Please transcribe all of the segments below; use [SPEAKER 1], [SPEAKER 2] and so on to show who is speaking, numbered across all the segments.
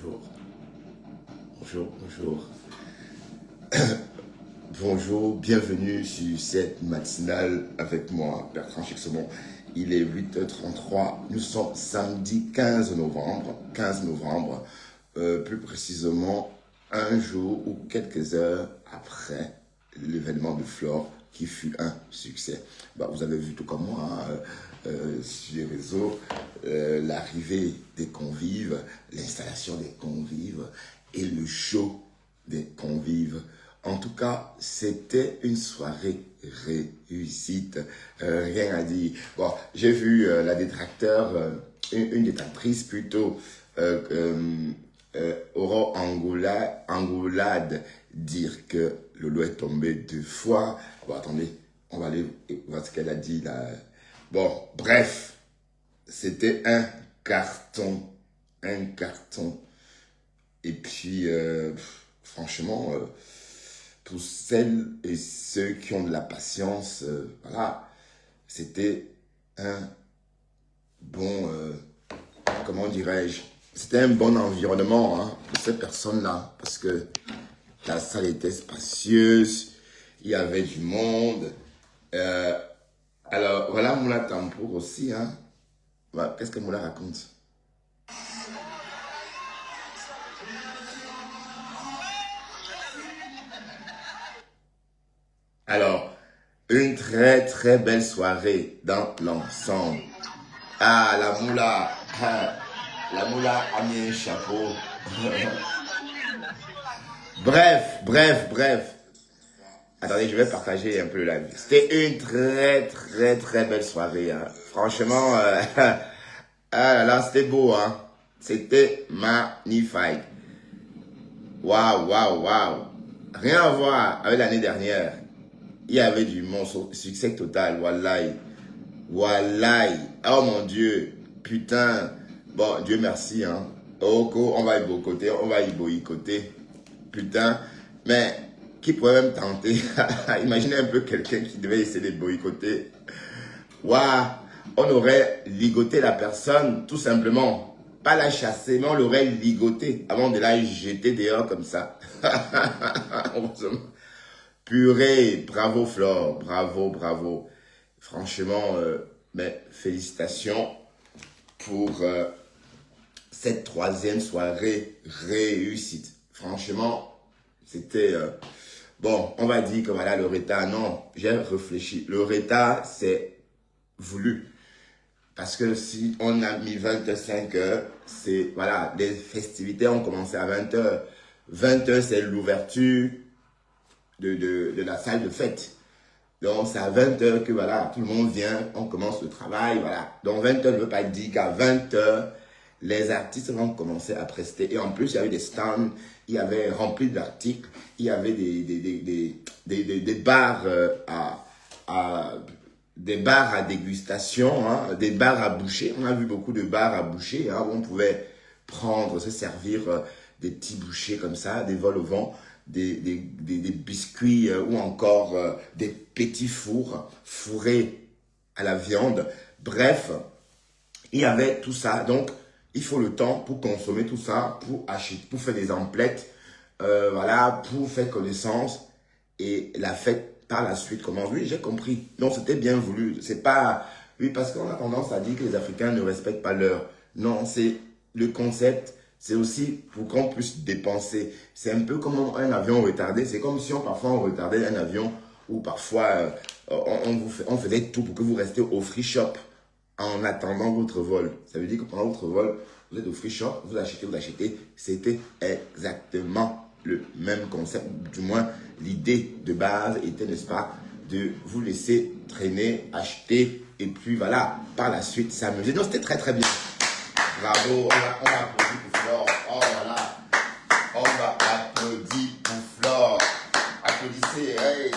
[SPEAKER 1] Bonjour, bonjour, bonjour. Bonjour, bienvenue sur cette matinale avec moi, Bertrand Chixomon. Il est 8h33, nous sommes samedi 15 novembre, plus précisément un jour ou quelques heures après l'événement de Flore qui fut un succès. Vous avez vu tout comme moi sur les réseaux l'arrivée des convives, l'installation des convives et le show des convives. En tout cas, c'était une soirée réussite, rien à dire. Bon, j'ai vu la détracteur, une détractrice plutôt, Aurore Angoulade, dire que Lolo est tombé 2 fois. Bon, attendez, on va aller voir ce qu'elle a dit là. Bon, bref, c'était un carton. Et puis, franchement, pour celles et ceux qui ont de la patience, voilà, c'était un bon, comment dirais-je, c'était un bon environnement pour ces personnes-là, parce que la salle était spacieuse, il y avait du monde. Alors, voilà Moula Tampour aussi. Voilà, qu'est-ce que Moula raconte? Alors, une très très belle soirée dans l'ensemble. La Moula a mis un chapeau. Bref. Attendez, je vais partager un peu le live. C'était une très très très belle soirée. Franchement, ah là là, c'était beau. C'était magnifique. Waouh. Rien à voir avec l'année dernière. Il y avait du monstre, succès total, wallahi. Oh mon Dieu, putain. Bon, Dieu merci. On va y boycotter. Putain. Mais qui pourrait même tenter? Imaginez un peu quelqu'un qui devait essayer de boycotter. Waouh, on aurait ligoté la personne, tout simplement. Pas la chasser, mais on l'aurait ligoté avant de la jeter dehors comme ça. Purée, bravo Flore, bravo. Franchement, mais félicitations pour cette 3e soirée réussite. Franchement, c'était... bon, on va dire que voilà, le retard, non, j'ai réfléchi. Le retard, c'est voulu. Parce que si on a mis 25 heures, c'est, voilà, les festivités ont commencé à 20 heures. 20 heures, c'est l'ouverture de la salle de fête. Donc, c'est à 20 heures que, voilà, tout le monde vient, on commence le travail, voilà. Donc, 20 heures ne veut pas dire qu'à 20 heures, les artistes vont commencer à prester. Et en plus, il y avait des stands, il y avait rempli d'articles, il y avait des bars des bars à dégustation, des bars à boucher. On a vu beaucoup de bars à boucher où on pouvait prendre, se servir des petits bouchées comme ça, des vols au vent, des biscuits ou encore des petits fours fourrés à la viande. Bref, il y avait tout ça. Donc, il faut le temps pour consommer tout ça, pour acheter, pour faire des emplettes, voilà, pour faire connaissance. Et la fête par la suite commence. Oui, j'ai compris. Donc, c'était bien voulu. C'est pas... Oui, parce qu'on a tendance à dire que les Africains ne respectent pas l'heure. Non, c'est le concept. C'est aussi pour qu'on puisse dépenser. C'est un peu comme un avion retardé. C'est comme si parfois on retardait un avion ou parfois on faisait tout pour que vous restiez au free shop en attendant votre vol. Ça veut dire que pendant votre vol, vous êtes au free shop, vous achetez. C'était exactement le même concept. Du moins, l'idée de base était, n'est-ce pas, de vous laisser traîner, acheter et puis voilà, par la suite s'amuser. Donc, c'était très très bien. Bravo, on va applaudir pour Flore. Oh là là, on va applaudir pour Flore. Applaudissez. Hey.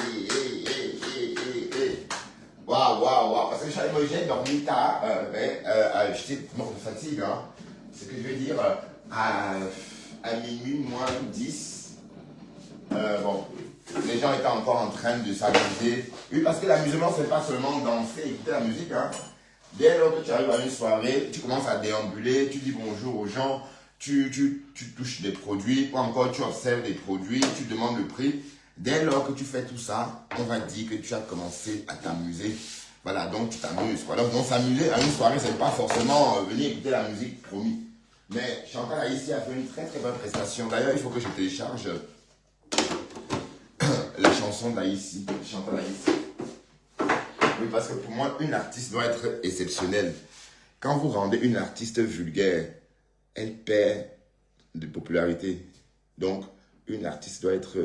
[SPEAKER 1] Waouh. Parce que j'ai dormi tard. J'étais mort de fatigue. Ce que je veux dire, à minuit moins 10. Bon, les gens étaient encore en train de s'amuser. Oui, parce que l'amusement, c'est pas seulement danser, écouter la musique. Dès lors que tu arrives à une soirée, tu commences à déambuler, tu dis bonjour aux gens, tu touches des produits, ou encore tu observes des produits, tu demandes le prix. Dès lors que tu fais tout ça, on va dire que tu as commencé à t'amuser. Voilà, donc tu t'amuses. Voilà, donc s'amuser à une soirée, c'est pas forcément venir écouter la musique, promis. Mais Chantal Haïti a fait une très très bonne prestation. D'ailleurs, il faut que je télécharge la chanson d'Haïti, Chantal Haïti. Oui, parce que pour moi, une artiste doit être exceptionnelle. Quand vous rendez une artiste vulgaire, elle perd de popularité. Donc, une artiste doit être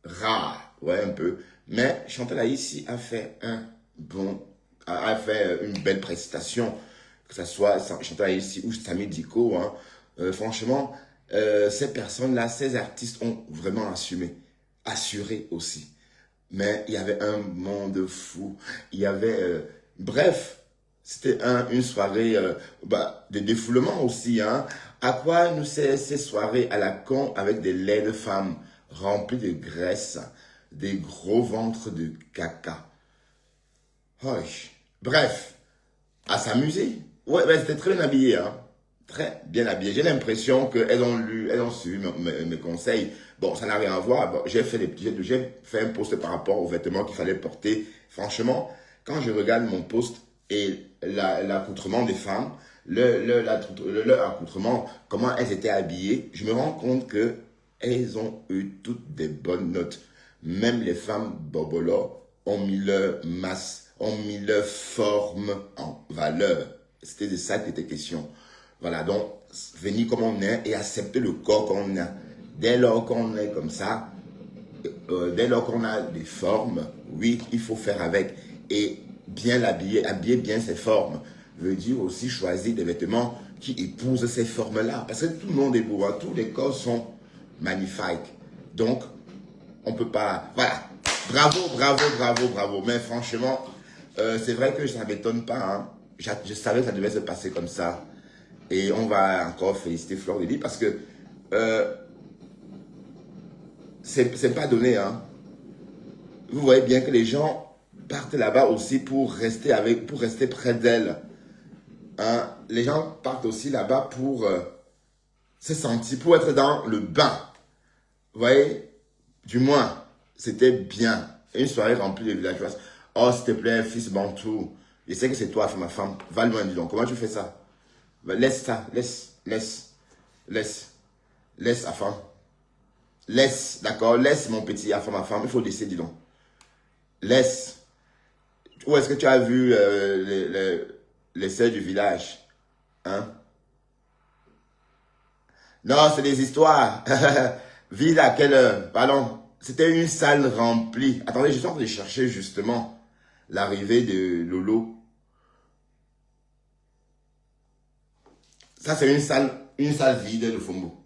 [SPEAKER 1] rare, ouais, un peu. Mais Chantal Haïti a fait une belle prestation, que ce soit Chantal Haïti ou Samy Diko. Hein. Franchement, ces personnes-là, ces artistes ont vraiment assuré aussi. Mais il y avait un monde fou. Il y avait... bref, c'était une soirée de défoulement aussi. Hein. À quoi nous ces soirées à la con avec des laides femmes remplies de graisse, des gros ventres de caca. Bref, à s'amuser. Ouais, ben c'était très bien habillé. Hein. Très bien habillé. J'ai l'impression qu'elles ont suivi mes conseils. Bon, ça n'a rien à voir. Bon, j'ai fait un post par rapport aux vêtements qu'il fallait porter. Franchement, quand je regarde mon post et l'accoutrement des femmes, leur accoutrement, comment elles étaient habillées, je me rends compte que elles ont eu toutes des bonnes notes. Même les femmes bobolo ont mis leur masse, ont mis leur forme en valeur. C'était de ça qu'il était question. Voilà, donc, venir comme on est et accepter le corps qu'on a. Dès lors qu'on est comme ça, dès lors qu'on a des formes, oui, il faut faire avec. Et bien l'habiller, habiller bien ses formes, veut dire aussi choisir des vêtements qui épousent ces formes-là. Parce que tout le monde est beau, hein, tous les corps sont magnifiques. Donc, on peut pas... Voilà, bravo. Mais franchement, c'est vrai que ça ne m'étonne pas. Hein. Je savais que ça devait se passer comme ça. Et on va encore féliciter Fleur de Lys parce que c'est pas donné. Hein. Vous voyez bien que les gens partent là-bas aussi pour rester près d'elle. Hein. Les gens partent aussi là-bas pour se sentir, pour être dans le bain. Vous voyez, du moins, c'était bien. Une soirée remplie de villageois. Oh, s'il te plaît, fils Bantou, je sais que c'est toi, ma femme. Va loin, dis donc. Comment tu fais ça? Laisse ça, laisse, Afam. Laisse, d'accord, laisse mon petit Afam, ma femme. Il faut laisser, dis donc. Laisse. Où est-ce que tu as vu les sœurs du village? Hein? Non, c'est des histoires. Ville à quelle heure? Pardon. C'était une salle remplie. Attendez, je suis en train de chercher justement l'arrivée de Lolo. Ça, c'est une salle vide de Fombo.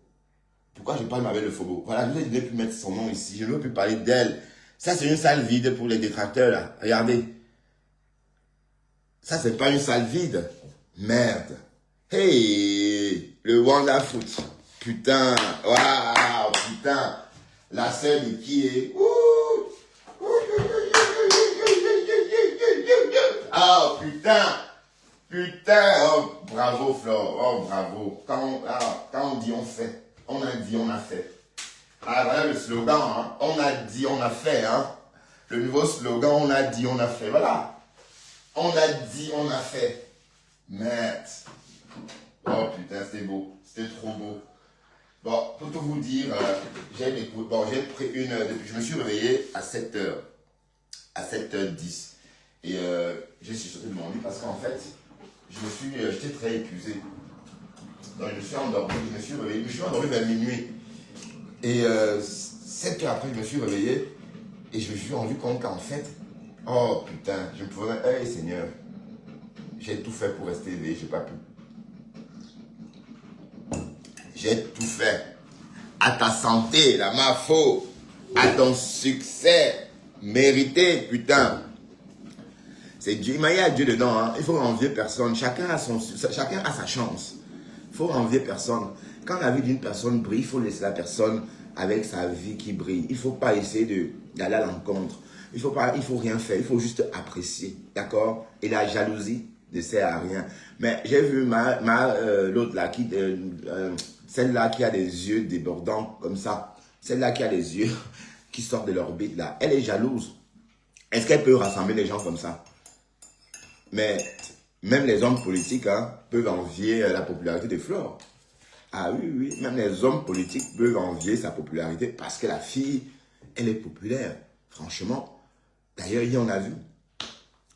[SPEAKER 1] Pourquoi je parle avec le Fombo? Voilà, je ne vais plus mettre son nom ici. Je ne veux plus parler d'elle. Ça, c'est une salle vide pour les détracteurs, là. Regardez. Ça, c'est pas une salle vide. Merde. Hey, le Wanda Foot. Putain. Waouh, putain. La sœur de qui est... Oh, putain. Putain, oh, bravo Flore, oh, bravo. Quand on dit on fait, on a dit on a fait. Ah, voilà le slogan, hein. On a dit on a fait, hein. Le nouveau slogan, on a dit on a fait, voilà. On a dit on a fait. Merde. Oh putain, c'était beau, c'était trop beau. Bon, pour tout vous dire, j'ai pris depuis, je me suis réveillé à 7h, à 7h10. Et j'ai sorti de mon lit parce qu'en fait, j'étais très épuisé. Donc je me suis endormi, je me suis réveillé, je me suis endormi vers minuit. Et 7 heures après, je me suis réveillé et je me suis rendu compte qu'en fait, oh putain, je me pouvais, hey Seigneur, j'ai tout fait pour rester éveillé, j'ai pas pu. J'ai tout fait. À ta santé, la mafo, à ton succès mérité, putain. C'est Dieu, il y a Dieu dedans, hein. Il faut envier personne. Chacun a sa chance. Il faut envier personne. Quand la vie d'une personne brille, il faut laisser la personne avec sa vie qui brille. Il ne faut pas essayer d'aller à l'encontre. Il faut rien faire. Il faut juste apprécier. D'accord? Et la jalousie ne sert à rien. Mais j'ai vu l'autre là, celle-là qui a des yeux débordants comme ça. Celle-là qui a des yeux qui sortent de l'orbite là. Elle est jalouse. Est-ce qu'elle peut rassembler les gens comme ça? Mais même les hommes politiques peuvent envier la popularité de Flore. Ah oui, oui, même les hommes politiques peuvent envier sa popularité parce que la fille, elle est populaire. Franchement, d'ailleurs, hier on a vu.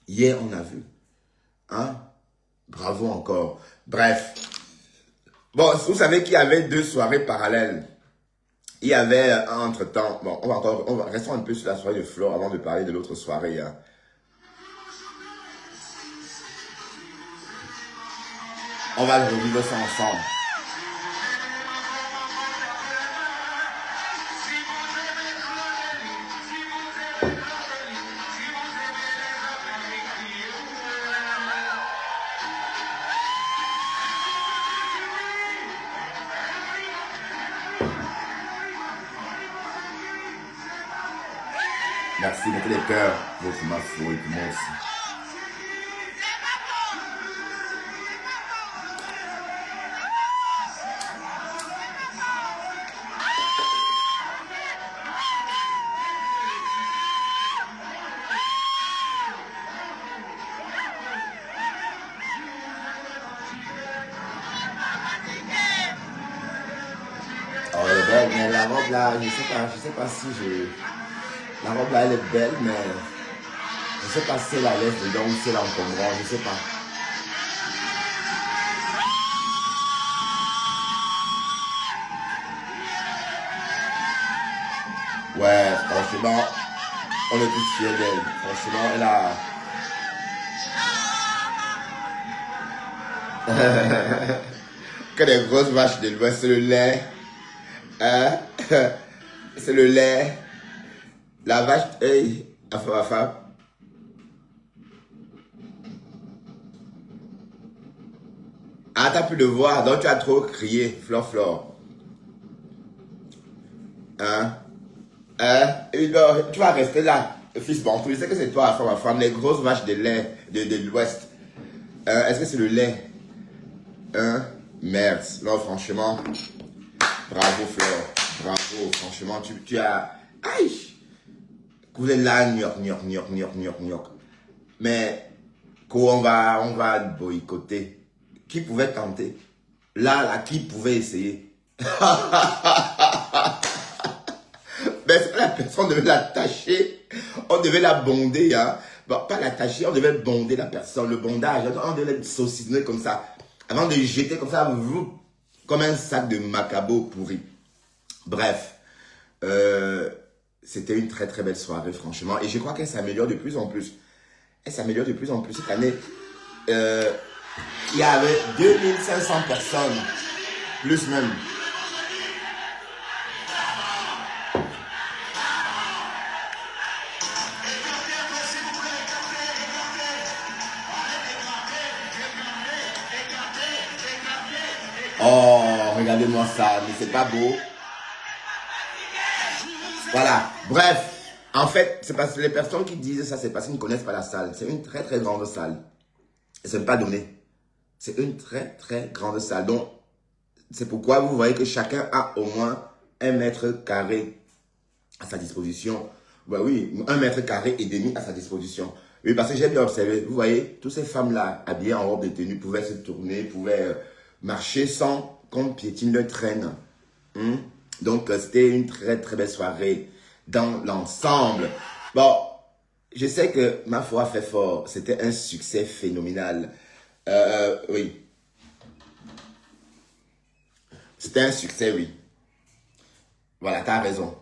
[SPEAKER 1] Hier on a vu. Hein? Bravo encore. Bref. Bon, vous savez qu'il y avait 2 soirées parallèles. Il y avait entre-temps, bon, restons un peu sur la soirée de Flore avant de parler de l'autre soirée. Hein. On va revivre ça ensemble. Merci, mettez les cœurs. Votre ma foi et pour moi aussi. Oh, elle est belle, mais la robe là, je sais pas si je... La robe là, elle est belle, mais je sais pas si elle la laisse dedans ou si elle est encombrante, je sais pas. Ouais, franchement, on est tous fiers d'elle. Franchement, elle a... Que des grosses vaches de l'Ouest, c'est le lait. Hein? C'est le lait. La vache, hey, femme. Ah, t'as pu le voir, donc tu as trop crié, Flore. Hein? Hein? Et donc, tu vas rester là, fils bon, tu sais que c'est toi, femme, les grosses vaches de lait de l'Ouest. Est-ce que c'est le lait? Hein? Merde. Non, franchement, bravo, Flore. Bravo, franchement, tu as... Aïe! Vous êtes là, gnoc. Mais, on va boycotter. Qui pouvait tenter? Là, qui pouvait essayer? Mais c'est pas la personne, on devait l'attacher. On devait la bonder, hein. Bon, pas l'attacher, on devait bonder la personne. Le bondage, on devait le saucissonner comme ça. Avant de jeter comme ça, comme un sac de macabo pourri. Bref. C'était une très très belle soirée, franchement. Et je crois qu'elle s'améliore de plus en plus. Elle s'améliore de plus en plus cette année. Il y avait 2500 personnes. Plus même. Oh, regardez-moi ça. Mais c'est pas beau. Voilà. Bref. En fait, c'est parce que les personnes qui disent ça, c'est parce qu'ils ne connaissent pas la salle. C'est une très très grande salle. Et ce n'est pas donné. C'est une très très grande salle. Donc, c'est pourquoi vous voyez que chacun a au moins 1 mètre carré à sa disposition. Ouais, oui, 1 mètre carré et demi à sa disposition. Oui, parce que j'ai bien observé. Vous voyez, toutes ces femmes-là, habillées en robe de tenue, pouvaient se tourner, pouvaient marcher sans qu'on piétine leur traîne. Donc, c'était une très très belle soirée dans l'ensemble. Bon, je sais que ma foi fait fort. C'était un succès phénoménal. Oui. C'était un succès, oui. Voilà, t'as raison.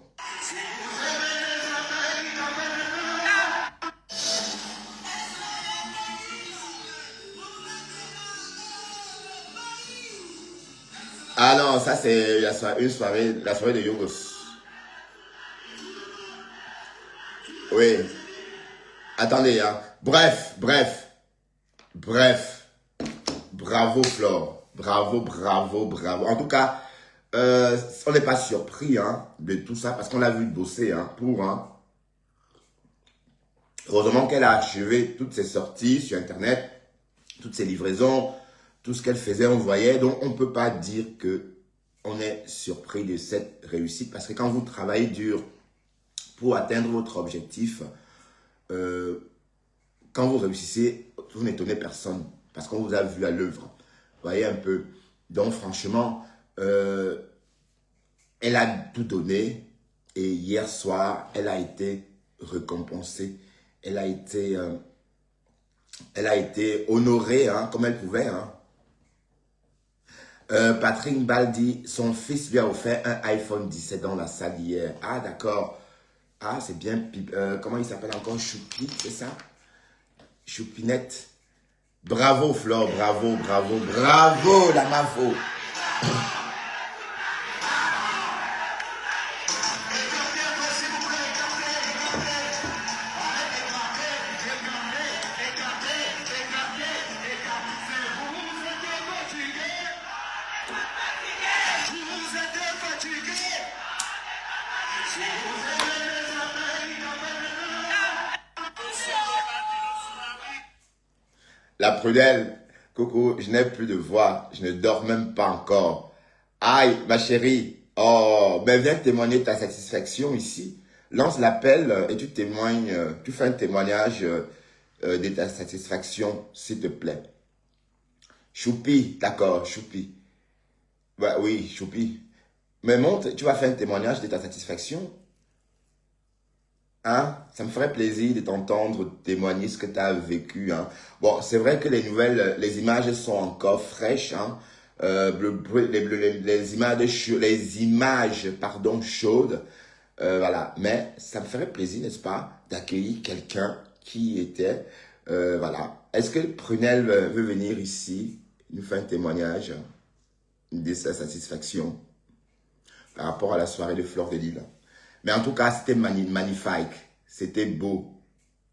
[SPEAKER 1] Ah non, ça c'est la soirée de Yogos. Oui. Attendez, hein. Bref. Bravo, Flore. Bravo. En tout cas, on n'est pas surpris de tout ça parce qu'on l'a vu bosser Heureusement qu'elle a achevé toutes ses sorties sur Internet toutes ces livraisons, tout ce qu'elle faisait, on voyait. Donc, on ne peut pas dire que on est surpris de cette réussite parce que quand vous travaillez dur pour atteindre votre objectif, quand vous réussissez, vous n'étonnez personne parce qu'on vous a vu à l'œuvre. Vous voyez un peu. Donc, franchement, elle a tout donné et hier soir, elle a été récompensée. Elle a été honorée hein, comme elle pouvait. Hein. Patrick Baldi, son fils lui a offert un iPhone 17 dans la salle hier. Ah, d'accord. Ah, c'est bien. Comment il s'appelle encore? Choupi, c'est ça? Choupinette. Bravo, Flore. Bravo, bravo, bravo, la Mafo. La prudelle, coucou, je n'ai plus de voix, je ne dors même pas encore. Aïe, ma chérie, oh, ben viens témoigner ta satisfaction ici. Lance l'appel et tu témoignes, tu fais un témoignage de ta satisfaction, s'il te plaît. Choupi, d'accord, Choupi. Bah oui, Choupi. Mais monte, tu vas faire un témoignage de ta satisfaction. Hein? Ça me ferait plaisir de t'entendre témoigner ce que tu as vécu. Hein. Bon, c'est vrai que les nouvelles, les images sont encore fraîches. Hein. Les images pardon, chaudes. Voilà. Mais ça me ferait plaisir, n'est-ce pas, d'accueillir quelqu'un qui était. Voilà. Est-ce que Prunelle veut venir ici, nous faire un témoignage de sa satisfaction par rapport à la soirée de Fleur de Lille? Mais en tout cas, c'était magnifique, c'était beau,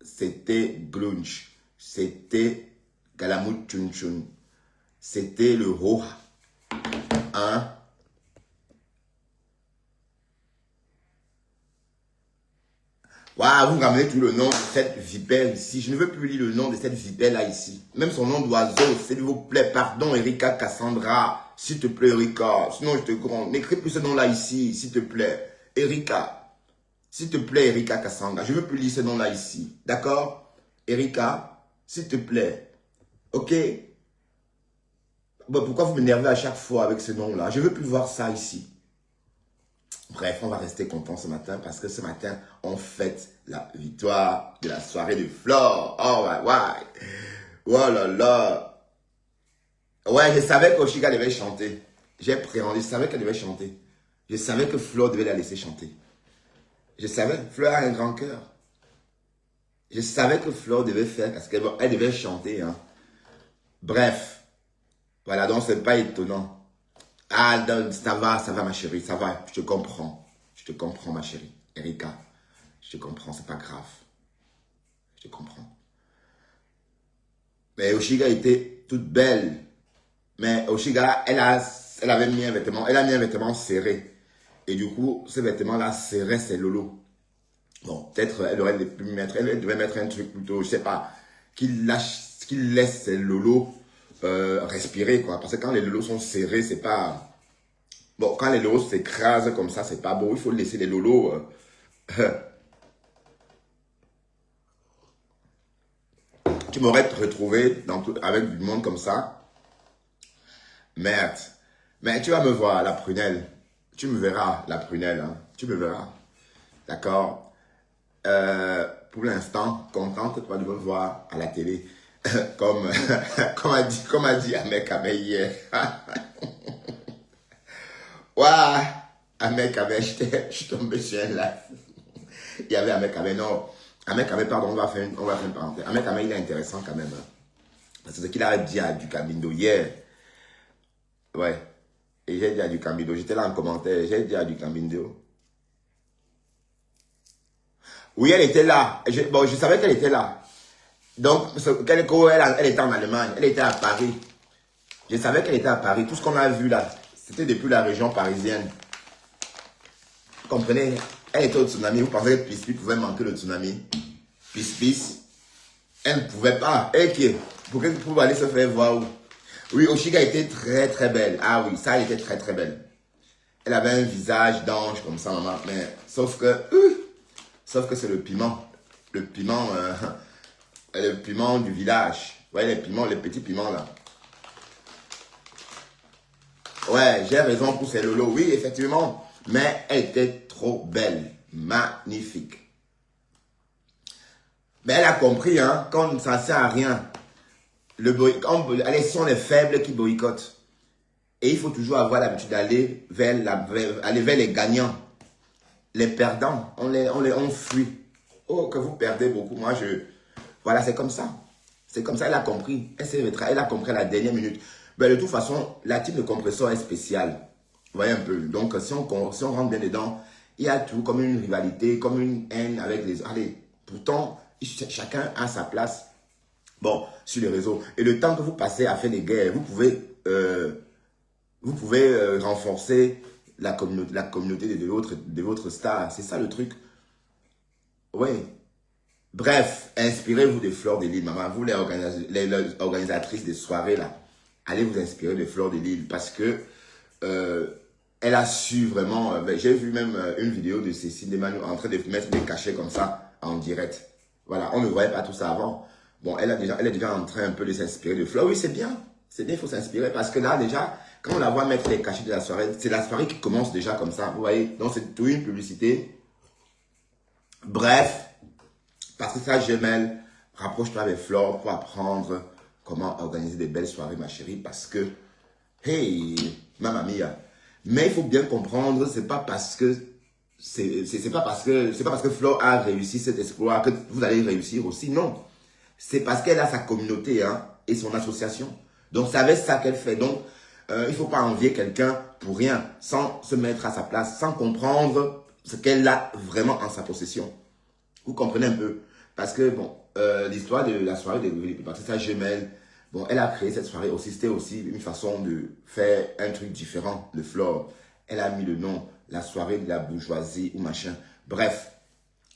[SPEAKER 1] c'était glunch, c'était galamut chun chun, c'était le roha. Hein? Waouh, vous ramenez tout le nom de cette vipère ici. Je ne veux plus lire le nom de cette vipère-là ici. Même son nom d'oiseau, s'il vous plaît. Pardon, Erika Cassandra. S'il te plaît, Erika. Sinon, je te gronde. N'écris plus ce nom-là ici, s'il te plaît. Erika. S'il te plaît, Erika Cassandra. Je ne veux plus lire ce nom-là ici. D'accord? Erika, s'il te plaît. Ok? Bon, pourquoi vous m'énervez à chaque fois avec ce nom-là? Je ne veux plus voir ça ici. Bref, on va rester content ce matin parce que ce matin, on fête la victoire de la soirée de Flore. Oh, ouais. Oh là là. Ouais, je savais qu'Oshiga devait chanter. J'ai préhendu, je savais qu'elle devait chanter. Je savais que Flore devait la laisser chanter. Je savais, Flore a un grand cœur. Je savais que Flore devait faire parce qu'elle devait chanter. Hein. Bref, voilà, donc c'est pas étonnant. Ah, donc, ça va ma chérie, ça va, je te comprends. Je te comprends ma chérie. Erika, je te comprends, c'est pas grave. Je te comprends. Mais Oshiga était toute belle. Mais Oshiga, elle avait mis un vêtement, elle a mis un vêtement serré. Et du coup, ce vêtement-là serrait ses lolos. Bon, peut-être elle aurait pu mettre, elle devait mettre un truc plutôt, je sais pas, qu'il laisse ses lolos respirer, quoi. Parce que quand les lolos sont serrés, c'est pas... Bon, quand les lolos s'écrasent comme ça, c'est pas beau. Il faut laisser les lolos... Tu m'aurais retrouvé avec du monde comme ça. Merde. Mais tu vas me voir, la prunelle. Tu me verras, la prunelle. Hein. Tu me verras. D'accord? Pour l'instant, contente-toi de me voir à la télé. comme a dit Ahmed Kamel hier. Waouh! Ahmed Kamel, je suis tombé sur un live. Il y avait Ahmed Kamel, non. Ahmed Kamel, pardon, on va faire une parenthèse. Ahmed Kamel, il est intéressant quand même. Hein. Parce que ce qu'il a dit à du Camindo hier. Ouais. Et j'ai dit à du Camindo, j'étais là en commentaire, j'ai dit à du Camindo. Oui, elle était là. Je savais qu'elle était là. Donc, elle était en Allemagne, elle était à Paris. Je savais qu'elle était à Paris. Tout ce qu'on a vu là, c'était depuis la région parisienne. Vous comprenez? Elle était au tsunami. Vous pensez que Pispi pouvait manquer le tsunami? Pispi, elle ne pouvait pas. Elle qui est pour aller se faire voir où? Oui, Oshiga était très très belle. Ah oui, ça, elle était très très belle. Elle avait un visage d'ange comme ça, maman. Mais sauf que c'est le piment. Le piment, le piment du village. Ouais, les piments, les petits piments là. Ouais, j'ai raison pour ces lolos. Oui, effectivement. Mais elle était trop belle. Magnifique. Mais elle a compris, hein, quand ça ne sert à rien. Elles sont les faibles qui boycottent. Et il faut toujours avoir l'habitude d'aller aller vers les gagnants. Les perdants, on fuit. Oh, que vous perdez beaucoup. Voilà, c'est comme ça. C'est comme ça, elle a compris. Elle a compris à la dernière minute. Mais de toute façon, la type de compresseur est spéciale. Vous voyez un peu. Donc, si on rentre bien dedans, il y a tout comme une rivalité, comme une haine avec les... Allez, pourtant, chacun a sa place. Bon, sur les réseaux. Et le temps que vous passez à faire des guerres, vous pouvez renforcer la communauté de votre star. C'est ça le truc. Oui. Bref, inspirez-vous des Fleurs de Lille, maman. Vous, les organisatrices des soirées, là, allez vous inspirer des Fleurs de Lille parce que elle a su vraiment... j'ai vu même une vidéo de Cécile Desmanu en train de mettre des cachets comme ça en direct. Voilà, on ne voyait pas tout ça avant. Bon, elle est déjà en train un peu de s'inspirer de Fleur. Oui, c'est bien. C'est bien, il faut s'inspirer parce que là, déjà, quand on la voit mettre les cachets de la soirée, c'est la soirée qui commence déjà comme ça. Vous voyez, donc c'est tout une publicité. Bref, Patricia Gemelle, rapproche-toi avec Flore pour apprendre comment organiser des belles soirées, ma chérie, parce que, hey, mamma mia. Mais il faut bien comprendre, c'est pas parce que Flore a réussi cet exploit que vous allez réussir aussi, non. C'est parce qu'elle a sa communauté, hein, et son association. Donc, c'est avec ça qu'elle fait. Donc, il ne faut pas envier quelqu'un pour rien, sans se mettre à sa place, sans comprendre ce qu'elle a vraiment en sa possession. Vous comprenez un peu? Parce que, bon, l'histoire de la soirée de Patricia Gemelle, bon, elle a créé cette soirée aussi. C'était aussi une façon de faire un truc différent, le Flore. Elle a mis le nom, la soirée de la bourgeoisie ou machin. Bref,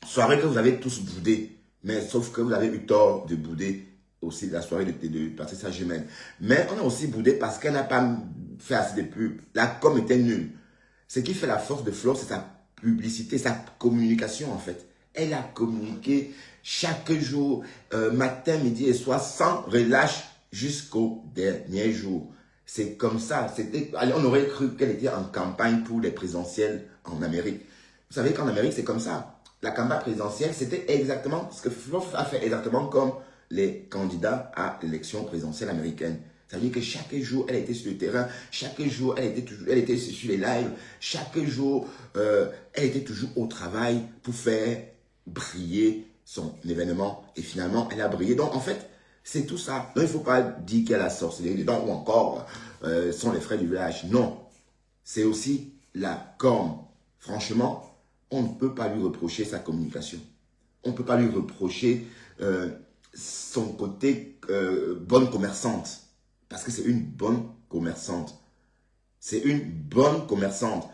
[SPEAKER 1] soirée que vous avez tous boudé. Mais sauf que vous avez eu tort de bouder aussi la soirée de Patricia Gemelle. Mais on a aussi boudé parce qu'elle n'a pas fait assez de pub. La com était nulle. Ce qui fait la force de Flore, c'est sa publicité, sa communication en fait. Elle a communiqué chaque jour, matin, midi et soir, sans relâche jusqu'au dernier jour. C'est comme ça. On aurait cru qu'elle était en campagne pour les présidentielles en Amérique. Vous savez qu'en Amérique, c'est comme ça. La campagne présidentielle, c'était exactement ce que Flore a fait exactement comme les candidats à l'élection présidentielle américaine. Ça veut dire que chaque jour, elle était sur le terrain. Chaque jour, elle était sur les lives. Chaque jour, elle était toujours au travail pour faire briller son événement. Et finalement, elle a brillé. Donc, en fait, c'est tout ça. Donc, il ne faut pas dire qu'elle a sorcellerie dedans ou encore sont les frais du village. Non. C'est aussi la com. Franchement, on ne peut pas lui reprocher sa communication. On ne peut pas lui reprocher son côté bonne commerçante. Parce que c'est une bonne commerçante. C'est une bonne commerçante.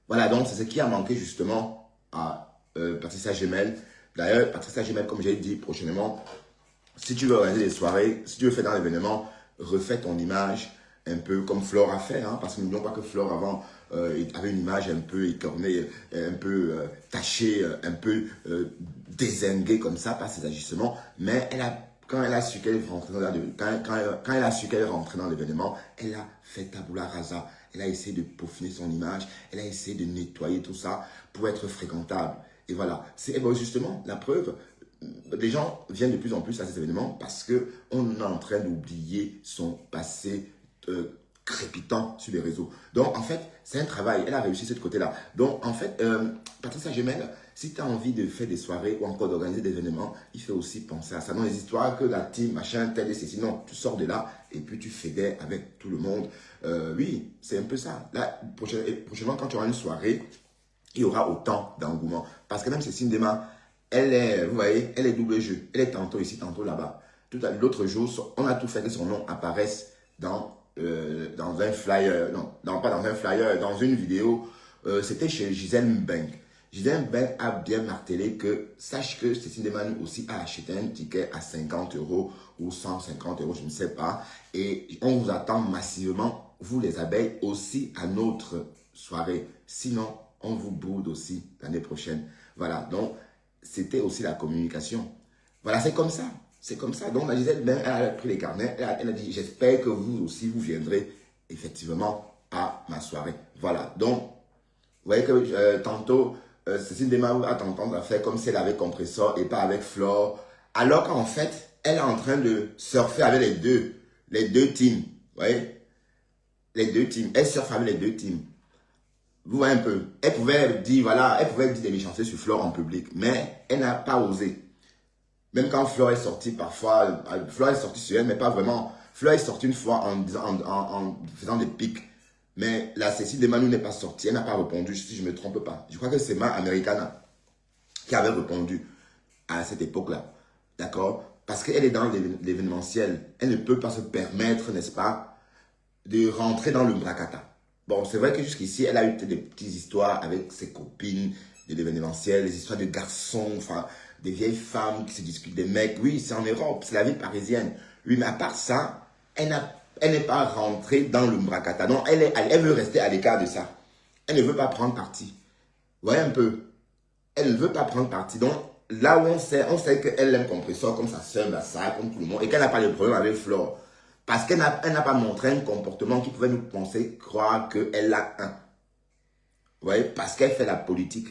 [SPEAKER 1] Voilà, donc c'est ce qui a manqué justement à Patricia Gemelle. D'ailleurs, Patricia Gemelle, comme j'ai dit prochainement, si tu veux organiser des soirées, si tu veux faire dans l'événement, refais ton image un peu comme Flore a fait. Hein, parce que n'oublions pas que Flore avant avait une image un peu écornée, un peu tachée, un peu dézinguée comme ça par ses agissements. Mais quand elle a su qu'elle rentrait quand elle a su qu'elle rentrait dans l'événement, elle a fait tabula rasa. Elle a essayé de peaufiner son image. Elle a essayé de nettoyer tout ça pour être fréquentable. Et voilà. C'est justement la preuve. Les gens viennent de plus en plus à ces événements parce qu'on est en train d'oublier son passé crépitant sur les réseaux. Donc, en fait, c'est un travail. Elle a réussi de ce côté-là. Donc, en fait, Patricia Gemelle, si tu as envie de faire des soirées ou encore d'organiser des événements, il faut aussi penser à ça. Non, les histoires que la team, machin, tel et ceci. Non, tu sors de là et puis tu fédères avec tout le monde. Oui, c'est un peu ça. Là, prochainement, quand tu auras une soirée, il y aura autant d'engouement. Parce que même Cécile Dema, vous voyez, elle est double jeu. Elle est tantôt ici, tantôt là-bas. L'autre jour, on a tout fait que son nom apparaisse dans un flyer, non, pas dans un flyer, dans une vidéo. C'était chez Gisèle Mbeng. Gisèle Mbeng a bien martelé que, sache que Cécile Desmanu aussi a acheté un ticket à 50 € ou 150 euros, je ne sais pas. Et on vous attend massivement, vous les abeilles, aussi à notre soirée. Sinon, on vous boude aussi l'année prochaine. Voilà, donc c'était aussi la communication. Voilà, c'est comme ça. C'est comme ça. Donc, la Gisèle, ben, elle a pris les carnets, elle a dit, j'espère que vous aussi, vous viendrez effectivement à ma soirée. Voilà, donc, vous voyez que tantôt, Cécile Desmarous a tendance à faire comme si elle avait Compressor et pas avec Flore. Alors qu'en fait, elle est en train de surfer avec les deux teams. Vous voyez? Les deux teams. Elle surfe avec les deux teams. Vous voyez un peu. Elle pouvait dire, voilà, elle pouvait dire des méchancetés sur Flore en public, mais elle n'a pas osé. Même quand Flore est sortie, parfois, Flore est sortie sur elle, mais pas vraiment. Flore est sortie une fois en faisant des pics. Mais la Cécile Desmarous n'est pas sortie, elle n'a pas répondu, si je ne me trompe pas. Je crois que c'est Ma Americana qui avait répondu à cette époque-là. D'accord? Parce qu'elle est dans l'événementiel. Elle ne peut pas se permettre, n'est-ce pas, de rentrer dans le bracata. Bon, c'est vrai que jusqu'ici, elle a eu des petites histoires avec ses copines de l'événementiel, des histoires de garçons, enfin, des vieilles femmes qui se discutent, des mecs. Oui, c'est en Europe, c'est la vie parisienne. Oui, mais à part ça, elle n'est pas rentrée dans le bracata. Non, elle veut rester à l'écart de ça. Elle ne veut pas prendre parti. Vous voyez un peu? Elle ne veut pas prendre parti. Donc, là où on sait qu'elle aime Compressor comme sa sœur, la ça, comme tout le monde, et qu'elle n'a pas de problème avec Flore. Parce qu'elle n'a pas montré un comportement qui pouvait nous penser croire qu'elle a un. Vous voyez? Parce qu'elle fait la politique,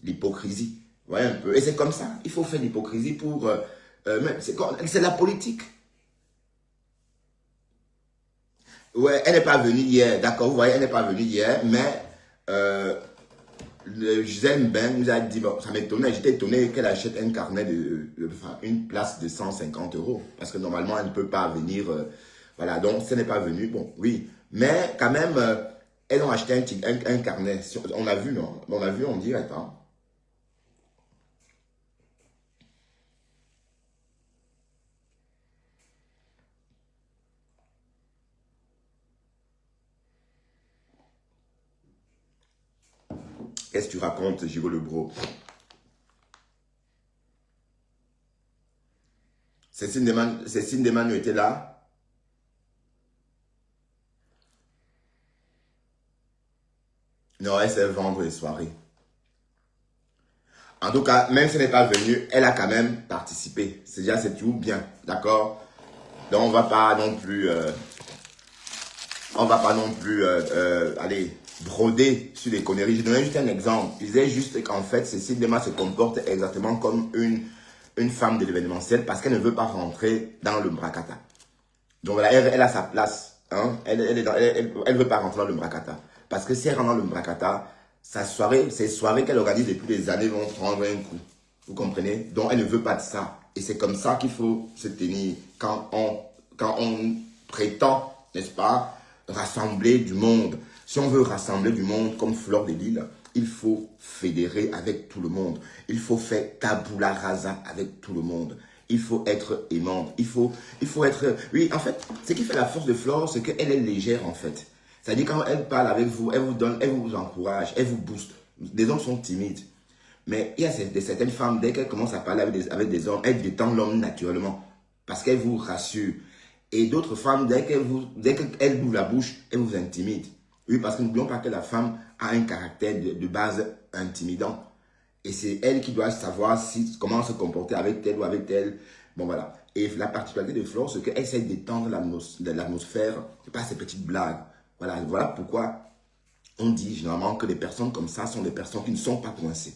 [SPEAKER 1] l'hypocrisie. Vous voyez un peu? Et c'est comme ça. Il faut faire l'hypocrisie pour... c'est la politique. Ouais, elle n'est pas venue hier. D'accord, vous voyez, elle n'est pas venue hier, mais... Gisèle Ben nous a dit, bon, ça m'étonnait, j'étais étonné qu'elle achète un carnet enfin, une place de 150 euros. Parce que normalement, elle ne peut pas venir. Voilà, donc ce n'est pas venu. Bon, oui. Mais quand même, elles ont acheté un carnet. On a vu, non? On a vu en direct. Hein. Qu'est-ce que tu racontes, Giro le bro? Cécile Desmarous était là. Non, elle sait vendre les soirées. En tout cas, même si elle n'est pas venue, elle a quand même participé. C'est tout bien, d'accord? Donc on va pas non plus, aller broder sur les conneries. Je donnais juste un exemple. Je disais juste qu'en fait, Cécile Desmarous se comporte exactement comme une femme de l'événementiel parce qu'elle ne veut pas rentrer dans le bracata. Donc voilà, elle a sa place. Hein? Elle veut pas rentrer dans le bracata. Parce que si elle rentre dans le bracata, ces soirées qu'elle organise depuis des années vont prendre un coup. Vous comprenez? Donc elle ne veut pas de ça. Et c'est comme ça qu'il faut se tenir quand on prétend, n'est-ce pas, rassembler du monde. Si on veut rassembler du monde comme Fleur de Lille, il faut fédérer avec tout le monde. Il faut faire tabula rasa avec tout le monde. Il faut être aimante. Il faut être... Oui, en fait, ce qui fait la force de Flore, c'est qu'elle est légère, en fait. C'est-à-dire, quand elle parle avec vous, elle vous donne, elle vous encourage, elle vous booste. Les hommes sont timides. Mais il y a certaines femmes, dès qu'elles commencent à parler avec des hommes, elles détendent l'homme naturellement. Parce qu'elles vous rassurent. Et d'autres femmes, dès qu'elles ouvrent la bouche, elles vous intimident. Oui, parce que n'oublions pas que la femme a un caractère de base intimidant. Et c'est elle qui doit savoir comment se comporter avec tel ou avec tel. Bon, voilà. Et la particularité de Flore, c'est qu'elle essaie d'étendre l'atmosphère par ces petites blagues. Voilà pourquoi on dit généralement que les personnes comme ça sont des personnes qui ne sont pas coincées.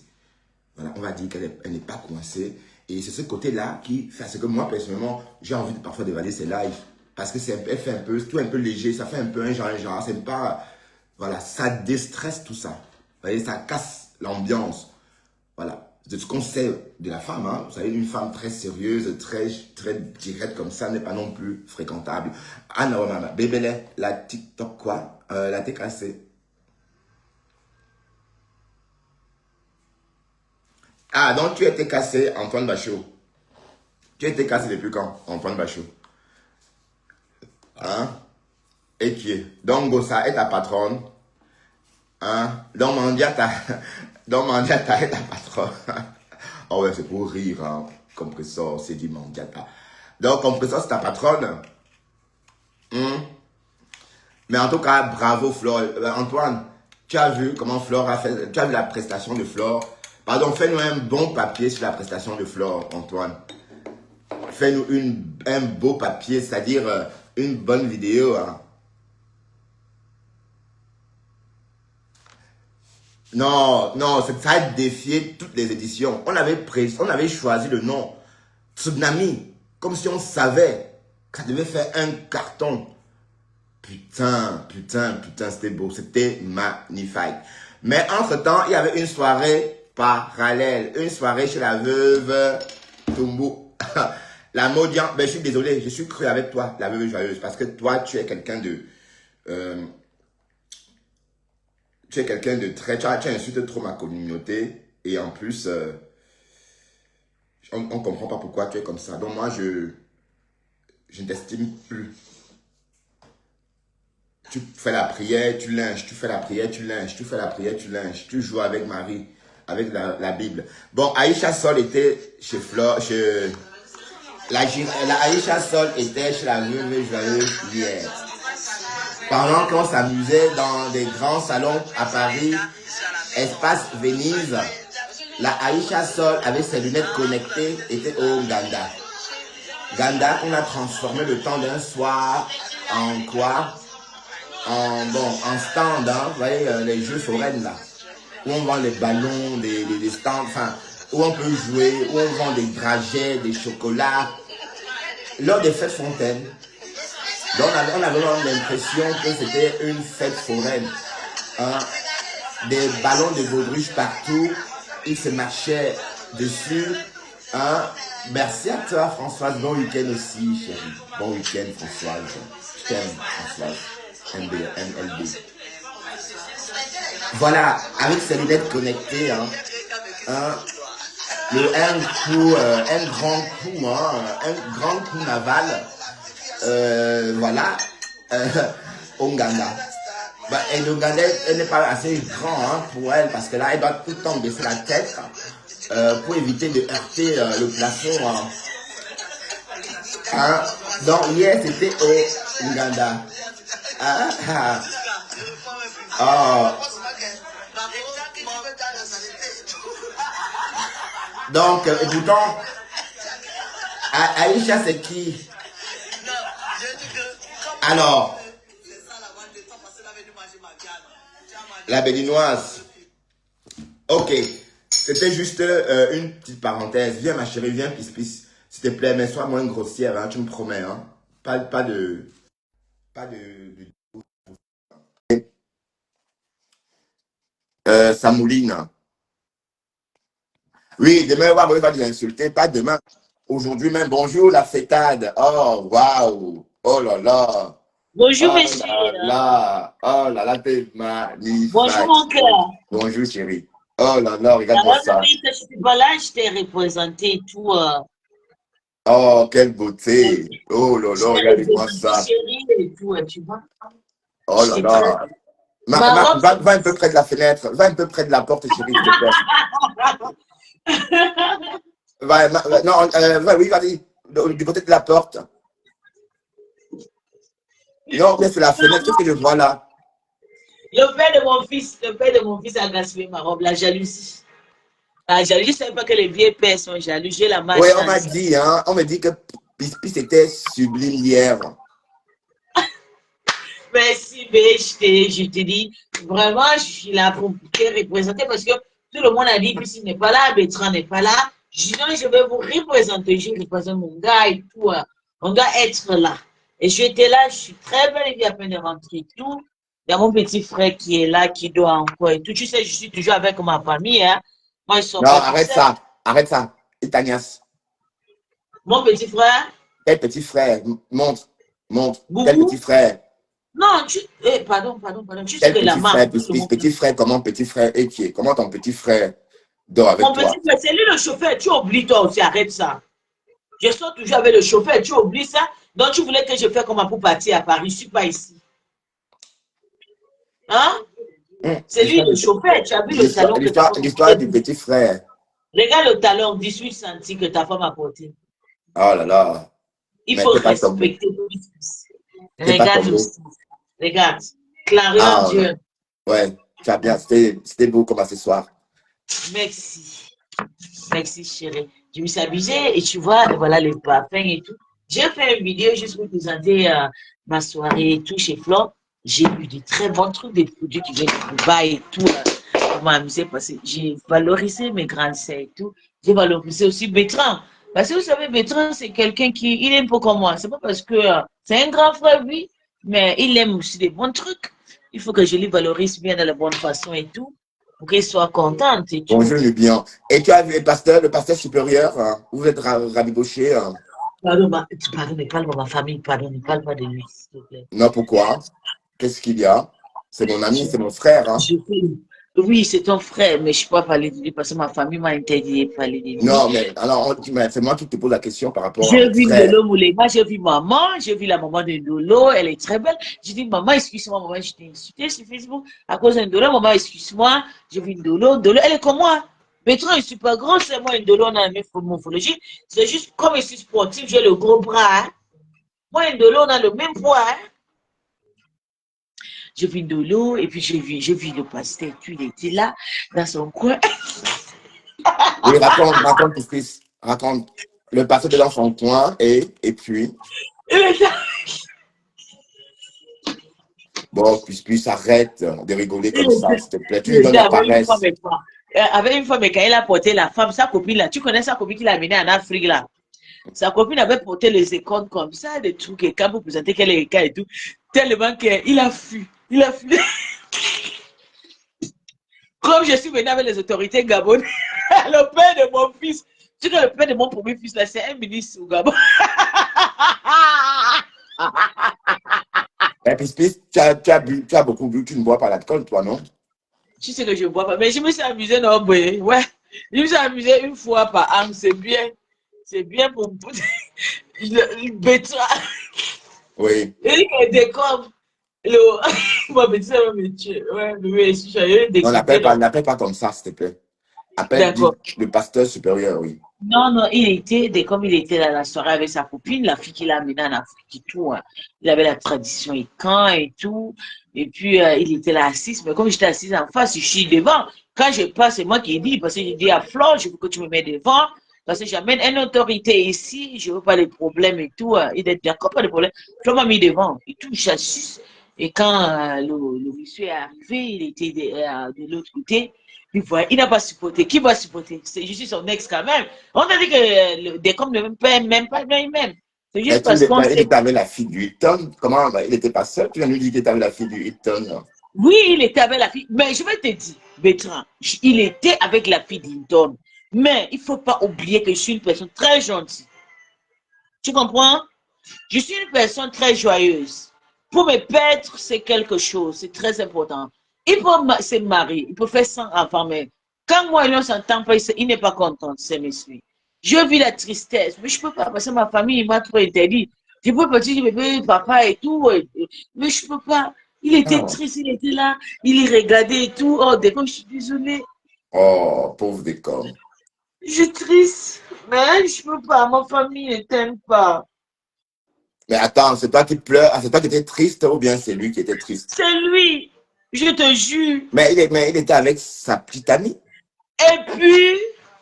[SPEAKER 1] Voilà, on va dire qu'elle n'est pas coincée. Et c'est ce côté-là qui fait ce que moi, personnellement, j'ai envie parfois d'évaluer ses lives. Parce que elle fait tout un peu léger, ça fait un peu un genre. C'est pas... Voilà, ça déstresse tout ça. Vous voyez, ça casse l'ambiance. Voilà, c'est ce qu'on sait de la femme. Hein. Vous savez, une femme très sérieuse, très directe comme ça n'est pas non plus fréquentable. Ah non, maman, bébé, la TikTok quoi la TKC. Ah, donc tu étais cassé, Antoine Bachot. Tu étais cassé depuis quand, Antoine Bachot? Hein? Et qui est? Donc Gossa est ta patronne. Hein? Donc Mandiata, donc Mandiata est ta patronne. Oh ouais, c'est pour rire, hein. Compressor, c'est du Mandiata. Donc, Compression, c'est ta patronne. Mais en tout cas, bravo Flore. Antoine, tu as vu comment Flore a fait, tu as vu la prestation de Flore. Pardon, fais-nous un bon papier sur la prestation de Flore, Antoine. Fais-nous un beau papier, c'est-à-dire une bonne vidéo. Hein. Non, non, ça a défié toutes les éditions. On avait choisi le nom Tsunami, comme si on savait que ça devait faire un carton. Putain, c'était beau, c'était magnifique. Mais entre-temps, il y avait une soirée parallèle, une soirée chez la veuve Tumbu. La Maudian, ben je suis désolé, je suis cru avec toi, la veuve joyeuse, parce que toi, tu es quelqu'un de... tu es quelqu'un de très... Tu insultes trop ma communauté, et en plus, on ne comprend pas pourquoi tu es comme ça. Donc moi, je ne t'estime plus. Tu fais la prière, tu linges, tu fais la prière, tu linges, tu fais la prière, tu linges, tu joues avec Marie, avec la Bible. Bon, Aïcha Sol était chez Flore, la Aïcha Sol était chez la veuve joyeuse hier. Pendant qu'on s'amusait dans des grands salons à Paris, Espace Venise, la Aïcha Sol avec ses lunettes connectées était au Ganda. Ganda qu'on a transformé le temps d'un soir en quoi? En stand, hein, vous voyez, les jeux foraines là, où on vend les ballons, des stands, enfin, où on peut jouer, où on vend des dragées, des chocolats, lors des fêtes fontaines. Donc on avait l'impression que c'était une fête foraine. Hein, des ballons de baudruche partout, ils se marchaient dessus. Hein. Merci à toi Françoise, bon week-end aussi chérie. Bon week-end Françoise, je t'aime Françoise. MLB. Voilà, avec ses lunettes connectées, hein, un grand coup, hein, un grand coup naval, voilà, Onganda. Bah, et l'Ouganda, elle n'est pas assez grand hein, pour elle, parce que là, elle doit tout le temps baisser la tête pour éviter de heurter le plafond. Hein. Hein? Donc, hier, c'était au Ouganda. Oh. Donc, et pourtant, Aïcha, c'est qui? Alors, la béninoise. Ok, c'était juste une petite parenthèse. Viens, ma chérie, viens, pisse. S'il te plaît, mais sois moins grossière, hein, tu me promets. Hein. Pas de... Ça mouline. Oui, demain, on va les insulter. Pas demain. Aujourd'hui même. Bonjour, la fêtade. Oh, waouh. Oh là là.
[SPEAKER 2] Bonjour,
[SPEAKER 1] Oh
[SPEAKER 2] monsieur.
[SPEAKER 1] oh là là, t'es magnifique.
[SPEAKER 2] Bonjour, mon cœur.
[SPEAKER 1] Bonjour, chérie. Oh là là, regarde-moi ça.
[SPEAKER 2] Que je suis pas là, je t'ai représenté tout.
[SPEAKER 1] Oh, quelle beauté. Oh là là, regarde-moi ça.
[SPEAKER 2] Chérie et tout, tu vois.
[SPEAKER 1] Oh là là. Va un peu près de la fenêtre. Va un peu près de la porte, chérie, s'il te plaît. Non, oui, vas-y. Du côté de la porte. Non, mais c'est la fenêtre. Qu'est-ce que je vois là?
[SPEAKER 2] Le père de mon fils a gaspillé ma robe, la jalousie. La jalousie, je ne savais pas que les vieilles pères sont jaloux. J'ai la marche.
[SPEAKER 1] Oui, on m'a dit, hein. On m'a dit que Pis était sublime hier.
[SPEAKER 2] Merci, je te dis, vraiment, je suis là pour te représenter parce que tout le monde a dit, Pis n'est pas là, Bertrand n'est pas là. Je dis, non, je vais vous représenter, je représente mon gars et tout. On doit être là. Et j'étais là, je suis très belle, il y a peine de rentrer et tout. Il y a mon petit frère qui est là, qui doit encore et tout. Tu sais, je suis toujours avec ma famille. Hein. Moi, ils sont
[SPEAKER 1] non, arrête ça. Itanias.
[SPEAKER 2] Mon petit frère?
[SPEAKER 1] Quel petit frère? Montre.
[SPEAKER 2] Boubou?
[SPEAKER 1] Quel petit frère?
[SPEAKER 2] Non, pardon. Tu sais
[SPEAKER 1] quel
[SPEAKER 2] que la
[SPEAKER 1] frère, petit frère, comment petit frère et qui est? Comment ton petit frère dort avec
[SPEAKER 2] mon
[SPEAKER 1] toi?
[SPEAKER 2] Mon petit frère, c'est lui le chauffeur. Tu oublies toi aussi, arrête ça. Je sors toujours avec le chauffeur, tu oublies ça. Donc, tu voulais que je fasse comment pour partir à Paris. Je ne suis pas ici. Hein? C'est lui le chauffeur. Tu as vu le talon que
[SPEAKER 1] l'histoire du petit frère.
[SPEAKER 2] Regarde le talon 18 cm que ta femme a porté.
[SPEAKER 1] Oh là là.
[SPEAKER 2] Il
[SPEAKER 1] Mais
[SPEAKER 2] faut
[SPEAKER 1] t'es pas tombé.
[SPEAKER 2] respecter.
[SPEAKER 1] T'es pas
[SPEAKER 2] Regarde
[SPEAKER 1] tombé.
[SPEAKER 2] aussi. Regarde. Clarion
[SPEAKER 1] Ah,
[SPEAKER 2] Dieu.
[SPEAKER 1] ouais, tu as bien, c'était beau comme accessoire.
[SPEAKER 2] Merci. Merci, chérie. Je me suis habillée et tu vois, voilà les parfums et tout. J'ai fait une vidéo juste pour présenter ma soirée et tout chez Flore. J'ai eu de très bons trucs, des produits qui viennent de Dubaï et tout. Pour m'amuser parce que j'ai valorisé mes grandes sœurs et tout. J'ai valorisé aussi Bertrand. Parce que vous savez, Bertrand, c'est quelqu'un qui, il est un peu comme moi. C'est pas parce que c'est un grand frère, oui, mais il aime aussi des bons trucs. Il faut que je lui valorise bien de la bonne façon et tout, pour qu'elle soit contente et tout.
[SPEAKER 1] Bonjour, le bien. Et tu as vu le pasteur supérieur, hein, vous êtes rabiboché, hein?
[SPEAKER 2] Pardon, pardon, ne parle pas de ma famille, pardon, ne parle pas de lui, s'il te plaît.
[SPEAKER 1] Non, pourquoi? Qu'est-ce qu'il y a? C'est mon ami,
[SPEAKER 2] Je,
[SPEAKER 1] c'est mon frère, hein?
[SPEAKER 2] oui, c'est ton frère, mais je ne peux pas parler de lui parce que ma famille m'a interdit de parler de lui.
[SPEAKER 1] Non, mais alors, mais c'est moi qui te pose la question par rapport à
[SPEAKER 2] J'ai
[SPEAKER 1] mon
[SPEAKER 2] vu
[SPEAKER 1] frère.
[SPEAKER 2] Ndolo Moulema, j'ai vu maman, j'ai vu la maman de Ndolo, elle est très belle. J'ai dit, maman, excuse-moi, maman, je t'ai insulté sur Facebook à cause de Ndolo, maman, excuse-moi, j'ai vu Ndolo, Ndolo, elle est comme moi. Bertrand, je suis pas grand, c'est moi, Ndolo, on a la même morphologie. C'est juste, comme je suis sportif, j'ai le gros bras. Hein. Moi, Ndolo, on a le même poids. Hein. J'ai vu Ndolo, et puis j'ai vu le pasteur, il était là, dans son coin.
[SPEAKER 1] Oui, raconte, ton fils, raconte. Le pasteur de dans son coin, et puis,
[SPEAKER 2] Il était
[SPEAKER 1] bon, puis arrête de rigoler
[SPEAKER 2] Il
[SPEAKER 1] comme ça,
[SPEAKER 2] était,
[SPEAKER 1] s'il te plaît. Tu
[SPEAKER 2] il
[SPEAKER 1] lui donnes
[SPEAKER 2] était
[SPEAKER 1] la
[SPEAKER 2] avec une femme
[SPEAKER 1] paresse.
[SPEAKER 2] et quoi. Avec une femme et quand il a porté la femme, sa copine là, tu connais sa copine qu'il a amenée en Afrique là. Sa copine avait porté les écoles comme ça, des trucs et quand vous présentez qu'elle est et tout, tellement qu'il a fui. Il a fui. Comme je suis venu avec les autorités gabonaises, le père de mon fils, tu sais que le père de mon premier fils là, c'est un ministre au Gabon.
[SPEAKER 1] Et puis, tu as beaucoup bu, tu ne bois pas l'alcool, toi, non?
[SPEAKER 2] Tu sais que je ne bois pas, mais je me suis amusé, non, ouais. Je me suis amusé une fois par an, c'est bien. C'est bien pour le bétra.
[SPEAKER 1] Oui.
[SPEAKER 2] Il est comme le. Mon médecin va me tuer. Ouais, mais je suis allé
[SPEAKER 1] On
[SPEAKER 2] décrypter le.
[SPEAKER 1] l'appelle pas comme ça, s'il te plaît. Appelle,
[SPEAKER 2] D'accord.
[SPEAKER 1] dit le pasteur supérieur, oui.
[SPEAKER 2] Non, non, il était, comme il était dans la soirée avec sa copine, la fille qu'il a amenée en Afrique et tout, hein. Il avait la tradition et quand et tout. Et puis, il était là assis. Mais comme j'étais assise en face, je suis devant. Quand je passe, c'est moi qui ai dit, parce que j'ai dit à Flore, je veux que tu me mets devant. Parce que j'amène une autorité ici, je veux pas les problèmes et tout. Il est d'accord, pas de problème. Flore m'a mis devant et tout, j'assiste. Et quand le monsieur est arrivé, il était de l'autre côté. Il n'a pas supporté. Qui va supporter? Je suis son ex quand même. On a dit que le décom ne même pas lui-même. C'est
[SPEAKER 1] Mais
[SPEAKER 2] juste parce qu'on
[SPEAKER 1] il
[SPEAKER 2] sait.
[SPEAKER 1] était avec la fille du Hilton. Comment? Il n'était pas seul. Tu viens de lui dire qu'il était avec la fille du Hilton.
[SPEAKER 2] Oui, il était avec la fille. Mais je vais te dire, Bertrand, il était avec la fille d'Hinton. Mais il ne faut pas oublier que je suis une personne très gentille. Tu comprends? Je suis une personne très joyeuse. Pour me perdre, c'est quelque chose. C'est très important. Il peut se marier, il peut faire 100 enfants, mais quand moi et lui, on s'entend pas, il n'est pas content, c'est monsieur. Je vis la tristesse, mais je peux pas, parce que ma famille m'a trop interdit. Je peux petit bébé, papa et tout, mais je peux pas. Il était
[SPEAKER 1] Ah.
[SPEAKER 2] triste, il était là, il regardait et tout. Oh, des fois, je suis désolée.
[SPEAKER 1] Oh, pauvre décom.
[SPEAKER 2] Je suis triste, mais je peux pas. Ma famille ne t'aime pas.
[SPEAKER 1] Mais attends, c'est toi qui pleures, c'est toi qui étais triste ou bien c'est lui qui était triste?
[SPEAKER 2] C'est lui, je te jure.
[SPEAKER 1] Mais il était avec sa petite amie.
[SPEAKER 2] Et puis,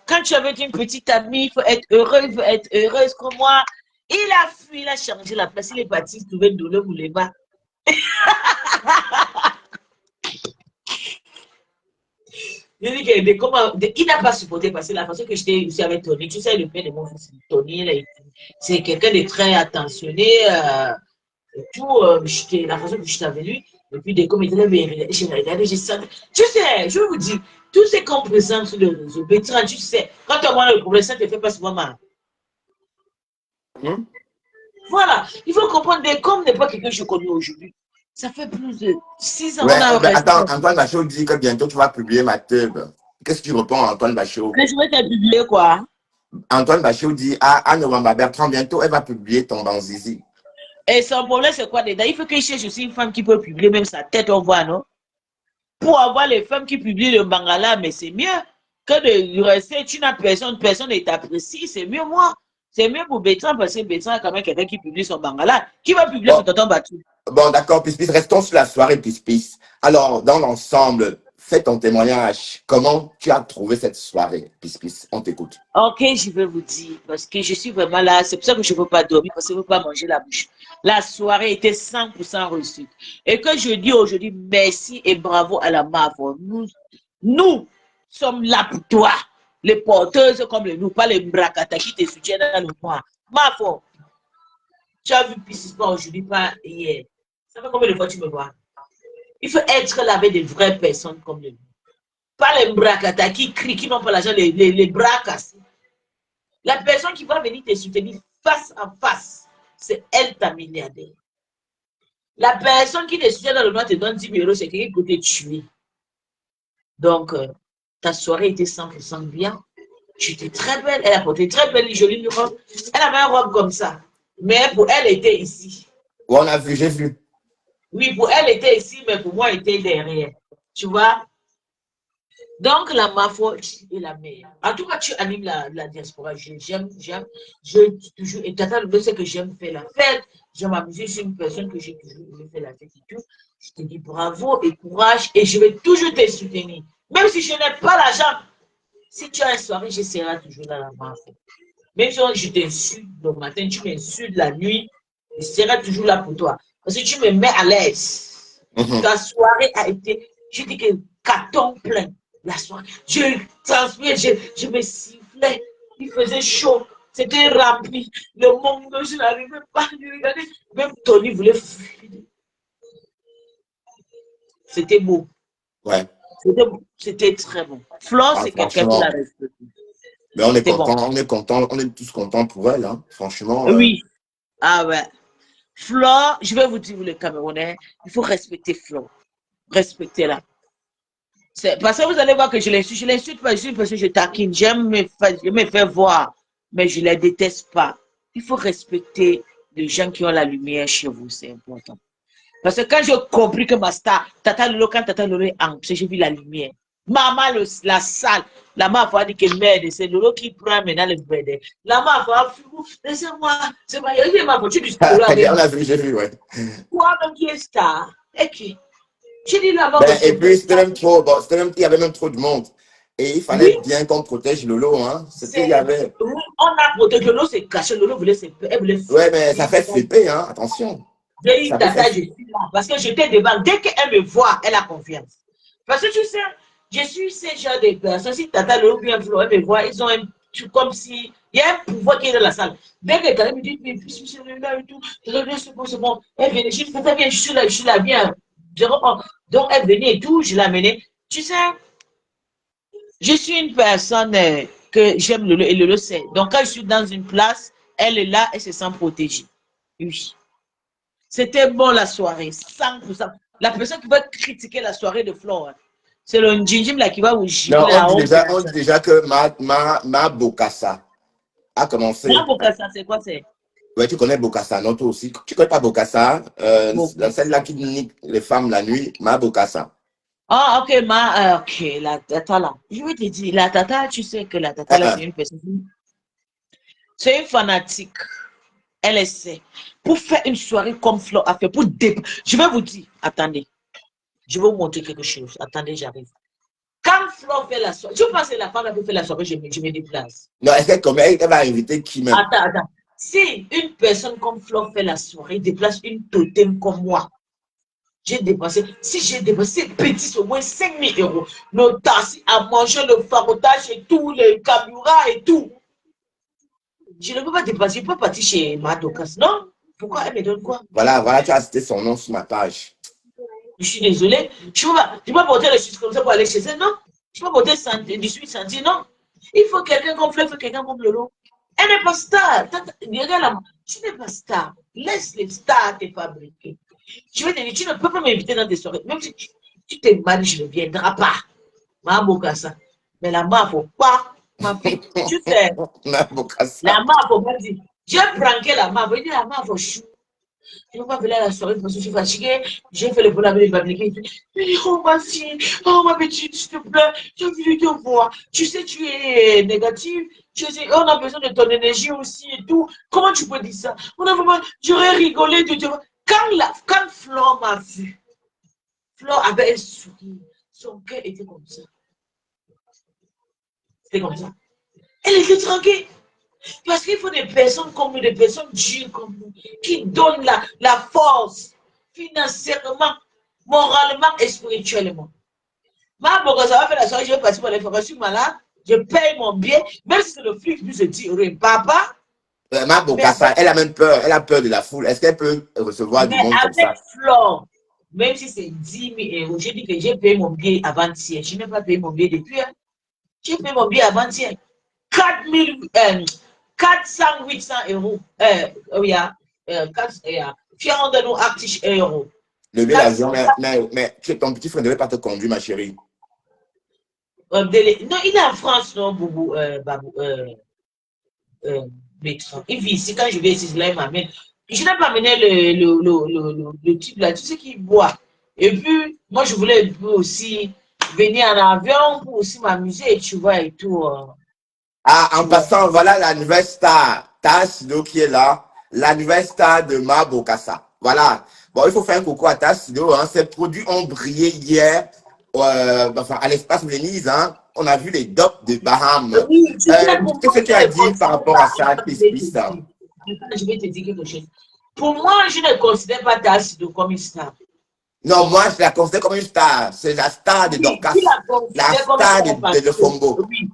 [SPEAKER 2] quand tu avais une petite amie, il faut être heureux, il faut être heureuse comme moi. Il a fui, il a changé la place, il est parti trouver Ndolo Moulema. Il n'a pas supporté parce que la façon que j'étais ici avec Tony, tu sais, le père de mon fils, Tony, c'est quelqu'un de très attentionné. Et tout, la façon que je suis venue, et puis dès qu'on était là, j'ai regardé, j'ai senti. Tu sais, je vous dis, tout ce qu'on présente sur le réseau, Bertrand, tu sais, quand on a le problème, ça ne te fait pas souvent mal.
[SPEAKER 1] Hmm?
[SPEAKER 2] Voilà, il faut comprendre, des comme n'est pas quelqu'un que je connais aujourd'hui. Ça fait plus de 6 ans
[SPEAKER 1] Ouais,
[SPEAKER 2] qu'on a
[SPEAKER 1] mais
[SPEAKER 2] resté.
[SPEAKER 1] attends, Antoine Bachot dit que bientôt tu vas publier ma teub. Qu'est-ce que tu réponds à Antoine Bachot?
[SPEAKER 2] Mais je vais te publier quoi.
[SPEAKER 1] Antoine Bachot dit à Novembre Bertrand, bientôt elle va publier ton Banzizi.
[SPEAKER 2] Et son problème, c'est quoi dedans? Il faut qu'il cherche aussi une femme qui peut publier même sa tête, on voit, non? Pour avoir les femmes qui publient le Bangala, mais c'est mieux que de rester, tu n'as personne, personne ne t'apprécie, c'est mieux moi. C'est mieux pour Bertrand parce que Bertrand est quand même quelqu'un qui publie son bangala. Qui va publier
[SPEAKER 1] Bon,
[SPEAKER 2] pour Tonton Batu?
[SPEAKER 1] bon d'accord, Pis, restons sur la soirée, Pis. Alors, dans l'ensemble, fais ton témoignage. Comment tu as trouvé cette soirée, Pis? On t'écoute.
[SPEAKER 2] Ok, je vais vous dire, parce que je suis vraiment là, c'est pour ça que je ne veux pas dormir, parce que je ne veux pas manger la bouche. La soirée était 100% reçue. Et que je dis aujourd'hui merci et bravo à la MAFO. Nous sommes là pour toi, les porteuses comme les nous, pas les bracata qui te soutiennent dans le mois. MAFO, tu as vu Piscis pas aujourd'hui, pas hier. Ça fait combien de fois tu me vois? Il faut être là avec des vraies personnes comme nous. Pas les bracata qui crient, qui n'ont pas l'argent, les bras cassés. La personne qui va venir te soutenir face à face, c'est elle ta milliardaire. La personne qui te soutient dans le noir te donne 10 000 euros, c'est quelqu'un qui peut te tuer. Donc, ta soirée était 100% bien. Tu étais très belle. Elle a porté très belle, jolie robe. Elle avait une robe comme ça. Mais pour elle, elle était ici.
[SPEAKER 1] Ouais, on a vu, j'ai vu.
[SPEAKER 2] Oui, pour elle, elle était ici, mais pour moi, elle était derrière. Tu vois? Donc, la MAFO est la meilleure. En tout cas, tu animes la diaspora. J'aime, je toujours. Et Tata Lolo sait que j'aime faire la fête. J'aime m'amuser. Je suis une personne que j'ai toujours aimé faire la fête et tout. Je te dis bravo et courage et je vais toujours te soutenir. Même si je n'ai pas l'argent, si tu as une soirée, je serai toujours dans la MAFO. Même si je t'insulte le matin, tu m'insultes la nuit, je serai toujours là pour toi. Parce que tu me mets à l'aise. Ta soirée a été, je dis que carton plein. La soirée, je transpirais, je me sifflais, il faisait chaud, c'était rempli. Le monde, je n'arrivais pas à regarder. Même Tony voulait fuir. C'était beau.
[SPEAKER 1] Ouais.
[SPEAKER 2] C'était très bon. Flore, c'est quelqu'un qui l'a respecté.
[SPEAKER 1] Mais on est content, bon. On est tous contents pour elle, hein. Franchement.
[SPEAKER 2] Oui. Ah ouais. Flore, je vais vous dire, vous les Camerounais, il faut respecter Flore. Respectez-la. Parce que vous allez voir que je l'insulte pas juste parce que je taquine. J'aime me faire voir, mais je ne les déteste pas. Il faut respecter les gens qui ont la lumière chez vous, c'est important. Parce que quand j'ai compris que ma star, Tata Lolo, quand Tata Lolo est en, j'ai vu la lumière. Maman, la salle, la maman a dit que merde, c'est Lolo qui prend maintenant le bread. La maman a dit, laissez-moi, c'est pas, il y a ma voiture du Lolo.
[SPEAKER 1] On a vu, j'ai vu, ouais.
[SPEAKER 2] Quoi, même qui est star? Et qui? J'ai dit là-bas.
[SPEAKER 1] Ben, et puis, c'était même trop, bon, il y avait même trop de monde. Et il fallait bien qu'on protège Lolo, hein. C'était, il y avait.
[SPEAKER 2] On a protégé Lolo, c'est caché. Lolo voulait se.
[SPEAKER 1] Ouais, mais ça fait flipper, hein. Attention.
[SPEAKER 2] J'ai dit, Tata, je suis là. Parce que j'étais devant. Dès qu'elle me voit, elle a confiance. Parce que tu sais, je suis ce genre de personnes. Si Tata Lolo vient, elle me voit, ils ont un truc comme si. Il y a un pouvoir qui est dans la salle. Dès que quelqu'un me dit, mais puis, c'est là et tout. C'est bon. Elle venait, je dis, Tata, viens, je suis là, bien. Donc, elle venait et tout, je l'amenais. Tu sais, je suis une personne que j'aime Lolo et Lolo sait. Donc, quand je suis dans une place, elle est là, elle se sent protégée. Oui. C'était bon la soirée, 100%. La personne qui va critiquer la soirée de Flore, c'est le Njinjim là qui va vous gifler.
[SPEAKER 1] Non, on dit déjà que ma Bokassa a commencé.
[SPEAKER 2] Ma Bokassa, c'est quoi c'est?
[SPEAKER 1] Ouais, tu connais Bokassa, non, toi aussi. Tu connais pas Bokassa, celle-là qui nique les femmes la nuit, ma Bokassa.
[SPEAKER 2] Ah, ok, ok, la tata là. Je vais te dire, la tata, tu sais que la tata là, c'est une personne. C'est une fanatique. Elle essaie. Pour faire une soirée comme Flo a fait, je vais vous dire, attendez. Je vais vous montrer quelque chose. Attendez, j'arrive. Quand Flo fait la soirée, je pense que la femme a fait la soirée, je me déplace.
[SPEAKER 1] Non, est-ce qu'elle va inviter qui même?
[SPEAKER 2] Attends. Si une personne comme Flo fait la soirée, déplace une totem comme moi, j'ai dépensé, si j'ai dépensé petit, au moins 5 000 euros, le taxi à manger, le farotage et tout, les caméras et tout. Je ne peux pas dépasser, je ne peux pas partir chez Madokas, non? Pourquoi elle me donne quoi?
[SPEAKER 1] Voilà, tu as cité son nom sur ma page.
[SPEAKER 2] Je suis désolée. Je ne peux pas porter le suite comme ça pour aller chez elle, non? Je ne peux pas porter du suite senti, non? Il faut quelqu'un comme Fleur, il faut quelqu'un comme Lolo. Elle n'est pas star. Regarde, tu n'es pas star. Laisse les stars te fabriquer. Je vais te dire, tu ne peux pas m'inviter dans tes soirées. Même si tu te maries, je ne viendrai pas. Ma Bokassa. Mais la main, il ne faut pas. Ma fille, tu sais. La main, il ne faut pas dire. J'ai pranké la main. Il faut dire la main, il faut chou. Je ne veux pas venir à la soirée parce que je suis fatiguée. J'ai fait le boulot avec les familles. Je dis, oh ma fille, oh ma petite, s'il te plaît, j'ai envie de te voir. Tu sais, tu es négative. Tu sais, on a besoin de ton énergie aussi et tout. Comment tu peux dire ça? On a vraiment, j'aurais rigolé de te voir. Quand Flore m'a vu, Flore avait un sourire. Son cœur était comme ça. C'était comme ça. Elle était tranquille. Parce qu'il faut des personnes comme nous, des personnes dures comme nous, qui donnent la force financièrement, moralement et spirituellement. Ma bon, ça va faire la soirée, je vais partir pour les formations, je suis malade, je paye mon billet, même si c'est le flic, puis je dis rien, papa.
[SPEAKER 1] Ma Bokassa, elle a même peur, elle a peur de la foule. Est-ce qu'elle peut recevoir du
[SPEAKER 2] Mais
[SPEAKER 1] monde comme
[SPEAKER 2] avec
[SPEAKER 1] ça?
[SPEAKER 2] Flore, même si c'est 10 000 €, j'ai dit que j'ai payé mon billet avant-hier. Je n'ai pas payé mon billet depuis. Hein. J'ai payé mon billet avant-hier. 400, 800 €. Ja, 480 €.
[SPEAKER 1] Le billet d'avion, mais ton petit frère ne devait pas te conduire, ma chérie.
[SPEAKER 2] Non, il est en France, non, Boubou, Babou, Bertrand. Il vit ici, quand je vais ici, là, il m'amène. Je n'ai pas amené le type là, tu sais qu'il boit. Et puis, moi, je voulais aussi venir en avion pour aussi m'amuser, tu vois, et tout.
[SPEAKER 1] Ah, en
[SPEAKER 2] Tu vois.
[SPEAKER 1] passant, voilà la nouvelle star. Tassido qui est là. La nouvelle star de Ma Bokassa. Voilà. Bon, il faut faire un coucou à Tassido. Hein. Ces produits ont brillé hier enfin, à l'espace Venise. Hein. On a vu les docks de Bahamas.
[SPEAKER 2] Oui, tu sais, pour moi,
[SPEAKER 1] Qu'est-ce que
[SPEAKER 2] je
[SPEAKER 1] tu as
[SPEAKER 2] ne
[SPEAKER 1] dit par
[SPEAKER 2] considère
[SPEAKER 1] rapport
[SPEAKER 2] pas.
[SPEAKER 1] à ça,
[SPEAKER 2] Attends,
[SPEAKER 1] Pisse?
[SPEAKER 2] je vais te dire quelque chose. Pour moi, je ne considère pas Tassido comme une star.
[SPEAKER 1] Non, moi, je la considère comme une star. C'est la star de
[SPEAKER 2] Oui, tu
[SPEAKER 1] Dorcas.
[SPEAKER 2] la
[SPEAKER 1] La
[SPEAKER 2] considères comme
[SPEAKER 1] star
[SPEAKER 2] star
[SPEAKER 1] de
[SPEAKER 2] parce
[SPEAKER 1] Le
[SPEAKER 2] que,
[SPEAKER 1] Fongo.
[SPEAKER 2] oui,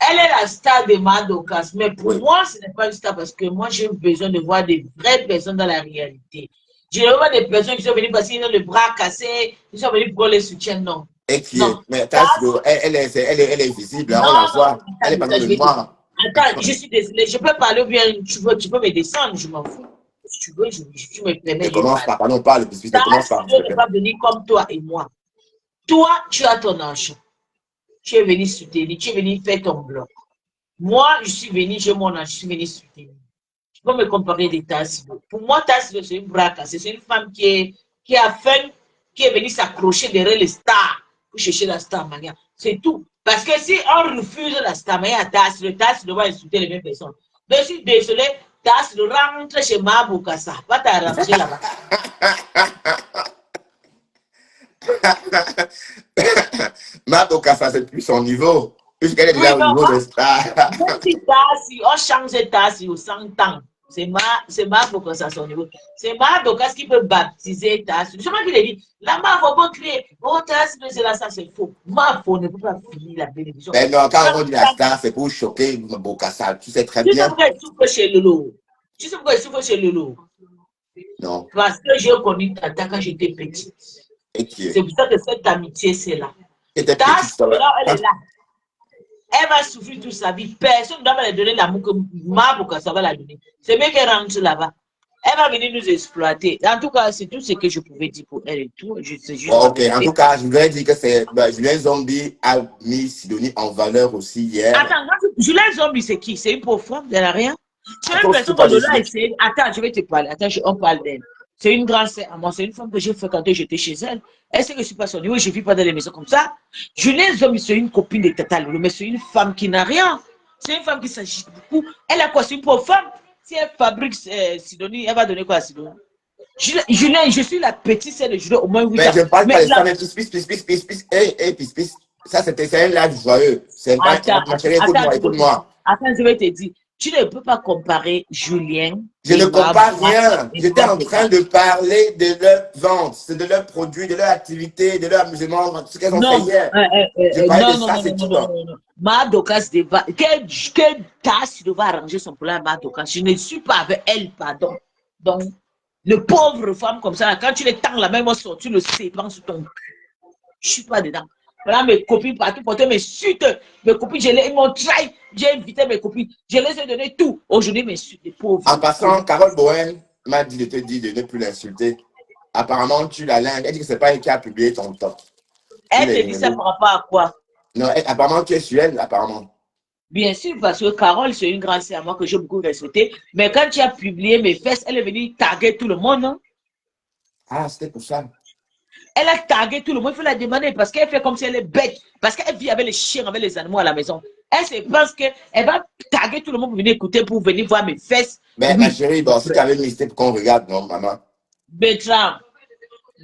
[SPEAKER 2] elle est la star de Madokas. Mais pour
[SPEAKER 1] Oui.
[SPEAKER 2] moi, ce n'est pas une star parce que moi, j'ai besoin de voir des vraies personnes dans la réalité. Je ne veux pas des personnes qui sont venues parce qu'ils ont le bras cassé, qui sont venues pour les soutiens. Non.
[SPEAKER 1] Et qui est?
[SPEAKER 2] Non.
[SPEAKER 1] Mais
[SPEAKER 2] Ça,
[SPEAKER 1] Tassido, elle est visible. Hein,
[SPEAKER 2] non,
[SPEAKER 1] on la
[SPEAKER 2] non,
[SPEAKER 1] voit.
[SPEAKER 2] non,
[SPEAKER 1] Elle est pas dans
[SPEAKER 2] attends,
[SPEAKER 1] le
[SPEAKER 2] je vais te dire.
[SPEAKER 1] noir.
[SPEAKER 2] Attends, je suis désolée, je peux parler ou bien tu peux me descendre, je m'en fous. Si tu veux, tu me permets
[SPEAKER 1] Ne
[SPEAKER 2] de
[SPEAKER 1] commence
[SPEAKER 2] parler.
[SPEAKER 1] pas. Pardon, parle, Pisse. Ne
[SPEAKER 2] Ça,
[SPEAKER 1] commence pas,
[SPEAKER 2] tu
[SPEAKER 1] s'il te
[SPEAKER 2] ne
[SPEAKER 1] plaît.
[SPEAKER 2] pas venir comme toi et moi. Toi, tu as ton argent. Tu es venu soutenir, tu es venu faire ton bloc. Moi, je suis venu, j'ai mon argent, je suis venu soutenir. Tu peux me comparer des Tassido. Pour moi, Tassido, c'est une braque. C'est une femme qui a faim, qui est venue s'accrocher derrière les stars pour chercher la star mania. C'est tout. Parce que si on refuse la star mania à Tassido va insulter les mêmes personnes. Mais je suis désolé, Tassido rentre chez Mabukasa. Va t'arranger là-bas.
[SPEAKER 1] Ma Bokassa, c'est plus son niveau. Puisqu'elle est
[SPEAKER 2] Oui,
[SPEAKER 1] déjà au
[SPEAKER 2] non,
[SPEAKER 1] niveau de star.
[SPEAKER 2] même si Tassi, on change Tassi au 100 ans. C'est ma pour ça son niveau. C'est ma donc ce qui peut baptiser Tassi. Je crois qu'il a dit, la ma faut pas crier. Oh Tassi, c'est là, ça c'est faux. Ma faut ne peut pas finir la bénédiction.
[SPEAKER 1] Mais non, quand on dit la
[SPEAKER 2] Quand,
[SPEAKER 1] star, c'est pour choquer Bokassa. Tu sais très
[SPEAKER 2] tu sais
[SPEAKER 1] bien.
[SPEAKER 2] pourquoi il souffre chez Lolo? Tu sais pourquoi il souffre chez Lolo?
[SPEAKER 1] Non.
[SPEAKER 2] Parce que j'ai connu Tata quand j'étais petite.
[SPEAKER 1] Et qui
[SPEAKER 2] C'est
[SPEAKER 1] est?
[SPEAKER 2] pour ça que cette amitié, c'est là.
[SPEAKER 1] Qui était petite,
[SPEAKER 2] Tassi,
[SPEAKER 1] ça va.
[SPEAKER 2] maintenant, elle est là. Elle va souffrir toute sa vie. Personne ne doit lui donner l'amour que Mabouka, ça va la donner. C'est mieux qu'elle rentre là-bas. Elle va venir nous exploiter. En tout cas, c'est tout ce que je pouvais dire pour elle et tout. C'est juste
[SPEAKER 1] Bon,
[SPEAKER 2] la
[SPEAKER 1] ok, en
[SPEAKER 2] vérité.
[SPEAKER 1] tout cas, je voudrais dire que c'est Julien Zombie a mis Sidonie en valeur aussi hier.
[SPEAKER 2] Attends, Julien Zombie, c'est qui? C'est une pauvre femme, elle n'a rien. C'est
[SPEAKER 1] À
[SPEAKER 2] une
[SPEAKER 1] toi aussi, tu
[SPEAKER 2] personne que
[SPEAKER 1] parles de
[SPEAKER 2] Lola a
[SPEAKER 1] Julien.
[SPEAKER 2] essayé. Attends, je vais te parler. Attends, on parle d'elle. C'est une grande sœur à moi. C'est une femme que j'ai fréquentée, j'étais chez elle. Elle sait que je suis pas son niveau, je ne vis pas dans les maisons comme ça. Julien Zombie, c'est une copine de Tata Lolo, mais c'est une femme qui n'a rien. C'est une femme qui s'agite beaucoup. Elle a quoi? C'est une pauvre femme. Si elle fabrique Sidonie, elle va donner quoi à Sidonie? Julien, je suis la petite sœur de Julien au moins 8
[SPEAKER 1] Mais
[SPEAKER 2] ans.
[SPEAKER 1] je ne parle
[SPEAKER 2] Mais
[SPEAKER 1] pas de
[SPEAKER 2] là,
[SPEAKER 1] ça, mais pisse. Hey, pisse. Ça, c'est un live joyeux. C'est pas,
[SPEAKER 2] attends,
[SPEAKER 1] ma chérie,
[SPEAKER 2] attends,
[SPEAKER 1] écoute-moi.
[SPEAKER 2] attends, je vais te dire. Tu ne peux pas comparer Julien
[SPEAKER 1] Je
[SPEAKER 2] et
[SPEAKER 1] ne compare
[SPEAKER 2] Mabouka
[SPEAKER 1] rien.
[SPEAKER 2] et
[SPEAKER 1] J'étais en train
[SPEAKER 2] Mabouka.
[SPEAKER 1] de parler de leur vente, de leurs produits, de leur activité, de leur amusement, ce qu'elles ont fait
[SPEAKER 2] Non,
[SPEAKER 1] hier. Je parlais de
[SPEAKER 2] non, non,
[SPEAKER 1] ça,
[SPEAKER 2] non,
[SPEAKER 1] c'est
[SPEAKER 2] non, non,
[SPEAKER 1] tout.
[SPEAKER 2] non,
[SPEAKER 1] Hein.
[SPEAKER 2] non, non. Madokas devra, que Tassi devra arranger son problème à Madokas. Je ne suis pas avec elle, pardon. Donc, le pauvre femme comme ça, quand tu les tends la même sort, tu le sais, pense sur ton cul. Je ne suis pas dedans. Voilà mes copines partout, porter mes suites. Mes copines, ils m'ont trahi. J'ai invité mes copines. Je les ai donné tout. Aujourd'hui, mes suites, les pauvres.
[SPEAKER 1] En passant, Carole Bohème m'a dit de te dire de ne plus l'insulter. Apparemment, tu la lingues. Elle dit que c'est pas elle qui a publié ton top. Sur
[SPEAKER 2] Elle te
[SPEAKER 1] les
[SPEAKER 2] dit ça
[SPEAKER 1] réseaux.
[SPEAKER 2] par rapport à quoi?
[SPEAKER 1] Non, apparemment, tu es sur elle, apparemment.
[SPEAKER 2] Bien sûr, parce que Carole, c'est une grande sœur à moi que j'ai beaucoup respectée. Mais quand tu as publié mes fesses, elle est venue taguer tout le monde. Hein.
[SPEAKER 1] Ah, c'était pour ça.
[SPEAKER 2] Elle a tagué tout le monde. Il faut la demander parce qu'elle fait comme si elle est bête. Parce qu'elle vit avec les chiens, avec les animaux à la maison. Elle se pense qu'elle va taguer tout le monde pour venir écouter, pour venir voir mes fesses.
[SPEAKER 1] Mais ma
[SPEAKER 2] Oui.
[SPEAKER 1] chérie, bon, si tu avais mis, c'était pour qu'on regarde, non, maman?
[SPEAKER 2] Bertrand,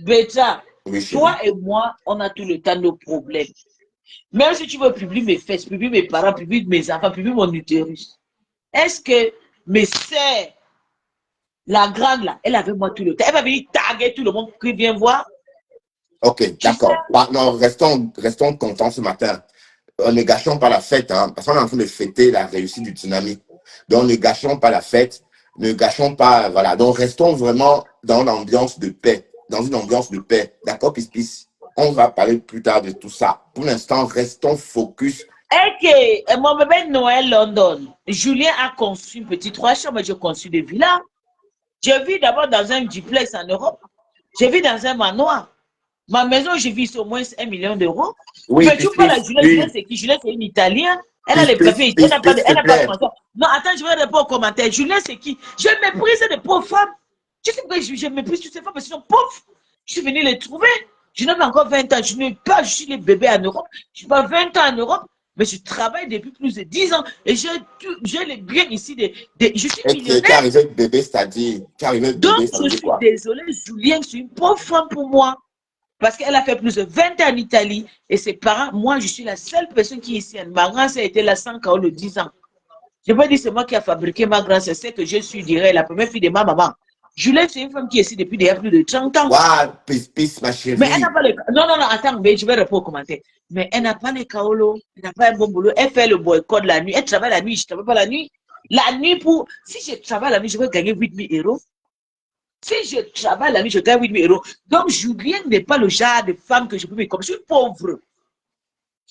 [SPEAKER 2] Bertrand,
[SPEAKER 1] Oui,
[SPEAKER 2] toi
[SPEAKER 1] chérie.
[SPEAKER 2] et moi, on a tout le temps nos problèmes. Même si tu veux publier mes fesses, publier mes parents, publier mes enfants, publier mon utérus. Est-ce que mes sœurs, la grande là, elle avait moi tout le temps. Elle va venir taguer tout le monde qui vient voir.
[SPEAKER 1] Ok,
[SPEAKER 2] Tu sais,
[SPEAKER 1] d'accord. Non, restons contents ce matin. Ne gâchons pas la fête, hein, parce qu'on est en train de fêter la réussite du tsunami. Donc, ne gâchons pas la fête, ne gâchons pas, voilà. Donc, restons vraiment dans l'ambiance de paix, dans une ambiance de paix. D'accord, Pis? On va parler plus tard de tout ça. Pour l'instant, restons focus.
[SPEAKER 2] et que mon bébé Noël London, Julien a conçu une petite 3 chambres, j'ai conçu des villas. Je vis d'abord dans un duplex en Europe. Je vis dans un manoir. Ma maison, je vis au moins 1 million d'euros.
[SPEAKER 1] Oui,
[SPEAKER 2] Mais tu parles à Julien, Julien,
[SPEAKER 1] oui,
[SPEAKER 2] c'est qui? Julien, c'est une Italienne. Elle a les papiers,
[SPEAKER 1] s'il
[SPEAKER 2] elle
[SPEAKER 1] te
[SPEAKER 2] n'a pas de
[SPEAKER 1] plaît.
[SPEAKER 2] passeport. Non, attends, je vais répondre aux commentaires. Julien, c'est qui? Je méprise les pauvres femmes. Tu sais pourquoi je méprise toutes ces femmes parce qu'elles sont pauvres. Je suis venu les trouver. Je n'ai pas encore 20 ans. Je n'ai pas, je suis les bébés en Europe. Je n'ai pas 20 ans en Europe. Mais je travaille depuis plus de 10 ans. Et j'ai les biens ici. Je suis
[SPEAKER 1] Et tu es
[SPEAKER 2] millionnaire.
[SPEAKER 1] arrivé bébé, c'est-à-dire, tu es arrivé
[SPEAKER 2] Donc,
[SPEAKER 1] bébé, ça veut
[SPEAKER 2] je
[SPEAKER 1] dire
[SPEAKER 2] suis
[SPEAKER 1] quoi?
[SPEAKER 2] désolée, Julien, c'est une pauvre femme pour moi. Parce qu'elle a fait plus de 20 ans en Italie. Et ses parents, moi, je suis la seule personne qui est ici. Ma grand-sœur a été là 100 ans, le 10 ans. Je peux dire, c'est moi qui a fabriqué ma grand-sœur. C'est que je suis, dirais, la première fille de ma maman. Juliette, c'est une femme qui est ici depuis déjà plus de 30 ans.
[SPEAKER 1] Waouh, Pis, ma
[SPEAKER 2] Mais elle n'a
[SPEAKER 1] chérie.
[SPEAKER 2] pas les. Non, non, non, attends, mais je vais répondre aux commentaires. Mais elle n'a pas les kaolo. Elle n'a pas un bon boulot. Elle fait le boycott la nuit. Elle travaille la nuit. Je ne travaille pas la nuit. La nuit, pour. Si je travaille la nuit, je vais gagner 8 000 euros. Si je travaille la nuit, je gagne 8 000 euros. Donc, Julien n'est pas le genre de femme que je peux me comme. Je suis pauvre.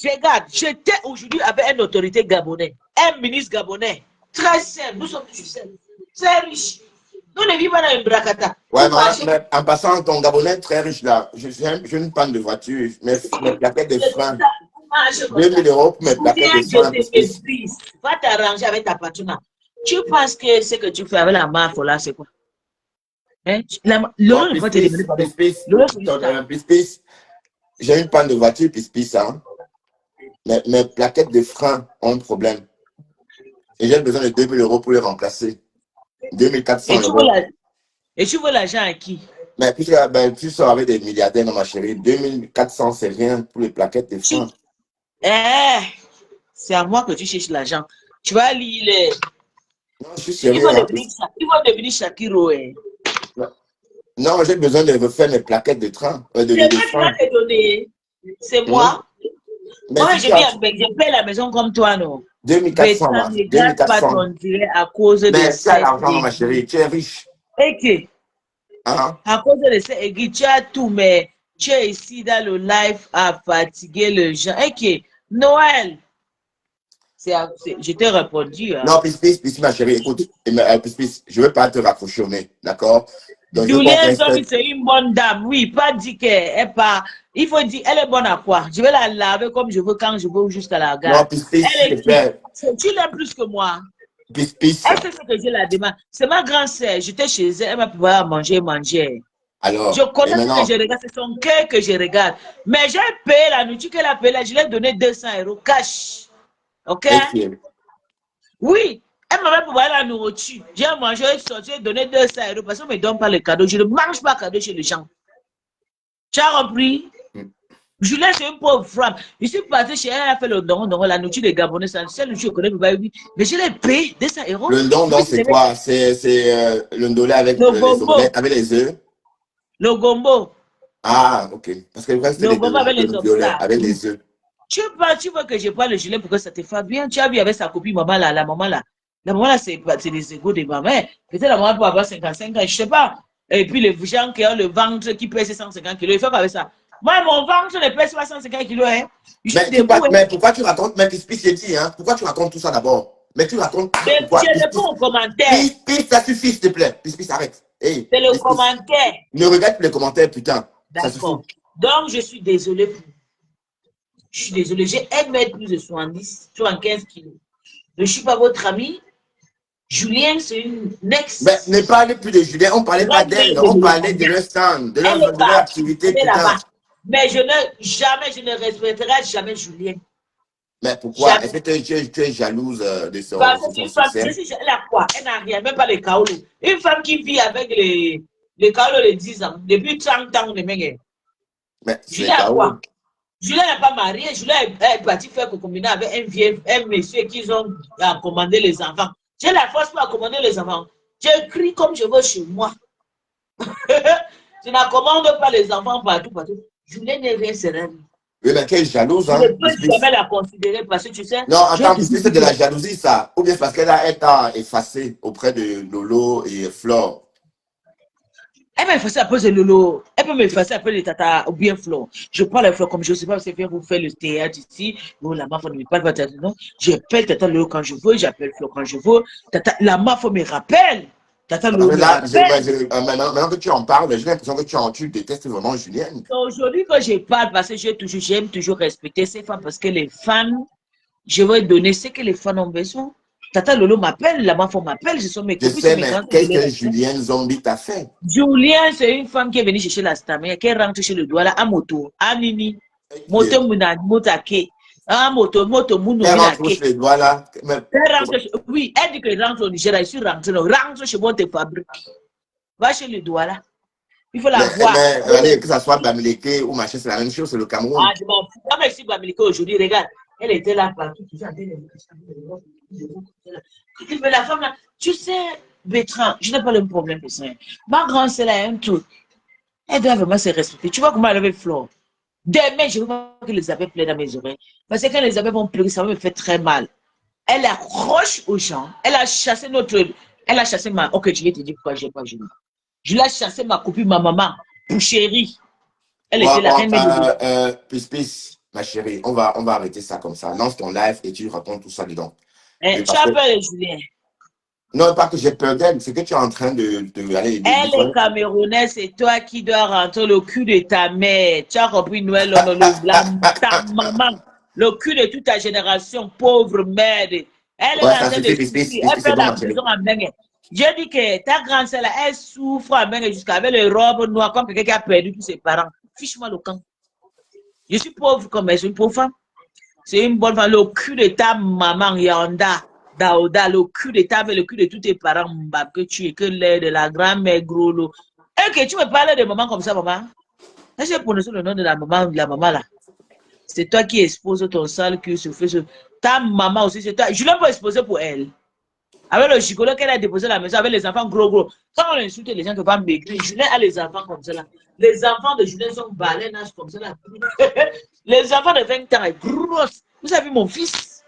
[SPEAKER 2] Je regarde, j'étais aujourd'hui avec une autorité gabonais, un ministre gabonais, très simple. Nous sommes tous simples, très riches. Nous ne vivons pas dans une bracata.
[SPEAKER 1] Ouais,
[SPEAKER 2] Pour marcher,
[SPEAKER 1] mais en passant, ton Gabonais très riche là, j'ai une panne de voiture, mes plaquettes de frein.
[SPEAKER 2] pour marcher comme
[SPEAKER 1] 2000
[SPEAKER 2] ça.
[SPEAKER 1] euros pour mes plaquettes
[SPEAKER 2] Julien,
[SPEAKER 1] de
[SPEAKER 2] je
[SPEAKER 1] frein,
[SPEAKER 2] te
[SPEAKER 1] Pis.
[SPEAKER 2] méprise. Va t'arranger avec ta patronne. Tu penses que ce que tu fais avec la marque là, c'est quoi? Hein?
[SPEAKER 1] Bon,
[SPEAKER 2] Lolo ne peut pas te demander pardon. Lolo, c'est une star.
[SPEAKER 1] Pis, j'ai une panne de voiture, Pis, hein. Mes plaquettes de frein ont un problème. Et j'ai besoin de 2000 euros pour les remplacer. 2400
[SPEAKER 2] Et
[SPEAKER 1] euros.
[SPEAKER 2] tu veux l'argent à qui?
[SPEAKER 1] Mais puisque ben, tu sors avec des milliardaires, non, ma chérie, 2400, c'est rien pour les plaquettes de
[SPEAKER 2] Tu,
[SPEAKER 1] frein.
[SPEAKER 2] eh, c'est à moi que tu cherches l'argent. Tu vas lire les.
[SPEAKER 1] Non, je suis sérieux, hein.
[SPEAKER 2] Ils vont devenir Shakiro. Eh.
[SPEAKER 1] Non, j'ai besoin de refaire mes plaquettes de train,
[SPEAKER 2] C'est
[SPEAKER 1] de
[SPEAKER 2] moi qui va
[SPEAKER 1] frein.
[SPEAKER 2] te donner. C'est
[SPEAKER 1] Hum?
[SPEAKER 2] moi.
[SPEAKER 1] Mais
[SPEAKER 2] Moi,
[SPEAKER 1] si
[SPEAKER 2] je
[SPEAKER 1] tu
[SPEAKER 2] vis
[SPEAKER 1] as
[SPEAKER 2] avec, je paie la maison comme toi, non.
[SPEAKER 1] 2400
[SPEAKER 2] Bétan,
[SPEAKER 1] là,
[SPEAKER 2] ne garde pas
[SPEAKER 1] 2400.
[SPEAKER 2] ton dirait à cause de
[SPEAKER 1] Mais tu as
[SPEAKER 2] cette
[SPEAKER 1] l'argent, non, ma
[SPEAKER 2] aiguille.
[SPEAKER 1] chérie, tu es riche.
[SPEAKER 2] Et que,
[SPEAKER 1] Hein?
[SPEAKER 2] à cause de cette aiguille, tu as tout, mais tu es ici dans le live à fatiguer les gens. Et que, Noël, je t'ai répondu. Hein.
[SPEAKER 1] Non, ma chérie, écoute, je ne veux pas te raccrocher au nez, d'accord? Donc, je veux qu'on
[SPEAKER 2] Julien,
[SPEAKER 1] reste.
[SPEAKER 2] c'est une bonne dame. Oui, pas dit qu'elle est pas. Il faut dire, elle est bonne à quoi? Je vais la laver comme je veux, quand je veux, jusqu'à la
[SPEAKER 1] Non,
[SPEAKER 2] gare.
[SPEAKER 1] s'il
[SPEAKER 2] Elle
[SPEAKER 1] te
[SPEAKER 2] est qui?
[SPEAKER 1] plaît.
[SPEAKER 2] Tu l'aimes plus que moi.
[SPEAKER 1] Pis.
[SPEAKER 2] Elle sait ce que je la demande. C'est ma grand-sœur. J'étais chez elle, elle m'a pu manger. Je
[SPEAKER 1] Alors, et
[SPEAKER 2] connais ce que je
[SPEAKER 1] maintenant,
[SPEAKER 2] regarde, c'est son cœur que je regarde. Mais j'ai payé la nourriture qu'elle a payée, je lui ai donné 200 euros cash. OK?
[SPEAKER 1] ok.
[SPEAKER 2] Oui. Elle m'a préparé la nourriture. J'ai mangé, j'ai donné 200 euros parce qu'on ne me donne pas le cadeau. Je ne mange pas cadeau chez les gens. Tu as compris? Julien, c'est une pauvre femme. Je suis parti chez elle, elle a fait le don, la nourriture des Gabonais, c'est la nourriture que je connais, mais je l'ai payé 200 euros.
[SPEAKER 1] Le don,
[SPEAKER 2] Et puis,
[SPEAKER 1] c'est quoi? C'est le ndolé avec
[SPEAKER 2] le
[SPEAKER 1] les
[SPEAKER 2] gombo,
[SPEAKER 1] omelettes, avec les œufs.
[SPEAKER 2] le gombo,
[SPEAKER 1] Ah, ok. Parce que le reste, c'est
[SPEAKER 2] le gombo avec les
[SPEAKER 1] le violet,
[SPEAKER 2] obstacles.
[SPEAKER 1] avec les œufs.
[SPEAKER 2] Tu veux que je parle le gilet pour que ça te fasse bien. Tu as vu avec sa copine, maman là, la maman là. La maman là, c'est des égaux de maman. Peut-être la maman peut avoir 55 ans, je ne sais pas. Et puis les gens qui ont le ventre qui pèse 150 kilos, il faut qu'avec ça. Moi, mon ventre ne pèse pas 150 kilos. Hein. Je suis debout. Hein.
[SPEAKER 1] Mais pourquoi tu racontes, mais j'ai dit, hein? Pourquoi tu racontes tout ça d'abord? Mais tu racontes
[SPEAKER 2] Mais
[SPEAKER 1] pourquoi?
[SPEAKER 2] je réponds aux commentaires.
[SPEAKER 1] Ça suffit, s'il te plaît. Arrête. Hey,
[SPEAKER 2] C'est le commentaire.
[SPEAKER 1] ne regarde plus les commentaires, putain. Ça suffit.
[SPEAKER 2] D'accord. Donc, je suis désolée. Je suis désolée. J'ai 1 mètre plus de 70, 75 kilos. Je ne suis pas votre ami. Julien, c'est une ex.
[SPEAKER 1] Mais ne parlez plus de Julien, on ne parlait pas d'elle, on parlait de leur stand,
[SPEAKER 2] Elle est
[SPEAKER 1] de leur
[SPEAKER 2] partie,
[SPEAKER 1] activité,
[SPEAKER 2] elle est
[SPEAKER 1] putain.
[SPEAKER 2] là-bas. Mais je ne respecterai jamais Julien.
[SPEAKER 1] Mais pourquoi?
[SPEAKER 2] Jamais.
[SPEAKER 1] Est-ce que tu es jalouse de
[SPEAKER 2] Parce que c'est
[SPEAKER 1] son
[SPEAKER 2] une femme,
[SPEAKER 1] succès?
[SPEAKER 2] elle a quoi? Elle n'a rien, même pas les kaolos. Une femme qui vit avec les kaolos de 10 ans, depuis 30 ans, les mecs.
[SPEAKER 1] Mais c'est
[SPEAKER 2] Julien a
[SPEAKER 1] KO.
[SPEAKER 2] quoi? Julien n'est pas marié. Julien est parti faire combiner avec un monsieur qui ont commandé les enfants. J'ai la force pour commander les enfants. J'écris comme je veux chez moi. Je ne commande pas les enfants partout, partout. Julien n'est rien serein.
[SPEAKER 1] Oui, mais quelle jalouse,
[SPEAKER 2] Je ne
[SPEAKER 1] hein?
[SPEAKER 2] peux jamais la considérer parce que tu sais,
[SPEAKER 1] Non, attends, c'est de la
[SPEAKER 2] elle
[SPEAKER 1] jalousie, ça. Ou bien parce qu'elle a été effacée auprès de Lolo et Flore.
[SPEAKER 2] m'a effacé après de Lolo. Elle peut m'effacer après les tata ou bien Flo. Je parle à Flo comme je ne sais pas si vous faire le théâtre ici. Non, la mafia ne me parle pas de non. J'appelle tata Lolo quand je veux, j'appelle Flo quand je veux. Tata, la mafia me rappelle. Tata Lolo
[SPEAKER 1] Mais
[SPEAKER 2] me
[SPEAKER 1] là,
[SPEAKER 2] rappelle.
[SPEAKER 1] maintenant que tu en parles, j'ai l'impression que tu détestes vraiment Julienne.
[SPEAKER 2] Aujourd'hui, quand je parle, parce que j'aime toujours respecter ces femmes, parce que les femmes, je vais donner ce que les femmes ont besoin. Tata Lolo m'appelle, la mafia m'appelle, ce sont mes
[SPEAKER 1] Je
[SPEAKER 2] copines, c'est
[SPEAKER 1] sais,
[SPEAKER 2] mes
[SPEAKER 1] mais
[SPEAKER 2] grandes
[SPEAKER 1] qu'est-ce que
[SPEAKER 2] sœurs.
[SPEAKER 1] Julienne Zombie t'a fait?
[SPEAKER 2] Julien, c'est une femme qui est venue chercher la stamina, qui rentre chez le doigt là, à moto, à nini, moto muna, motake, à moto, mouno,
[SPEAKER 1] Elle rentre
[SPEAKER 2] minake.
[SPEAKER 1] sur les doigts là. Mais,
[SPEAKER 2] Oui, elle dit qu'elle rentre au Niger, je suis rentrée, rentre chez moi, tes fabriques. Va chez le doigt là. Il faut la voir.
[SPEAKER 1] allez, que ça soit Bamileke ou machin, c'est la même chose, c'est le Cameroun.
[SPEAKER 2] Ah, je m'en fous. Comme si Bamileke aujourd'hui, regarde, elle était là partout. Mais la femme là, tu sais, Bertrand, je n'ai pas le problème de ça. Ma grande sœur a un truc. Elle doit vraiment se respecter. Tu vois comment elle avait Flore. Demain, je veux pas que les abeilles plaient dans mes oreilles. Parce que quand les abeilles vont pleurer, ça va me faire très mal. Elle accroche aux gens. Elle a chassé Elle a chassé ma. Ok, je vais te dire pourquoi je n'ai pas joué. Je l'ai chassé ma copine, ma maman, pour chérie. Elle était la reine de
[SPEAKER 1] Pis, ma chérie, on va arrêter ça comme ça. Lance ton live et tu racontes tout ça dedans. Oui,
[SPEAKER 2] Tu
[SPEAKER 1] parce que,
[SPEAKER 2] as peur de Julien.
[SPEAKER 1] non, pas que j'ai peur d'elle, c'est que tu es en train aller de
[SPEAKER 2] Elle est
[SPEAKER 1] livrer.
[SPEAKER 2] camerounaise, c'est toi qui dois rentrer le cul de ta mère. Tu as repris Noël, ta maman. Le cul de toute ta génération, pauvre mère. Elle est
[SPEAKER 1] Ouais,
[SPEAKER 2] en
[SPEAKER 1] ça
[SPEAKER 2] train de
[SPEAKER 1] suffit,
[SPEAKER 2] souffrir. Elle
[SPEAKER 1] c'est
[SPEAKER 2] fait
[SPEAKER 1] bon,
[SPEAKER 2] la
[SPEAKER 1] ma chérie.
[SPEAKER 2] prison à Mengue. Je dis que ta grande sœur, elle souffre à Mengue jusqu'à avec les robes noires, comme quelqu'un qui a perdu tous ses parents. Fiche-moi le camp. Je suis pauvre comme elle, je suis une pauvre femme. C'est une bonne femme. Le cul de ta maman, Yanda, Daouda, le cul de ta mère, le cul de tous tes parents, Mbap, que tu es, que l'air de la grand-mère, gros lot. Et que tu me parles de maman comme ça, maman. Est-ce que je prononce le nom de la maman là? C'est toi qui exposes ton sale cul sur Facebook. Ta maman aussi, c'est toi. Je l'ai pas exposé pour elle. Avec le gigolo qu'elle a déposé à la maison, avec les enfants gros, gros. Quand on insulte les gens qui vont maigrir, Julien a les enfants comme ça là. Les enfants de Julien sont balais, comme ça là. Les enfants de 20 ans, grosses. Vous avez vu mon fils?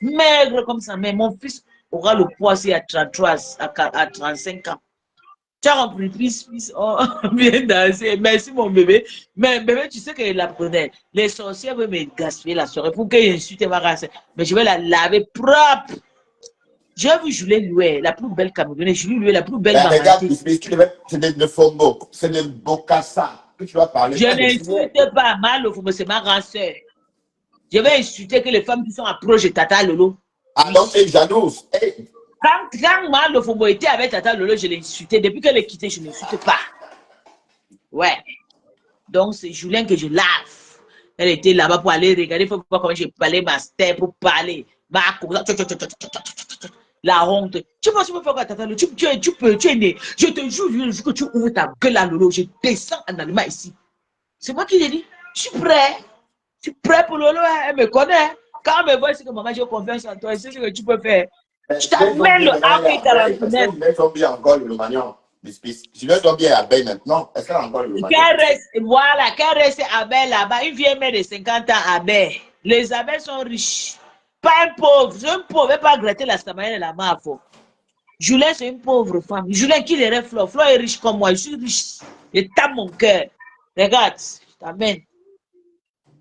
[SPEAKER 2] Maigre comme ça, mais mon fils aura le poids si à 33, à 35 ans. Tu as compris, fils, oh, bien dansé. Merci mon bébé. Mais bébé, tu sais qu'elle apprenait. Les sorcières veulent me gaspiller la soirée pour qu'elle insulte ma race. Mais je vais la laver propre. J'ai vu Julie Loué, la plus belle Camerounaise. Julie Loué, la plus belle
[SPEAKER 1] Ben, regarde,
[SPEAKER 2] mamantée.
[SPEAKER 1] c'est de Fongo, c'est de Bokassa que tu vas parler,
[SPEAKER 2] Je
[SPEAKER 1] pas de Julien.
[SPEAKER 2] n'insulte pas mal, c'est ma grande sœur. Je vais insulter que les femmes qui sont approches de Tata Lolo.
[SPEAKER 1] Ah,
[SPEAKER 2] Oui.
[SPEAKER 1] donc tu es jalouse. Hey.
[SPEAKER 2] Quand Mal Lofomo était avec Tata Lolo, je l'ai insulté. Depuis qu'elle est quittée, je ne l'insulte pas. Ouais. Donc, c'est Julien que je lave. Elle était là-bas pour aller regarder. Il faut voir comment j'ai parlé ma step pour parler. La honte. Tu penses que tu peux faire quoi, Tata Lolo? Tu es né. Je te jure que tu ouvres ta gueule à Lolo. Je descends en allemand ici. C'est moi qui l'ai dit. Je suis prêt. Je suis prêt pour Lolo. Elle me connaît. Quand elle me voit, c'est que maman, j'ai confiance en toi. C'est ce que tu peux faire. Je t'amène le Afrique 49.
[SPEAKER 1] Julien Zombie a encore le manion. Julien Zombie est à Bay maintenant. Est-ce qu'elle a encore le manion?
[SPEAKER 2] Voilà, qu'elle reste abeille là-bas. Une vieille mère de 50 ans abeille. Les abeilles sont riches. Pas un pauvre. Un pauvre ne va pas gratter la stamina de la mafia. Julien, c'est une pauvre femme. Julien, qui les rêve, Flo? Flo est riche comme moi. Je suis riche. Je tape mon cœur. Regarde, je t'amène.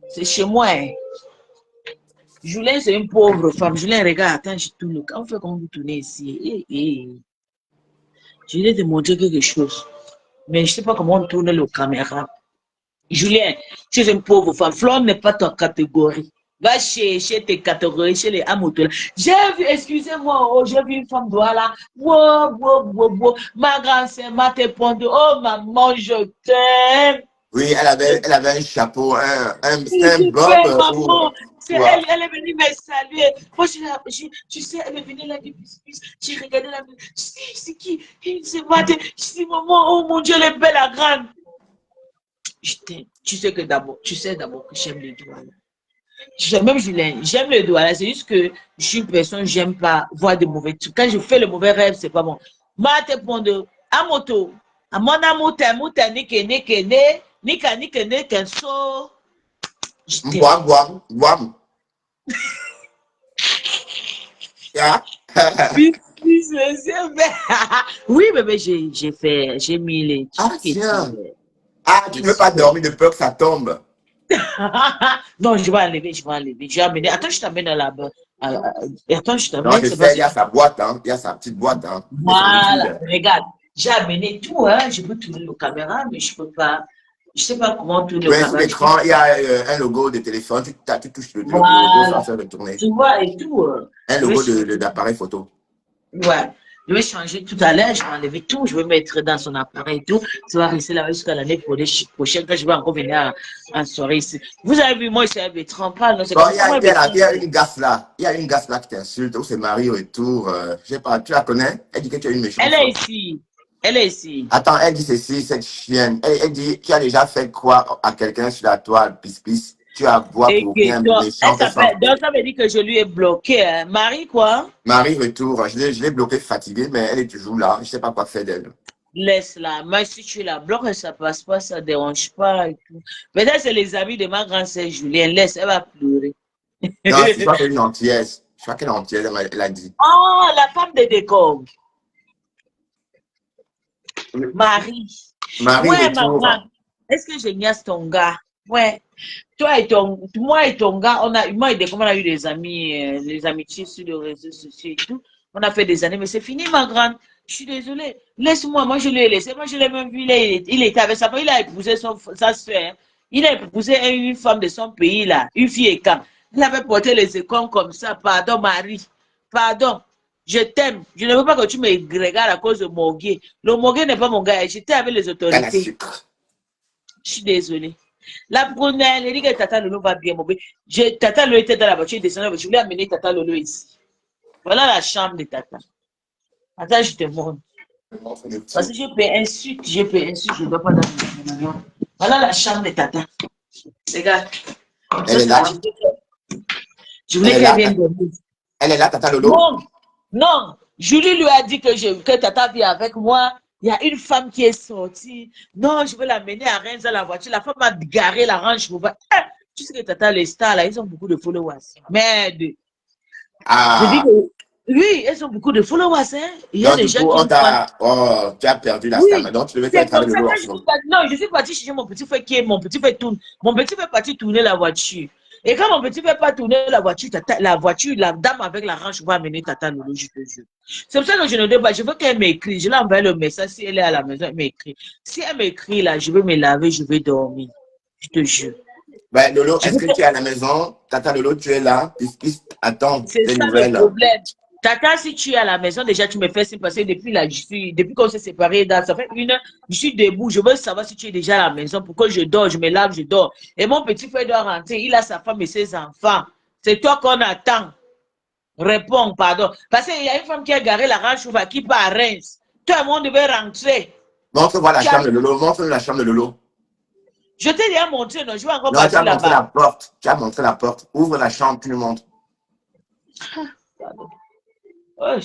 [SPEAKER 2] C'est chez moi. Hein. Julien, c'est une pauvre femme. Julien, regarde, attends, je tourne. On fait comment vous tournez ici. Je vais te montrer quelque chose. Mais je ne sais pas comment on tourne le caméra. Julien, tu es une pauvre femme. Flo n'est pas ta catégorie. Va chez tes catégories, chez les amotos. J'ai vu, excusez-moi, oh, j'ai vu une femme Douala. Wow, wow, wow, wow. Ma grand-sœur m'a répondu, oh maman, je t'aime.
[SPEAKER 1] Oui, elle avait un chapeau, c'était un
[SPEAKER 2] Je
[SPEAKER 1] bob
[SPEAKER 2] t'aime, maman.
[SPEAKER 1] pour-
[SPEAKER 2] Elle est venue me saluer. Moi, tu sais, elle est venue là, j'ai regardé la maison. C'est qui? C'est Maté. Je dis, maman, oh mon Dieu, elle est belle, la grande. Je t'aime. Tu sais d'abord que j'aime les doigts. Même Julien, j'aime les doigts. C'est juste que je suis une personne, j'aime pas voir de mauvais trucs. Quand je fais le mauvais rêve, c'est pas bon. Mate pondo, amoto, amona muta, nika, so. Je t'aime.
[SPEAKER 1] Boam, boam, boam. Yeah.
[SPEAKER 2] Oui, oui, oui, bébé, j'ai mis les
[SPEAKER 1] Ah,
[SPEAKER 2] trucs et tout.
[SPEAKER 1] tiens. Ah, tu ne veux pas dormir de peur que ça tombe.
[SPEAKER 2] Non, je vais enlever, je vais enlever. Je vais amener. Attends, je t'amène là-bas. Attends, je
[SPEAKER 1] Non,
[SPEAKER 2] t'amène.
[SPEAKER 1] je
[SPEAKER 2] C'est
[SPEAKER 1] sais,
[SPEAKER 2] parce
[SPEAKER 1] il
[SPEAKER 2] que
[SPEAKER 1] y a sa boîte, hein. Il y a sa petite boîte, hein. Et son
[SPEAKER 2] voilà,
[SPEAKER 1] liquide.
[SPEAKER 2] regarde, j'ai amené tout, hein. Je peux tourner le caméra, mais je peux pas. Je sais pas comment tourner le
[SPEAKER 1] Oui, sur
[SPEAKER 2] caméra.
[SPEAKER 1] l'écran, il y a un logo de téléphone. Tu touches le logo sans
[SPEAKER 2] Voilà,
[SPEAKER 1] faire de tourner.
[SPEAKER 2] tu vois, et tout.
[SPEAKER 1] Un
[SPEAKER 2] Je vais
[SPEAKER 1] logo
[SPEAKER 2] changer.
[SPEAKER 1] d'appareil photo.
[SPEAKER 2] Ouais. Je vais changer tout à l'heure, je vais enlever tout, je vais mettre dans son appareil et tout. Ça va rester là jusqu'à l'année prochaine quand je vais encore venir en soirée ici. Vous avez vu, moi, c'est Bertrand parle, non, c'est
[SPEAKER 1] Bon,
[SPEAKER 2] comme ça, moi, Bertrand.
[SPEAKER 1] il y a une gasse là. Il y a une gasse là qui t'insulte, où c'est Marie retour. Je sais pas, tu la connais? Elle dit que tu as une méchante
[SPEAKER 2] Elle est
[SPEAKER 1] femme.
[SPEAKER 2] ici. Elle est ici.
[SPEAKER 1] Attends, elle dit ceci, cette chienne. Elle dit, tu as déjà fait quoi à quelqu'un sur la toile, pis. Tu as boire
[SPEAKER 2] Et
[SPEAKER 1] pour
[SPEAKER 2] que
[SPEAKER 1] rien,
[SPEAKER 2] toi, elle
[SPEAKER 1] méchante femme.
[SPEAKER 2] s'appelle, donc ça veut dire que je lui ai bloqué, hein. Marie, quoi?
[SPEAKER 1] Marie retour, je l'ai bloquée fatiguée, mais elle est toujours là. Je sais pas quoi faire d'elle.
[SPEAKER 2] Laisse-la. Mais si tu la bloques, ça passe pas, ça dérange pas et tout. Peut-être c'est les amis de ma grande sœur Julien. Laisse, elle va pleurer.
[SPEAKER 1] Non, je crois qu'elle est une antillaise. Je crois qu'elle est antillaise, elle a dit.
[SPEAKER 2] Oh, la femme de décor. Marie.
[SPEAKER 1] Marie
[SPEAKER 2] Ouais, maman.
[SPEAKER 1] retour.
[SPEAKER 2] Est-ce que je niaise ton gars? Ouais. Moi et ton gars, moi et des, comme on a eu des amis, les amitiés sur les réseaux sociaux et tout. On a fait des années, mais c'est fini, ma grande. Je suis désolée. Laisse-moi, moi je l'ai laissé. Moi je l'ai même vu, il était avec sa femme, il a épousé sa soeur. Il a épousé une femme de son pays, là, une fille et quand. Il avait porté les écons comme ça. Pardon, Marie. Pardon. Je t'aime. Je ne veux pas que tu me regardes à cause de Mogué. Le Mogué n'est pas mon gars. J'étais avec les
[SPEAKER 1] Canne à
[SPEAKER 2] autorités.
[SPEAKER 1] sucre.
[SPEAKER 2] Je suis désolée. La première, elle dit que Tata Lolo va bien, mon bébé. Tata Lolo était dans la voiture, descendant, je voulais amener Tata Lolo ici. Voilà la chambre de Tata. Attends, je te montre. Parce que je peux insulte, je ne dois pas dans le maison. Voilà la chambre de Tata. Regarde. Ça,
[SPEAKER 1] Elle est
[SPEAKER 2] c'est la
[SPEAKER 1] là.
[SPEAKER 2] chambre. Je
[SPEAKER 1] Elle
[SPEAKER 2] voulais
[SPEAKER 1] est
[SPEAKER 2] qu'elle
[SPEAKER 1] là.
[SPEAKER 2] vienne dormir.
[SPEAKER 1] Elle est là, Tata Lolo.
[SPEAKER 2] Non, non. Julie lui a dit que Tata vient avec moi. Il y a une femme qui est sortie. Non, je veux l'amener à Rennes dans la voiture. La femme a garé la range. Tu sais que Tata, les stars, là, ils ont beaucoup de followers. Merde. Je dis
[SPEAKER 1] Ah.
[SPEAKER 2] que oui, elles ont beaucoup de followers. Hein. Il y a
[SPEAKER 1] Donc,
[SPEAKER 2] des
[SPEAKER 1] du
[SPEAKER 2] gens
[SPEAKER 1] coup,
[SPEAKER 2] qui
[SPEAKER 1] on
[SPEAKER 2] me prennent.
[SPEAKER 1] t'a. Oh, tu as perdu la star.
[SPEAKER 2] Oui,
[SPEAKER 1] Donc, tu devais
[SPEAKER 2] c'est
[SPEAKER 1] être avec
[SPEAKER 2] comme ça
[SPEAKER 1] Lolo en
[SPEAKER 2] que
[SPEAKER 1] ce moment.
[SPEAKER 2] non, je suis partie chercher mon petit frère qui est mon petit frère tourne. Mon petit frère est parti tourner la voiture. Et quand mon petit frère pas tourner la voiture, la dame avec la range va amener Tata Lolo, je te jure. C'est pour ça que je ne dis pas, je veux qu'elle m'écrit. Je lui envoie le message si elle est à la maison, elle m'écrit. Si elle m'écrit là, je vais me laver, je vais dormir. Je te jure.
[SPEAKER 1] Ben, Lolo,
[SPEAKER 2] Je
[SPEAKER 1] est-ce
[SPEAKER 2] veux
[SPEAKER 1] que
[SPEAKER 2] que
[SPEAKER 1] tu es à la maison? Tata Lolo, tu es là? Puisqu'il attend
[SPEAKER 2] c'est
[SPEAKER 1] tes
[SPEAKER 2] ça le
[SPEAKER 1] nouvelles.
[SPEAKER 2] problème. Tata, si tu es à la maison, déjà tu me fais signe parce que depuis qu'on s'est séparés, ça fait une heure, je suis debout. Je veux savoir si tu es déjà à la maison. Pourquoi je dors, je me lave, je dors. Et mon petit frère doit rentrer. Il a sa femme et ses enfants. C'est toi qu'on attend. Réponds, pardon. Parce qu'il y a une femme qui a garé la range qui part à Reims. Tout le monde devait rentrer.
[SPEAKER 1] Montre-moi la
[SPEAKER 2] Tu as-
[SPEAKER 1] chambre de Lolo. Montre-nous la chambre de Lolo.
[SPEAKER 2] Je t'ai déjà montré, non, je vais encore
[SPEAKER 1] Non, tu as
[SPEAKER 2] partir
[SPEAKER 1] montré
[SPEAKER 2] là-bas.
[SPEAKER 1] la porte. Tu as montré la porte. Ouvre la chambre, tu nous montres.
[SPEAKER 2] Pardon. Oh,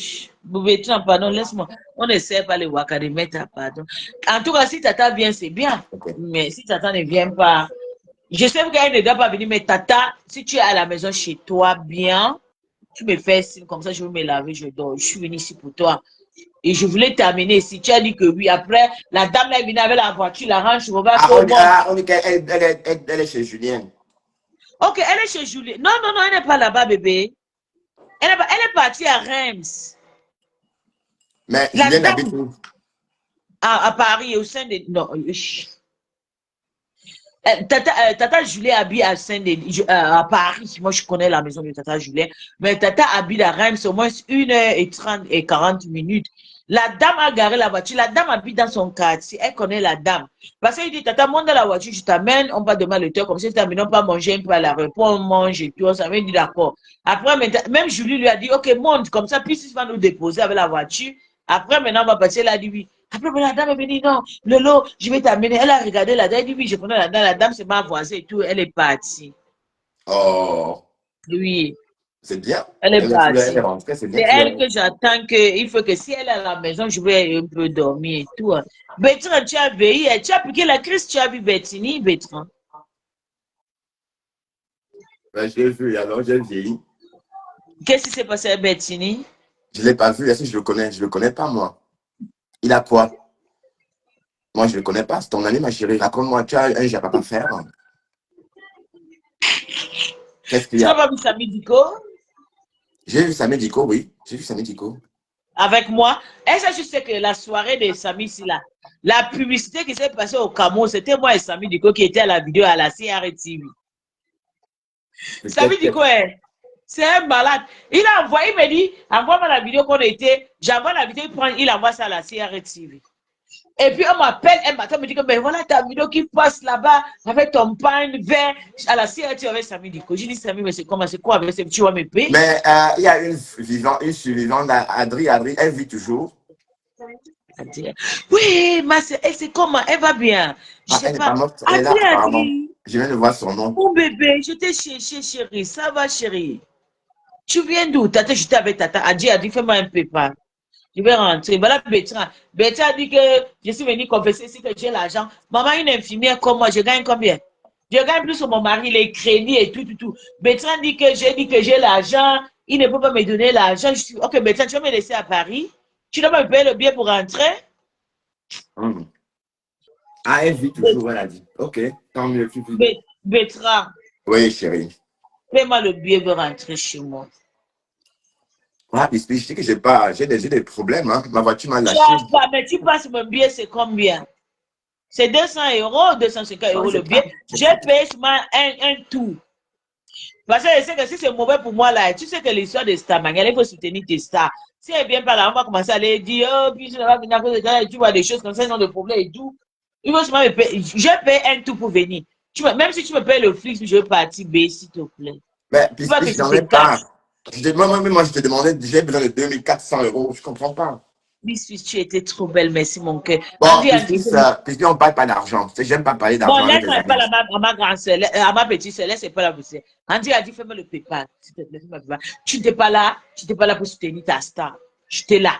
[SPEAKER 2] Boubetran, pardon, laisse-moi. On essaie pas les waka de mettre à pardon. En tout cas, si Tata vient, c'est bien.
[SPEAKER 1] Ok.
[SPEAKER 2] Mais si Tata ne vient pas, je sais qu'elle ne doit pas venir, mais Tata, si tu es à la maison chez toi, bien, tu me fais signe, comme ça, je vais me laver, je dors. Je suis venue ici pour toi. Et je voulais terminer ici. Tu as dit que oui. Après, la dame là est venue avec la voiture, la range, je regarde
[SPEAKER 1] Ah,
[SPEAKER 2] tout le monde.
[SPEAKER 1] on dit elle est chez Julien.
[SPEAKER 2] Ok, elle est chez Julie. Non, non, non, elle n'est pas là-bas, bébé. Elle est partie à Reims.
[SPEAKER 1] Mais
[SPEAKER 2] La
[SPEAKER 1] Julien habite
[SPEAKER 2] dame
[SPEAKER 1] où?
[SPEAKER 2] à Paris, au sein de. Non, Tata Julien habite à Saint-Denis, à Paris. Moi, je connais la maison de Tata Julien. Mais Tata habite à Reims, au moins 1h30 et 40 minutes. La dame a garé la voiture. La dame habite dans son quartier. Elle connaît la dame. Parce qu'elle dit, Tata, monte dans la voiture, je t'amène. On va demander le temps. Comme ça, je t'amène, on va manger un peu à la repas. On mange et tout. Ça m'a dit d'accord. Après, même Julie lui a dit, OK, monte. Comme ça, puis il va nous déposer avec la voiture. Après, maintenant, on va passer. Elle a dit oui. Après, la dame est venue, non, Lolo, je vais t'amener. Elle a regardé la dame, elle dit oui, je connais la dame. La dame, c'est ma voisine et tout. Elle est partie.
[SPEAKER 1] Oh,
[SPEAKER 2] Oui,
[SPEAKER 1] c'est bien.
[SPEAKER 2] elle est
[SPEAKER 1] Elle est
[SPEAKER 2] partie.
[SPEAKER 1] rentrée, c'est
[SPEAKER 2] C'est
[SPEAKER 1] bien.
[SPEAKER 2] elle que j'attends que, il faut que si elle est à la maison, je vais un peu dormir et tout. Bertrand, tu as veillé, tu as piqué la crise, tu as vu Bettini, Bertrand.
[SPEAKER 1] Ben, j'ai vu, alors j'ai vieilli.
[SPEAKER 2] Qu'est-ce qui s'est passé à Bettini?
[SPEAKER 1] Je ne l'ai pas vu, est-ce que je le connais? Je ne le connais pas, moi. Il a quoi? Moi, je ne le connais pas. C'est ton ami, ma chérie. Raconte-moi, tu as un jabba à faire. Qu'est-ce qu'il y
[SPEAKER 2] Tu n'as
[SPEAKER 1] a?
[SPEAKER 2] pas vu Samy Diko
[SPEAKER 1] J'ai vu Samé Diko, oui. J'ai vu Samé Diko.
[SPEAKER 2] avec moi? Est-ce que tu sais que la soirée de Samy, c'est là? La publicité qui s'est passée au Cameroun, c'était moi et Samy Diko qui était à la vidéo à la CRTV. Samy Diko, c'est un malade. Il a envoyé, il me dit, envoie-moi la vidéo qu'on était. J'envoie la vidéo, il envoie ça à la CRTV. Et puis on m'appelle un matin, on me dit que ben voilà ta vidéo qui passe là-bas avec ton pain vert à la CRTV avec Samy Diko. J'ai dit Samy, mais c'est comment, c'est quoi avec ce tu vas me payer?
[SPEAKER 1] Mais il y a une survivante, Adri, elle vit toujours.
[SPEAKER 2] Oui, ma soeur, elle c'est comment? Elle va bien. Je
[SPEAKER 1] Ah,
[SPEAKER 2] sais
[SPEAKER 1] elle n'est
[SPEAKER 2] pas.
[SPEAKER 1] pas morte, elle est là,
[SPEAKER 2] Adri,
[SPEAKER 1] apparemment.
[SPEAKER 2] Adri,
[SPEAKER 1] Je viens de voir son nom.
[SPEAKER 2] mon bébé, je t'ai cherché, chérie. Ça va, chérie? Tu viens d'où? Tata, j'étais avec Tata. Adri, fais-moi un peu pas. Je vais rentrer. Voilà Bertrand. Bertrand a dit que je suis venu confesser ici que j'ai l'argent. Maman, une infirmière comme moi, je gagne combien? Je gagne plus que mon mari, les crédits et tout, tout, tout. Bertrand dit que j'ai l'argent. Il ne peut pas me donner l'argent. Je suis, OK, Bertrand, tu vas me laisser à Paris. Tu dois me payer le billet pour rentrer.
[SPEAKER 1] Hum. Ah, elle vit toujours, elle a dit. Ok, tant mieux.
[SPEAKER 2] Bertrand,
[SPEAKER 1] Oui, chérie.
[SPEAKER 2] paie-moi le billet pour rentrer chez moi.
[SPEAKER 1] Ah, puis je dis que j'ai des problèmes. Hein. Ma voiture m'a
[SPEAKER 2] Tu
[SPEAKER 1] lâché.
[SPEAKER 2] as pas, mais tu passes mon billet, c'est combien? C'est 200 €, 250
[SPEAKER 1] Non,
[SPEAKER 2] € le billet. J'ai payé seulement un tour. Parce que je sais que si c'est mauvais pour moi, là, tu sais que l'histoire de Star Manuel, il faut soutenir tes stars. Si elle vient pas là, on va commencer à aller dire, oh, puis tu vas venir à cause de ça, et tu vois des choses comme ça, ils ont des problèmes et tout. Il faut seulement me payer. Je paye un tout pour venir. Même si tu me payes le flix, je vais partir, B, s'il te plaît.
[SPEAKER 1] Mais
[SPEAKER 2] Tu vois que
[SPEAKER 1] puis je
[SPEAKER 2] tu
[SPEAKER 1] n'en
[SPEAKER 2] te
[SPEAKER 1] ai
[SPEAKER 2] caches.
[SPEAKER 1] pas. Moi, je te demandais, j'ai besoin de 2400 €. Je ne comprends pas.
[SPEAKER 2] Biscuit, tu étais trop belle, merci mon cœur.
[SPEAKER 1] Bon,
[SPEAKER 2] Andy, Andy,
[SPEAKER 1] puisque on ne parle pas d'argent. J'aime pas parler
[SPEAKER 2] bon,
[SPEAKER 1] d'argent avec des
[SPEAKER 2] laisse-moi
[SPEAKER 1] amis.
[SPEAKER 2] pas à ma grande soeur, à ma petite soeur, laisse pas la pousser. Andy a dit, fais-moi le PayPal, s'il te plaît, fais-moi le PayPal. Tu n'étais pas là pour soutenir ta star. J'étais là.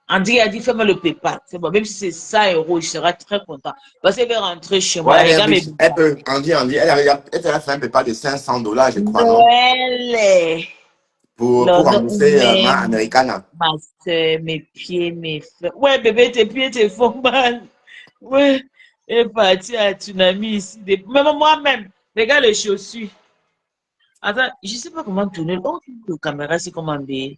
[SPEAKER 2] Andy a dit, fais-moi le PayPal. C'est bon, même si c'est 100 €, je serai très content. Parce qu'elle va rentrer chez moi,
[SPEAKER 1] Ouais, elle est
[SPEAKER 2] regarde mes
[SPEAKER 1] riche.
[SPEAKER 2] bijoux.
[SPEAKER 1] Elle peut, elle a fait un PayPal de 500 $, je crois, non?
[SPEAKER 2] Noël,
[SPEAKER 1] Pour
[SPEAKER 2] Londres,
[SPEAKER 1] rembourser ma
[SPEAKER 2] même,
[SPEAKER 1] Americana.
[SPEAKER 2] ma soeur, mes pieds, mes fesses. Ouais, bébé, tes pieds te font mal. Ouais, elle est partie à Tsunami ici. Même moi-même, regarde les chaussures. Attends, je ne sais pas comment tourner. Oh, la caméra, c'est comment bien.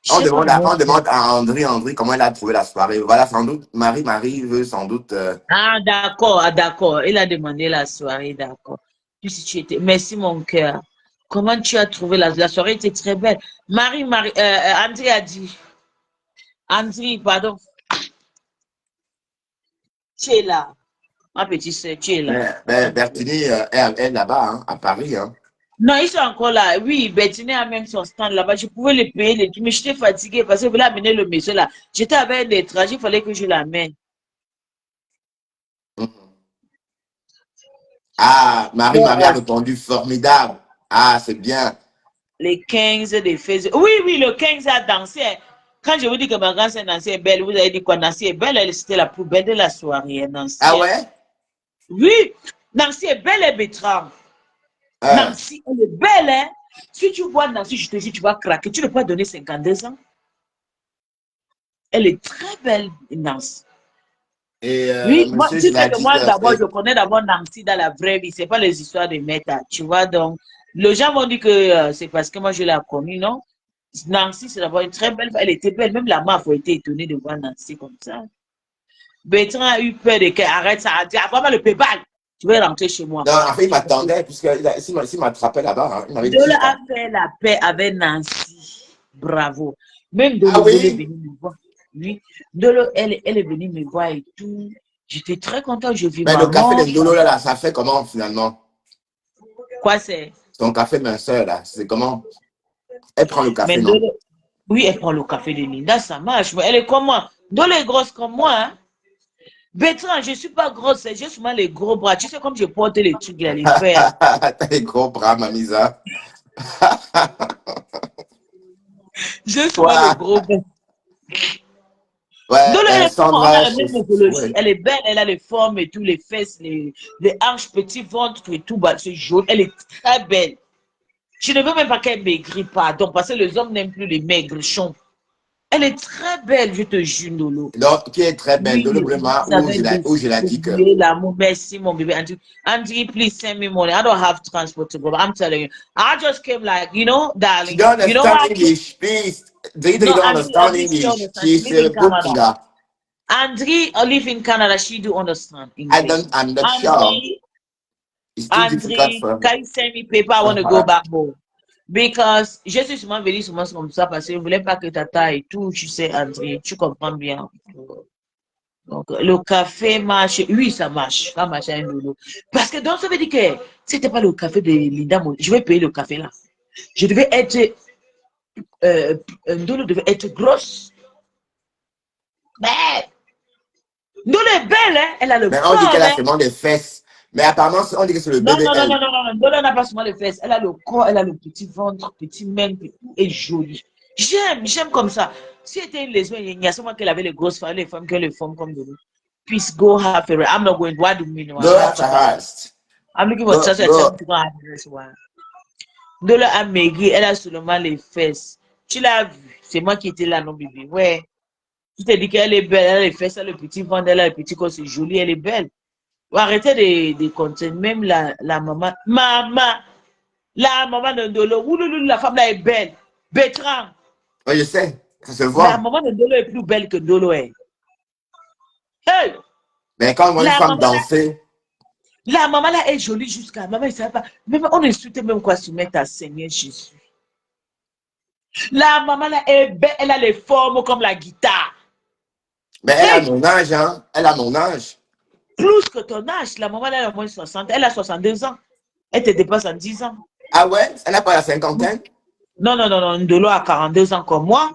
[SPEAKER 2] Je ne sais pas comment
[SPEAKER 1] On
[SPEAKER 2] faire.
[SPEAKER 1] demande à André comment elle a trouvé la soirée. Voilà, sans doute, Marie veut sans doute.
[SPEAKER 2] Ah, d'accord, ah, d'accord. Il a demandé la soirée, d'accord. Puis si tu étais. Merci, mon cœur. Comment tu as trouvé la soirée? Était très belle. André a dit. André, pardon. Tu es là. Ma petite soeur, tu es là.
[SPEAKER 1] Mais Bertini est là-bas, hein, à Paris. Hein.
[SPEAKER 2] Non, ils sont encore là. Oui, Bettine a même son stand là-bas. Je pouvais le payer, mais j'étais fatiguée parce que je voulais amener le monsieur là. J'étais avec des trajets, il fallait que je l'amène.
[SPEAKER 1] Mhm. Ah, Marie a
[SPEAKER 2] Bon,
[SPEAKER 1] répondu formidable. Ah, c'est bien.
[SPEAKER 2] les 15 de février. Oui, oui, le 15 a dansé. Quand je vous dis que ma grand-sœur Nancy est belle, vous avez dit quoi? Nancy est belle, c'était la plus belle de la soirée,
[SPEAKER 1] Ah
[SPEAKER 2] Nancy.
[SPEAKER 1] ouais?
[SPEAKER 2] Oui, Nancy est belle et Bertrand.
[SPEAKER 1] Euh,
[SPEAKER 2] Nancy, elle est belle, hein? Si tu vois Nancy, je te dis, tu vas craquer. Tu ne peux pas donner 52 ans. Elle est très belle, Nancy.
[SPEAKER 1] et
[SPEAKER 2] Oui, moi,
[SPEAKER 1] monsieur
[SPEAKER 2] tu sais que
[SPEAKER 1] Giladi,
[SPEAKER 2] moi, d'abord, je connais d'abord Nancy dans la vraie vie. C'est pas les histoires de Meta, tu vois. Donc, les gens vont dire que c'est parce que moi, je l'ai connue, non? Nancy, c'est d'abord une très belle femme. Elle était belle. Même la meuf a été étonnée de voir Nancy comme ça. Bertrand a eu peur de qu'elle arrête ça. Elle a dit, ah, vraiment le pébal. Je vais rentrer chez moi.
[SPEAKER 1] Non, en fait, il m'attendait, puisque s'il m'attrapait là-bas, hein, il m'avait dit
[SPEAKER 2] Dolo
[SPEAKER 1] qu'il
[SPEAKER 2] a fait la paix avec Nancy. Bravo. Même
[SPEAKER 1] Ah
[SPEAKER 2] Dolo est
[SPEAKER 1] oui,
[SPEAKER 2] venu me voir. Oui. Dolo, elle est venue me voir et tout. J'étais très contente. Je vis
[SPEAKER 1] mais le café
[SPEAKER 2] maman.
[SPEAKER 1] de Ndolo, là, ça fait comment finalement?
[SPEAKER 2] Quoi c'est?
[SPEAKER 1] Son café minceur, là, c'est comment? Elle prend le
[SPEAKER 2] Mais
[SPEAKER 1] café, non?
[SPEAKER 2] Dolo, oui, elle prend le café de Linda, ça marche. Mais elle est comme moi. Dolo est grosse comme moi. Hein? Bertrand, je ne suis pas grosse. J'ai souvent les gros bras. Tu sais, comme je porte les trucs, là, les fers.
[SPEAKER 1] T'as les gros bras, Mamisa.
[SPEAKER 2] J'ai souvent les
[SPEAKER 1] Quoi?
[SPEAKER 2] gros bras.
[SPEAKER 1] Ouais,
[SPEAKER 2] Dolo, elle est comme moi. On a
[SPEAKER 1] Sandra,
[SPEAKER 2] la même morphologie.
[SPEAKER 1] ouais.
[SPEAKER 2] Elle est belle. Elle a les formes et tout, les fesses, les hanches, petits ventre et tout. Bah, c'est jaune. Elle est très belle. Je ne veux même pas qu'elle maigrit, pardon, parce que les hommes n'aiment plus les maigrichons. Elle est très belle, je te jure, Nolo.
[SPEAKER 1] Donc, qui est très belle,
[SPEAKER 2] Oui,
[SPEAKER 1] Ndolo vraiment,
[SPEAKER 2] vous avez
[SPEAKER 1] où je l'ai dit que.
[SPEAKER 2] oublié l'amour. Merci, mon bébé. Andy, please send me money. I don't have transport to go. But I'm telling you, I just came like,
[SPEAKER 1] She
[SPEAKER 2] darling.
[SPEAKER 1] don't
[SPEAKER 2] You know
[SPEAKER 1] understand
[SPEAKER 2] what?
[SPEAKER 1] English, please. They
[SPEAKER 2] No,
[SPEAKER 1] don't
[SPEAKER 2] Andy,
[SPEAKER 1] understand
[SPEAKER 2] Andy, she
[SPEAKER 1] English.
[SPEAKER 2] understands. She
[SPEAKER 1] She's
[SPEAKER 2] live in
[SPEAKER 1] a
[SPEAKER 2] Canada.
[SPEAKER 1] bookkeeper.
[SPEAKER 2] Andy, I live in Canada. She do understand English.
[SPEAKER 1] I'm not sure.
[SPEAKER 2] Andy,
[SPEAKER 1] It's too difficult
[SPEAKER 2] Andy,
[SPEAKER 1] for
[SPEAKER 2] can you send me paper? I want to go
[SPEAKER 1] her.
[SPEAKER 2] back home. Because je suis souvent venue souvent comme ça parce que je ne voulais pas que tata et tout, tu sais, André, tu comprends bien. Donc, le café marche. Oui, ça marche. Ça marche à un dodo. Parce que donc, ça veut dire que c'était pas le café de Linda, je vais payer le café là. Je devais être, un dodo devait être grosse. Mais, Ndolo est belle, hein? Elle a le
[SPEAKER 1] Mais on dit qu'elle
[SPEAKER 2] corps,
[SPEAKER 1] a
[SPEAKER 2] hein?
[SPEAKER 1] seulement des fesses. Mais apparemment, on dit que c'est le
[SPEAKER 2] Non, non, non, non,
[SPEAKER 1] BBL.
[SPEAKER 2] non, non, non. Ndolo n'a pas seulement les fesses. Elle a le corps, elle a le petit ventre, petit main, tout est joli. J'aime comme ça. Si elle était une lesbienne, il y a seulement qu'elle avait les grosses femmes, les femmes, que les femmes comme Ndolo. Please go have a I'm not going. What do you mean? I
[SPEAKER 1] Go
[SPEAKER 2] have
[SPEAKER 1] at
[SPEAKER 2] to buy.
[SPEAKER 1] her.
[SPEAKER 2] I'm looking for
[SPEAKER 1] Go,
[SPEAKER 2] such a
[SPEAKER 1] go.
[SPEAKER 2] time to go have this one. Ndolo a maigri, elle a seulement les fesses. Tu l'as vu? C'est moi qui étais là, non, bébé. Ouais. Tu t'es dit qu'elle est belle, elle a les fesses, elle a le petit ventre, elle a le petit corps, c'est joli, elle est belle. Arrêtez de compter. Même la maman. La maman de Ndolo. Ouloulou, la femme là est belle. Bertrand.
[SPEAKER 1] Oui, je sais. Ça se
[SPEAKER 2] La
[SPEAKER 1] voit.
[SPEAKER 2] maman de Ndolo est plus belle que Ndolo est. Hey!
[SPEAKER 1] Mais quand on voit une
[SPEAKER 2] La
[SPEAKER 1] femme
[SPEAKER 2] maman là,
[SPEAKER 1] danser,
[SPEAKER 2] la maman là est jolie jusqu'à. Maman, il ne savait pas. Même, on insultait même quoi se mettre à Seigneur Jésus. La maman là est belle. Elle a les formes comme la guitare.
[SPEAKER 1] mais elle a
[SPEAKER 2] Hey!
[SPEAKER 1] mon âge, hein. Elle a mon âge.
[SPEAKER 2] Plus que ton âge. La maman là, elle a au moins 60. Elle a 62 ans. Elle te dépasse en 10 ans.
[SPEAKER 1] Ah ouais? Elle n'a pas la cinquantaine?
[SPEAKER 2] Non, non, non, non. Ndolo a 42 ans comme moi.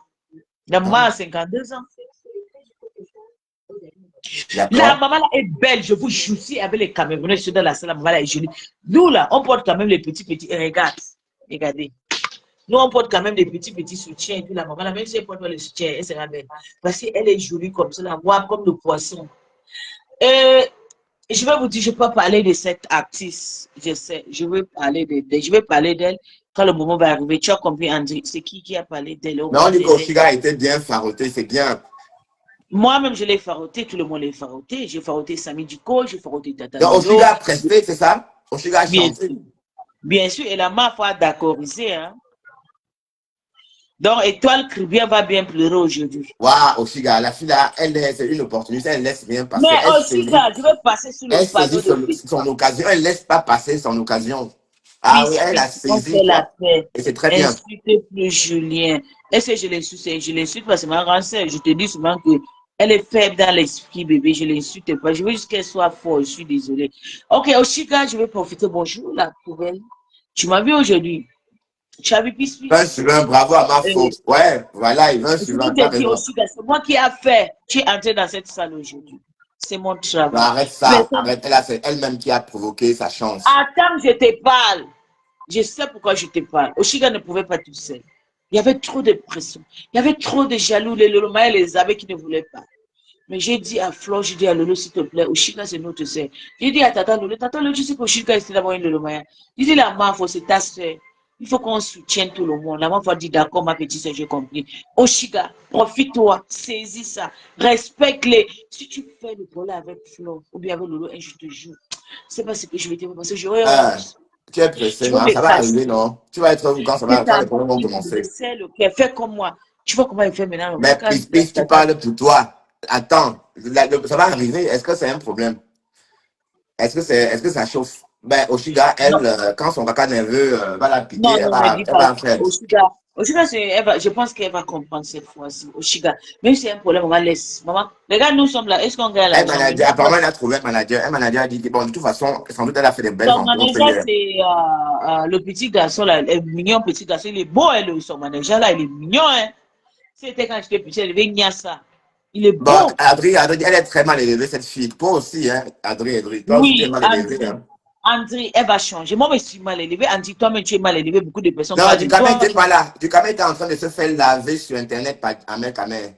[SPEAKER 2] La maman
[SPEAKER 1] Ah,
[SPEAKER 2] a 52 ans. La
[SPEAKER 1] d'accord.
[SPEAKER 2] maman là est belle, je vous jure, si avec les Camerounais, je suis dans la salle, la maman là est jolie. Nous là, on porte quand même les petits, regarde, regardez. Nous, on porte quand même des petits soutiens, et puis la maman là, même si elle porte pas les soutiens, elle sera belle. Parce qu'elle est jolie comme ça, la voix comme le poisson. Je vais vous dire, je peux parler de cette artiste, je sais, je vais parler d'elle quand le moment va arriver. Tu as compris, André, c'est qui a parlé d'elle au
[SPEAKER 1] Mais on
[SPEAKER 2] moins
[SPEAKER 1] dit
[SPEAKER 2] d'elle.
[SPEAKER 1] qu'Oshiga était bien faroté, c'est bien.
[SPEAKER 2] Moi-même, je l'ai faroté, tout le monde l'a faroté. J'ai faroté Sami Diko, j'ai faroté Tata
[SPEAKER 1] Donc
[SPEAKER 2] Lolo.
[SPEAKER 1] Oshiga a presté, c'est ça? Oshiga a
[SPEAKER 2] Bien
[SPEAKER 1] chanté.
[SPEAKER 2] sûr, bien sûr, et la ma foi d'accordiser. Hein. Donc, Étoile Cribien va bien pleurer aujourd'hui.
[SPEAKER 1] Waouh, Oshiga, la fille là, c'est une opportunité, elle ne laisse rien passer.
[SPEAKER 2] Mais aussi, je vais passer sur le
[SPEAKER 1] Elle
[SPEAKER 2] panneau
[SPEAKER 1] saisit
[SPEAKER 2] de
[SPEAKER 1] son
[SPEAKER 2] Pétra.
[SPEAKER 1] occasion, elle ne laisse pas passer son occasion. Ah oui, elle a
[SPEAKER 2] Puisqu'ils ont
[SPEAKER 1] saisi,
[SPEAKER 2] fait la
[SPEAKER 1] quoi.
[SPEAKER 2] paix.
[SPEAKER 1] Et c'est très bien.
[SPEAKER 2] Insultez plus Julien. Est-ce que je l'insulte? Je l'insulte parce que ma grande sœur, je te dis souvent que elle est faible dans l'esprit, bébé. Je l'insulte pas. Je veux juste qu'elle soit forte. Je suis désolée. Ok, Oshika, je vais profiter. Bonjour, la poubelle. Tu m'as vu aujourd'hui. Tu as vu
[SPEAKER 1] Un
[SPEAKER 2] Pissus.
[SPEAKER 1] sur un, bravo à ma
[SPEAKER 2] Euh,
[SPEAKER 1] faute. Ouais, voilà, il va un
[SPEAKER 2] je
[SPEAKER 1] sur un,
[SPEAKER 2] veux
[SPEAKER 1] t'as
[SPEAKER 2] te dire
[SPEAKER 1] raison.
[SPEAKER 2] Oshika, c'est moi qui ai fait. Tu es entré dans cette salle aujourd'hui. C'est mon
[SPEAKER 1] Non,
[SPEAKER 2] travail.
[SPEAKER 1] arrête ça,
[SPEAKER 2] Personne.
[SPEAKER 1] arrête. C'est elle-même qui a provoqué sa chance.
[SPEAKER 2] Attends, je te parle. Je sais pourquoi je te parle. Oshiga ne pouvait pas tout seul. Il y avait trop de pression. Il y avait trop de jaloux, les Loloma et les abeilles qui ne voulaient pas. Mais j'ai dit à Flo, j'ai dit à Lolo, s'il te plaît, Oshiga, c'est notre sœur. J'ai dit à Tata Lolo, tu sais qu'Oshiga est d'abord une Loloma. J'ai dit, la main, c'est ta sœur. Il faut qu'on soutienne tout le monde. La main, faut dire, d'accord, ma petite sœur, j'ai compris. Oshiga, profite-toi, saisis ça, respecte-les. Si tu fais le problème avec Flo, ou bien avec Lolo, je te jure, c'est pas ce que je vais te faire parce que j'aurais
[SPEAKER 1] Ah,
[SPEAKER 2] honte.
[SPEAKER 1] tu es pressé,
[SPEAKER 2] Je vais
[SPEAKER 1] non?
[SPEAKER 2] me
[SPEAKER 1] Ça va arriver,
[SPEAKER 2] casser.
[SPEAKER 1] non? Tu vas être où
[SPEAKER 2] C'est
[SPEAKER 1] quand
[SPEAKER 2] ta
[SPEAKER 1] les problèmes vont
[SPEAKER 2] fille, je
[SPEAKER 1] commencer?
[SPEAKER 2] sais le cœur. Fais comme moi. Tu vois comment il fait maintenant.
[SPEAKER 1] Mais puisque tu
[SPEAKER 2] Tata.
[SPEAKER 1] parles pour toi, attends, ça va arriver. Est-ce que c'est un problème? est-ce que ça chauffe? Ben, Oshiga, elle,
[SPEAKER 2] Non,
[SPEAKER 1] quand son caca nerveux va la piquer,
[SPEAKER 2] non, ne dis
[SPEAKER 1] elle
[SPEAKER 2] pas
[SPEAKER 1] va
[SPEAKER 2] ça.
[SPEAKER 1] faire.
[SPEAKER 2] Oshiga, je pense qu'elle va comprendre cette fois-ci. Oshiga, même si c'est un problème, on va laisser. Maman, regarde, nous sommes là. Est-ce qu'on gagne
[SPEAKER 1] Un
[SPEAKER 2] l'argent
[SPEAKER 1] manager,
[SPEAKER 2] maintenant?
[SPEAKER 1] apparemment, elle a trouvé un manager. Un manager a dit que, bon, de toute façon, sans doute, elle a fait des belles
[SPEAKER 2] Son
[SPEAKER 1] rencontres
[SPEAKER 2] manager,
[SPEAKER 1] hier.
[SPEAKER 2] c'est le petit garçon, là, le mignon petit garçon. Il est beau, hein, son manager, là, il est mignon. Hein. C'était quand j'étais petit, elle avait ça. Il est
[SPEAKER 1] Bon,
[SPEAKER 2] beau.
[SPEAKER 1] Adri, elle est très mal élevée, cette fille. Toi aussi, hein, Adri. Toi aussi, tu es
[SPEAKER 2] Oui,
[SPEAKER 1] mal élevé,
[SPEAKER 2] André.
[SPEAKER 1] hein.
[SPEAKER 2] André, elle va changer. Moi, je suis mal élevé. André, toi-même, tu es mal élevé. Beaucoup de personnes
[SPEAKER 1] Non,
[SPEAKER 2] parlent de
[SPEAKER 1] Ducamel
[SPEAKER 2] toi.
[SPEAKER 1] n'était pas là. Ducamel était en train de se faire laver sur Internet par Amel Kamer.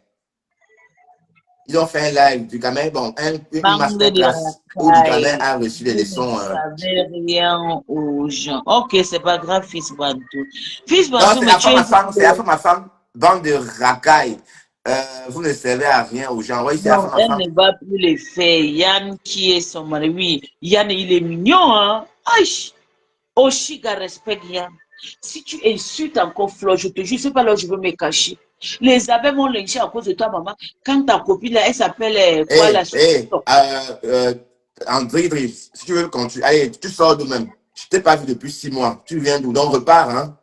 [SPEAKER 1] Ils ont fait un live. Ducamel, bon, une
[SPEAKER 2] Bande de
[SPEAKER 1] masterclass où Ducamel
[SPEAKER 2] racailles.
[SPEAKER 1] a reçu des
[SPEAKER 2] Vous ne
[SPEAKER 1] leçons.
[SPEAKER 2] savez rien aux gens. Ok, c'est pas grave, fils Bantou. Fils
[SPEAKER 1] Non,
[SPEAKER 2] Bantou,
[SPEAKER 1] c'est
[SPEAKER 2] mais
[SPEAKER 1] la
[SPEAKER 2] tu
[SPEAKER 1] femme,
[SPEAKER 2] es
[SPEAKER 1] ma femme, c'est la
[SPEAKER 2] idiot.
[SPEAKER 1] femme, ma femme. Bande de racailles. Vous ne servez à rien aux gens. Oui, c'est la
[SPEAKER 2] Non,
[SPEAKER 1] femme, ma
[SPEAKER 2] elle
[SPEAKER 1] femme.
[SPEAKER 2] ne va plus les faire. Yann, qui est son mari? Oui, Yann, il est mignon, hein? Aïe! Oshiga, respecte Yann. Si tu insultes encore Flo, je te jure, c'est pas là où je veux me cacher. Les abeilles m'ont lynché à cause de toi, maman. Quand ta copine, là, elle s'appelle quoi, la
[SPEAKER 1] André, si tu veux continuer, allez, tu sors d'où même. Je t'ai pas vu depuis 6 mois. Tu viens d'où? Donc repars, hein.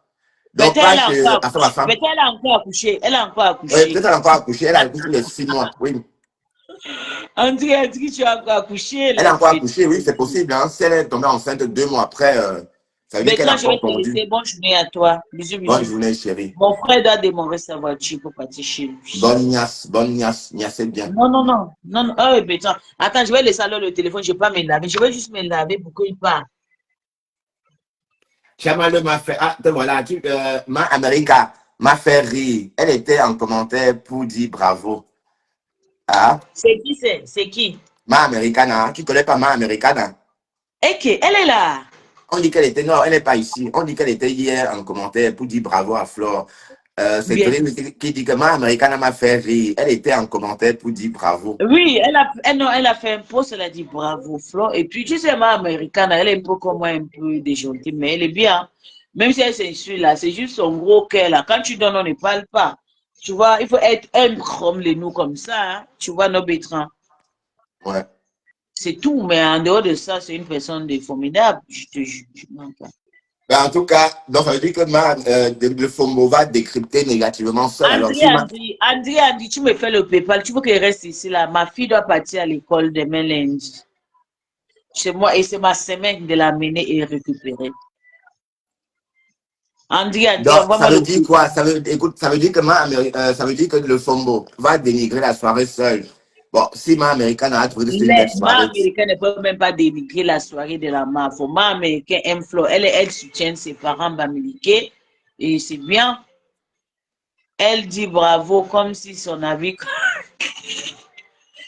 [SPEAKER 1] Donc
[SPEAKER 2] Peut-être
[SPEAKER 1] pas
[SPEAKER 2] elle a encore
[SPEAKER 1] chez à ma
[SPEAKER 2] accouché.
[SPEAKER 1] femme.
[SPEAKER 2] Peut-être elle a encore accouché. Elle a encore
[SPEAKER 1] Oui,
[SPEAKER 2] accouché.
[SPEAKER 1] peut-être elle a encore accouché. Elle a accouché les 6 mois. Oui.
[SPEAKER 2] André, tu as encore accouché,
[SPEAKER 1] Elle a
[SPEAKER 2] les
[SPEAKER 1] encore
[SPEAKER 2] fêtes.
[SPEAKER 1] accouché, oui, c'est possible. Hein. Si elle est tombée enceinte 2 mois après, ça veut dire qu'elle a
[SPEAKER 2] Bertrand, je vais
[SPEAKER 1] encore
[SPEAKER 2] te
[SPEAKER 1] pondu.
[SPEAKER 2] laisser. Bonne journée à toi. Bisous,
[SPEAKER 1] Bonne
[SPEAKER 2] bisous.
[SPEAKER 1] journée, chérie.
[SPEAKER 2] Mon frère doit démarrer sa voiture pour partir chez lui.
[SPEAKER 1] Bonne niasse, niasse bien.
[SPEAKER 2] Non, non, non. Non, non. Oh, Bertrand. Attends, je vais laisser alors le téléphone. Je ne vais pas me laver. Je vais juste me laver pour qu'il parte.
[SPEAKER 1] Chamalo m'a fait, ah, te voilà, ma America m'a fait rire. Elle était en commentaire pour dire bravo. Ah,
[SPEAKER 2] C'est qui c'est? C'est qui?
[SPEAKER 1] ma Americana, tu connais pas ma Americana?
[SPEAKER 2] Ok, elle est là.
[SPEAKER 1] On dit qu'elle était, non, elle n'est pas ici. On dit qu'elle était hier en commentaire pour dire bravo à Flore. C'est
[SPEAKER 2] Bien.
[SPEAKER 1] Dream qui dit que ma Americana m'a fait rire. Elle était en commentaire pour dire bravo.
[SPEAKER 2] Oui, non, elle a fait un post, elle a dit bravo, Flo. Et puis, tu sais, ma américaine, elle est un peu comme moi, un peu déjantée, mais elle est bien. Même si elle s'insulte là, c'est juste son gros cœur là. Quand tu donnes, on ne parle pas. Tu vois, il faut être un comme les nous comme ça. Hein. Tu vois, nos Bertrand.
[SPEAKER 1] Ouais.
[SPEAKER 2] C'est tout, mais en dehors de ça, c'est une personne de formidable. Je te jure, je mens pas.
[SPEAKER 1] Ben, en tout cas, donc ça veut dire que le FOMO va décrypter négativement seul. Alors,
[SPEAKER 2] André, tu me fais le PayPal. Tu veux qu'elle reste ici là. Ma fille doit partir à l'école demain lundi. Chez moi, et c'est ma semaine de la mener et récupérer. André,
[SPEAKER 1] donc, ça
[SPEAKER 2] envoie-moi
[SPEAKER 1] veut
[SPEAKER 2] le
[SPEAKER 1] dire quoi? Écoute, ça veut dire que ça veut dire que le FOMO va dénigrer la soirée seule. Bon, si ma américaine a trouvé que c'était une belle
[SPEAKER 2] Ma
[SPEAKER 1] soirée.
[SPEAKER 2] américaine ne peut même pas dénigrer la soirée de la MAF. Ma américaine aime Flo. Elle soutient ses parents américains. Et c'est bien. Elle dit bravo comme si son avis.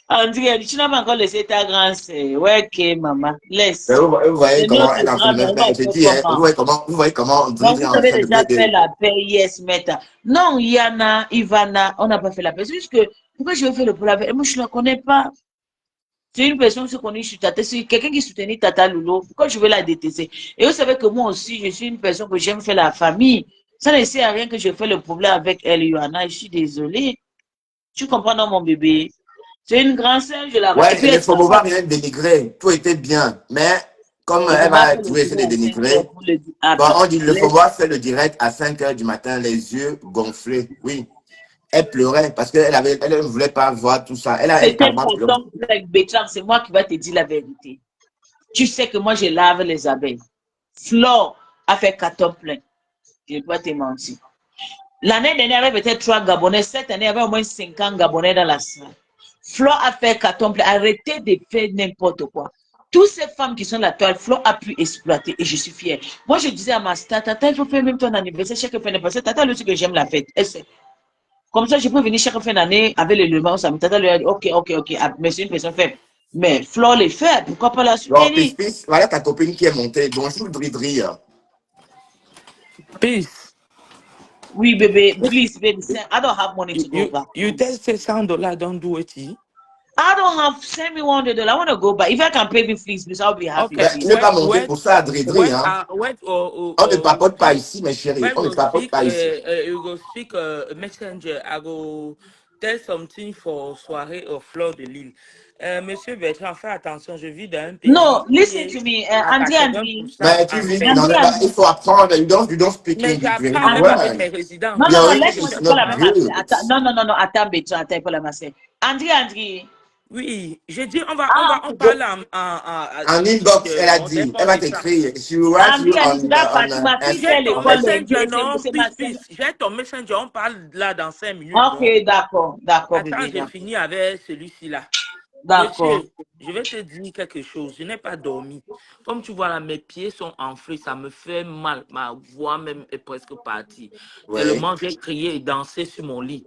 [SPEAKER 2] André, tu n'as pas encore laissé ta grand-sœur. Ouais, ok, maman.
[SPEAKER 1] Ben,
[SPEAKER 2] Laisse.
[SPEAKER 1] vous voyez
[SPEAKER 2] C'est
[SPEAKER 1] comment
[SPEAKER 2] notre
[SPEAKER 1] elle est en train de me
[SPEAKER 2] grand-mère.
[SPEAKER 1] faire.
[SPEAKER 2] On
[SPEAKER 1] Je
[SPEAKER 2] fait
[SPEAKER 1] dis, hein,
[SPEAKER 2] comment?
[SPEAKER 1] vous voyez comment
[SPEAKER 2] Donc,
[SPEAKER 1] Dridri est
[SPEAKER 2] vous
[SPEAKER 1] en
[SPEAKER 2] avez
[SPEAKER 1] train de
[SPEAKER 2] déjà fait
[SPEAKER 1] me.
[SPEAKER 2] la paix, yes, Meta. Non, Yana, Ivana, on n'a pas fait la paix. C'est juste que, pourquoi je vais faire le pour la paix? Moi, je ne la connais pas. C'est une personne qui se connaît sur Tata. C'est quelqu'un qui soutenait Tata Lolo. Pourquoi je vais la détester? Et vous savez que moi aussi, je suis une personne que j'aime faire la famille. Ça ne sert à rien que je fais le problème avec elle, Yana. Je suis désolée. Tu comprends, non, mon bébé? C'est une grande sœur, je la Et
[SPEAKER 1] Ouais,
[SPEAKER 2] puis,
[SPEAKER 1] le
[SPEAKER 2] elle
[SPEAKER 1] FOMO
[SPEAKER 2] travaille.
[SPEAKER 1] va rien dénigrer. Tout était bien. Mais comme
[SPEAKER 2] Il ne faut
[SPEAKER 1] elle
[SPEAKER 2] pas
[SPEAKER 1] va
[SPEAKER 2] faire le
[SPEAKER 1] toujours essayer de
[SPEAKER 2] boulot à 5 heures
[SPEAKER 1] dénigrer,
[SPEAKER 2] pour le dire.
[SPEAKER 1] bon,
[SPEAKER 2] Attends,
[SPEAKER 1] on dit le FOMO
[SPEAKER 2] laisse.
[SPEAKER 1] a fait le direct à 5 heures du matin, les yeux gonflés. Oui. Elle pleurait parce elle ne voulait pas voir tout ça. Elle
[SPEAKER 2] C'était
[SPEAKER 1] carrément pleuré.
[SPEAKER 2] pourtant avec Bétram, c'est moi qui vais te dire la vérité. Tu sais que moi, je lave les abeilles. Flore a fait 14 plein. Je ne vais pas te mentir. L'année dernière, il y avait peut-être 3 Gabonais. Cette année, il y avait au moins 50 Gabonais dans la salle. Flo a fait carton plein. Arrêtez de faire n'importe quoi. Toutes ces femmes qui sont là, toi, Flo a pu exploiter et je suis fière. Moi, je disais à ma star, tata, il faut faire même ton anniversaire, chaque fin d'anniversaire. Tata, lui aussi que j'aime la fête. Comme ça, je peux venir chaque fin d'année avec le levant. Tata lui a dit, ok, mais c'est une personne faible. Mais Flo les fait, pourquoi pas la
[SPEAKER 1] Bon,
[SPEAKER 2] soutenir?
[SPEAKER 1] voilà ta copine qui est montée. Bonjour, Dridri.
[SPEAKER 3] Peace.
[SPEAKER 2] Oui, bébé, please, baby, I don't have money to go back,
[SPEAKER 3] You
[SPEAKER 2] please.
[SPEAKER 3] tell say $100 don't do it.
[SPEAKER 2] I don't have, send me $100. I want to go back. If I can pay me, please, I'll be happy,
[SPEAKER 3] Okay.
[SPEAKER 1] Ben, il n'est
[SPEAKER 2] please.
[SPEAKER 1] pas monté pour ça, Dridri. Hein. On ne
[SPEAKER 3] We
[SPEAKER 1] papote pas
[SPEAKER 3] speak
[SPEAKER 1] ici, mes chéris.
[SPEAKER 3] when
[SPEAKER 1] On ne
[SPEAKER 3] we
[SPEAKER 1] papote
[SPEAKER 3] speak
[SPEAKER 1] pas ici.
[SPEAKER 3] you go speak messenger. I go tell something for soirée or floor de Lille. Monsieur Bertrand, fais attention, je vis dans un
[SPEAKER 2] No,
[SPEAKER 3] pays qui
[SPEAKER 2] listen
[SPEAKER 3] est
[SPEAKER 2] to me,
[SPEAKER 3] à
[SPEAKER 2] Andri, Andri,
[SPEAKER 3] 80%
[SPEAKER 1] Mais tu vis dans
[SPEAKER 2] Andri,
[SPEAKER 3] anglophone.
[SPEAKER 1] il
[SPEAKER 2] Andri.
[SPEAKER 1] faut apprendre. You don't speak
[SPEAKER 3] Mais
[SPEAKER 1] English very
[SPEAKER 3] j'apprends même avec
[SPEAKER 1] well.
[SPEAKER 3] mes résidents.
[SPEAKER 2] Non, non,
[SPEAKER 1] Your
[SPEAKER 2] non,
[SPEAKER 1] English
[SPEAKER 2] laisse-moi
[SPEAKER 1] is
[SPEAKER 2] te
[SPEAKER 3] Je-
[SPEAKER 2] faire
[SPEAKER 1] not
[SPEAKER 2] la même affaire.
[SPEAKER 1] good.
[SPEAKER 2] Attends, non, non, non, non, attends, Béton, attends, il faut la masser. Andri, Andri.
[SPEAKER 3] Oui, j'ai dit,
[SPEAKER 2] Ah,
[SPEAKER 3] on
[SPEAKER 1] Donc,
[SPEAKER 3] parle
[SPEAKER 1] en
[SPEAKER 3] ici
[SPEAKER 1] inbox, elle a
[SPEAKER 3] mon
[SPEAKER 1] dit, elle
[SPEAKER 3] téléphone
[SPEAKER 1] va
[SPEAKER 3] d'écran.
[SPEAKER 1] t'écrire. She will write you
[SPEAKER 2] Andri, Andri, tu dois partir. Ma fille
[SPEAKER 3] J'ai
[SPEAKER 2] fait
[SPEAKER 3] ton
[SPEAKER 2] l'école.
[SPEAKER 3] messenger, non?
[SPEAKER 2] C'est ma
[SPEAKER 3] J'ai ton messenger, on parle là dans 5 minutes,
[SPEAKER 2] Ok,
[SPEAKER 3] non?
[SPEAKER 2] d'accord, d'accord,
[SPEAKER 3] Attends,
[SPEAKER 2] bébé,
[SPEAKER 3] j'ai
[SPEAKER 2] d'accord.
[SPEAKER 3] fini avec celui-ci là.
[SPEAKER 2] D'accord.
[SPEAKER 3] Monsieur, je vais te dire quelque chose. Je n'ai pas dormi. Comme tu vois là, mes pieds sont enflés. Ça me fait mal. Ma voix même est presque partie.
[SPEAKER 1] Oui.
[SPEAKER 3] Tellement j'ai crié et dansé sur mon lit.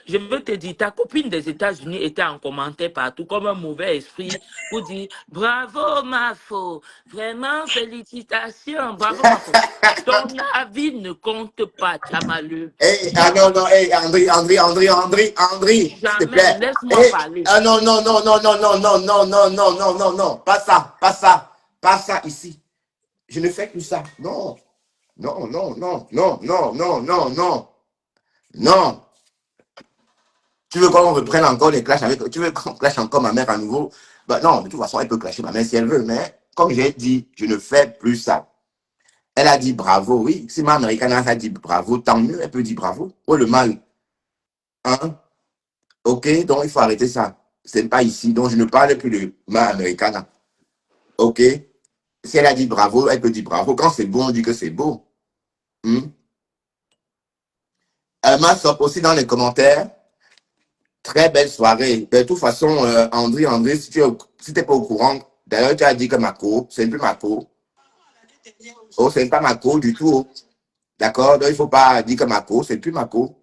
[SPEAKER 3] Je veux te dire, ta copine des États-Unis était en commentaire partout comme un mauvais esprit pour dire bravo, ma faux. Vraiment, félicitations. Bravo, ma faux. Ton avis ne compte pas, Tchamaleu.
[SPEAKER 1] Hey, ah
[SPEAKER 3] J'ai
[SPEAKER 1] non, non, hey, Andri, s'il te
[SPEAKER 3] jamais,
[SPEAKER 1] plaît.
[SPEAKER 3] laisse-moi
[SPEAKER 1] Hey,
[SPEAKER 3] parler.
[SPEAKER 1] ah non, non, non, non, non, non, non, non, non, non, non, non, non, pas ça, pas ça, pas ça ici. Je ne fais plus ça. Non, non, non, non, non, non, non, non, non, non. Tu veux qu'on reprenne encore les clashs avec, tu veux qu'on clash encore ma mère à nouveau? Bah non, de toute façon, elle peut clasher ma mère si elle veut, mais comme j'ai dit, je ne fais plus ça. Elle a dit bravo, oui. Si ma américaine a dit bravo, tant mieux, elle peut dire bravo. Oh le mal, hein? Ok, donc il faut arrêter ça. C'est pas ici, donc je ne parle plus de ma américaine. Ok? Si elle a dit bravo, elle peut dire bravo. Quand c'est beau, on dit que c'est beau. Hmm? Elle m'a sorti aussi dans les commentaires. Très belle soirée. De toute façon, André, si tu n'es pas au courant, d'ailleurs, tu as dit que Mako, c'est plus Mako. Oh, c'est pas Mako du tout. D'accord? Donc, il ne faut pas dire que Mako, c'est plus Mako.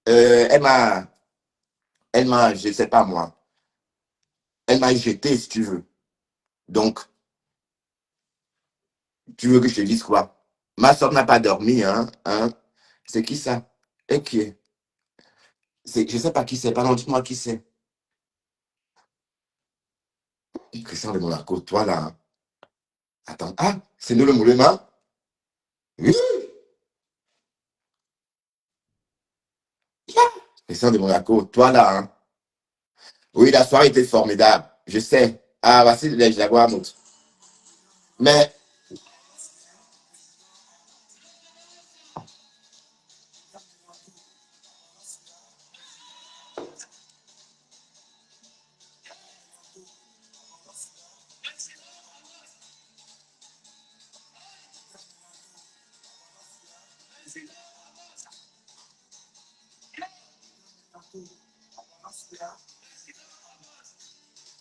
[SPEAKER 1] Elle m'a, je ne sais pas moi, elle m'a jeté, si tu veux. Donc, tu veux que je te dise quoi? Ma soeur n'a pas dormi, hein? C'est qui ça? Et qui est? Je ne sais pas qui c'est, pardon, dites-moi qui c'est. Christian de Monaco, toi là. Hein. Attends, ah, c'est nous le moulema? Oui, Christian de Monaco, toi là. Hein. Oui, la soirée était formidable, je sais. Ah, voici les Jaguars. Mais,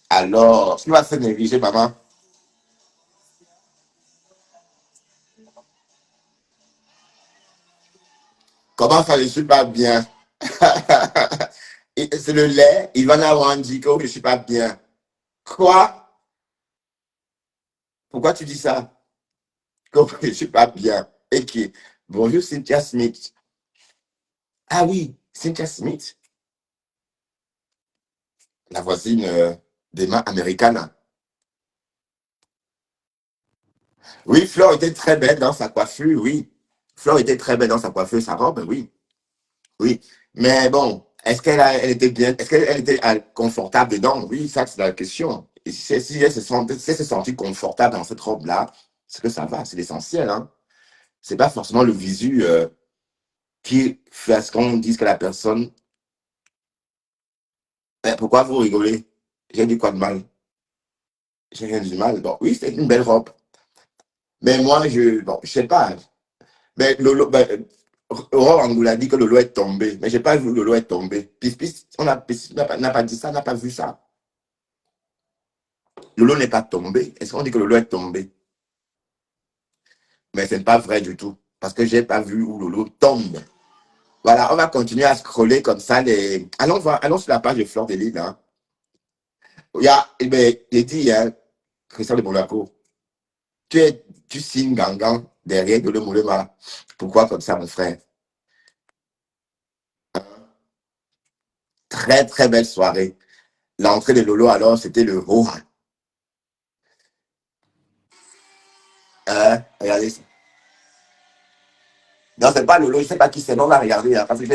[SPEAKER 1] alors, tu vas se négliger, maman. Comment ça, je suis pas bien? C'est le lait, Ivana Wandiko, je suis pas bien. Quoi? Pourquoi tu dis ça? Comme je suis pas bien. Et qui? Bonjour, Cynthia Smith. Ah oui, Cynthia Smith, la voisine d'Emma américaine. Oui, Flore était très belle dans sa coiffure, oui. Flore était très belle dans sa coiffure, sa robe, oui. Oui. Mais bon, elle était bien, est-ce qu'elle était confortable dedans? Oui, ça, c'est la question. Et si si elle se sentit confortable dans cette robe-là, c'est que ça va, c'est l'essentiel, hein. C'est pas forcément le visu qui fait à ce qu'on dise que la personne. Mais pourquoi vous rigolez? J'ai dit quoi de mal? J'ai rien dit de mal. Bon, oui, c'est une belle robe. Mais moi, bon, je sais pas. Mais Lolo, ben, Aurore Angoula dit que Lolo est tombé. Mais j'ai pas vu Lolo être tombé. Pis, Pis n'a pas dit ça, n'a pas vu ça. Lolo n'est pas tombé. Est-ce qu'on dit que Lolo est tombé? Mais ce n'est pas vrai du tout. Parce que j'ai pas vu où Lolo tombe. Voilà, on va continuer à scroller comme ça. Allons voir, allons sur la page de Fleur de Lille. Hein. Il y a, eh ben, j'ai dit, hein, Christian de Monaco, tu signes Gangan derrière de le Moulema. Pourquoi comme ça, mon frère? Très, très belle soirée. L'entrée de Lolo, alors, c'était le haut. Regardez ça. Non, c'est pas Lolo, je sais pas qui c'est, mais on va regarder. Hein, parce que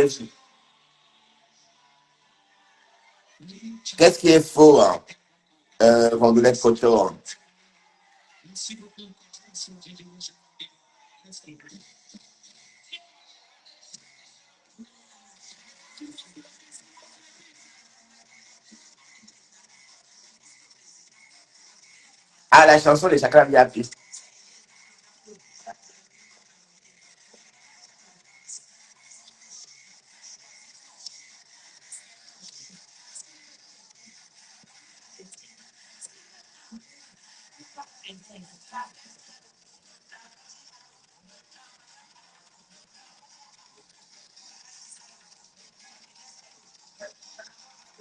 [SPEAKER 1] qu'est-ce qui est faux? Hein? randonnée photo. Ah, la chanson de Chakra Viapi.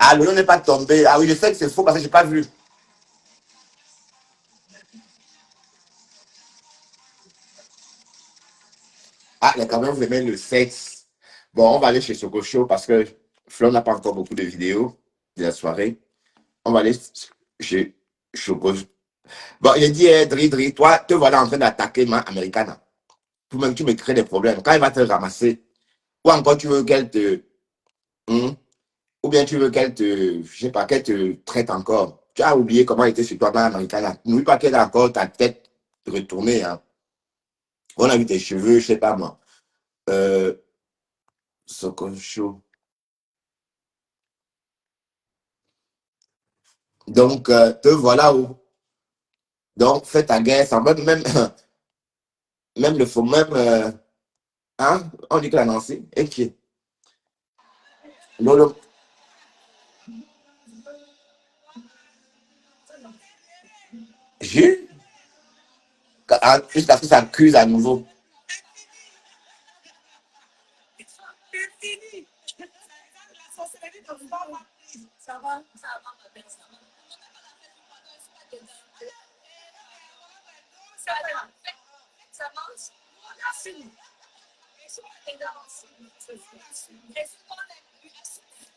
[SPEAKER 1] Ah, le nom n'est pas tombé. Ah oui, je sais que c'est faux parce que j'ai pas vu. Ah, mais quand même, vous aimez le sexe. Bon, on va aller chez Sokocho parce que Flo n'a pas encore beaucoup de vidéos de la soirée. On va aller chez Sokocho. Bon, il a dit, Dri, Dri, toi, te voilà en train d'attaquer ma Americana. Toi-même, tu me crées des problèmes. Quand elle va te ramasser, ou encore tu veux qu'elle te. Hmm, ou bien tu veux qu'elle te. Je sais pas, qu'elle te traite encore. Tu as oublié comment elle était sur toi, ma Americana. N'oublie pas qu'elle a encore ta tête retournée. Hein. On a vu tes cheveux, je sais pas moi. Euh, Sokocho. Donc, te voilà où. Donc, fais ta guerre, ça va même, même le faux, même, hein, on dit que la Nancy, et qui Lolo, Jules, jusqu'à ce que ça accuse à nouveau.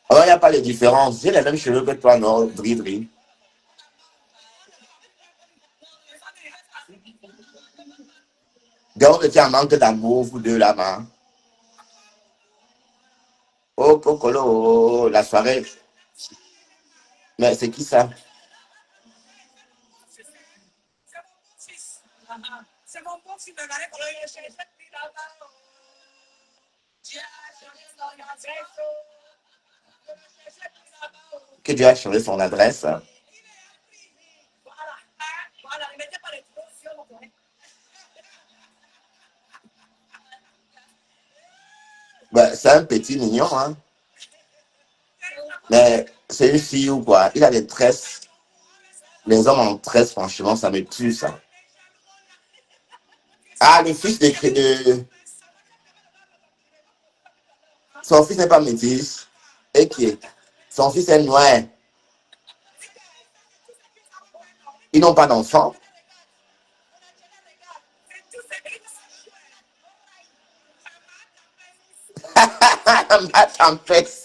[SPEAKER 1] Alors, il n'y a pas de différence. J'ai les mêmes cheveux que toi, non, Dri Dri. Donc, tu as un manque d'amour, vous deux là-bas. Oh, Cocolo, oh, la soirée. Mais c'est qui ça? Que Dieu a changé son adresse. Ben, c'est un petit mignon, hein. Mais c'est une fille ou quoi? Il a des tresses. Les hommes en tresse, franchement, ça me tue, ça. Ah, le fils de. Son fils n'est pas métis. Et qui est? Son fils est noir. Ils n'ont pas d'enfant. Ma tempête.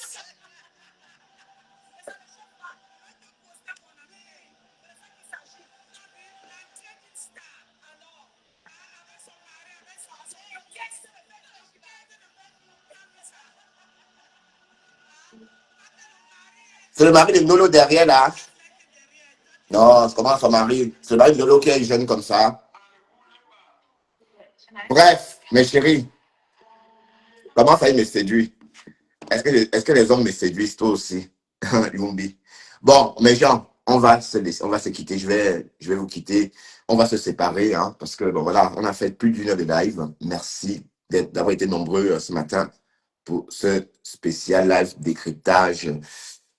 [SPEAKER 1] C'est le mari de Nolo derrière, là. Non, c'est comment son mari? C'est le mari de Nolo qui est jeune comme ça. Bref, mes chéris, comment ça, il me séduit? Est-ce que les hommes me séduisent, toi aussi? Lumbi. Bon, mes gens, on va se quitter. Je vais vous quitter. On va se séparer, hein, parce que, bon, voilà, on a fait plus d'une heure de live. Merci d'avoir été nombreux ce matin pour ce spécial live décryptage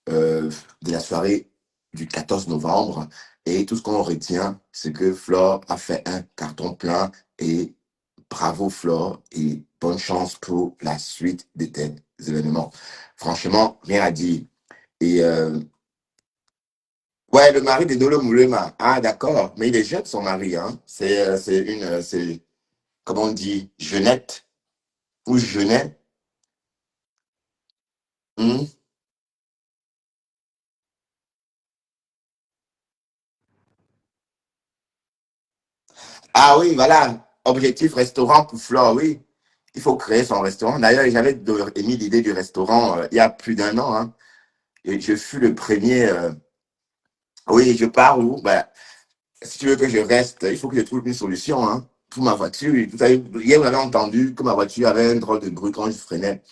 [SPEAKER 1] de la soirée du 14 novembre. Et tout ce qu'on retient, c'est que Flore a fait un carton plein et bravo Flore et bonne chance pour la suite de tes événements. Franchement, rien à dire. Et ouais, le mari de Nolo Moulema. Ah, d'accord. Mais il est jeune, son mari. Hein. C'est, comment on dit, jeunette ou jeunet. Hmm? Ah oui, voilà. Objectif restaurant pour Flore, oui. Il faut créer son restaurant. D'ailleurs, j'avais émis l'idée du restaurant il y a plus d'un an. Hein. Et je fus le premier Oui, je pars où? Ben, si tu veux que je reste, il faut que je trouve une solution, hein, pour ma voiture. Vous savez, hier, vous avez entendu que ma voiture avait un drôle de bruit quand je freinais.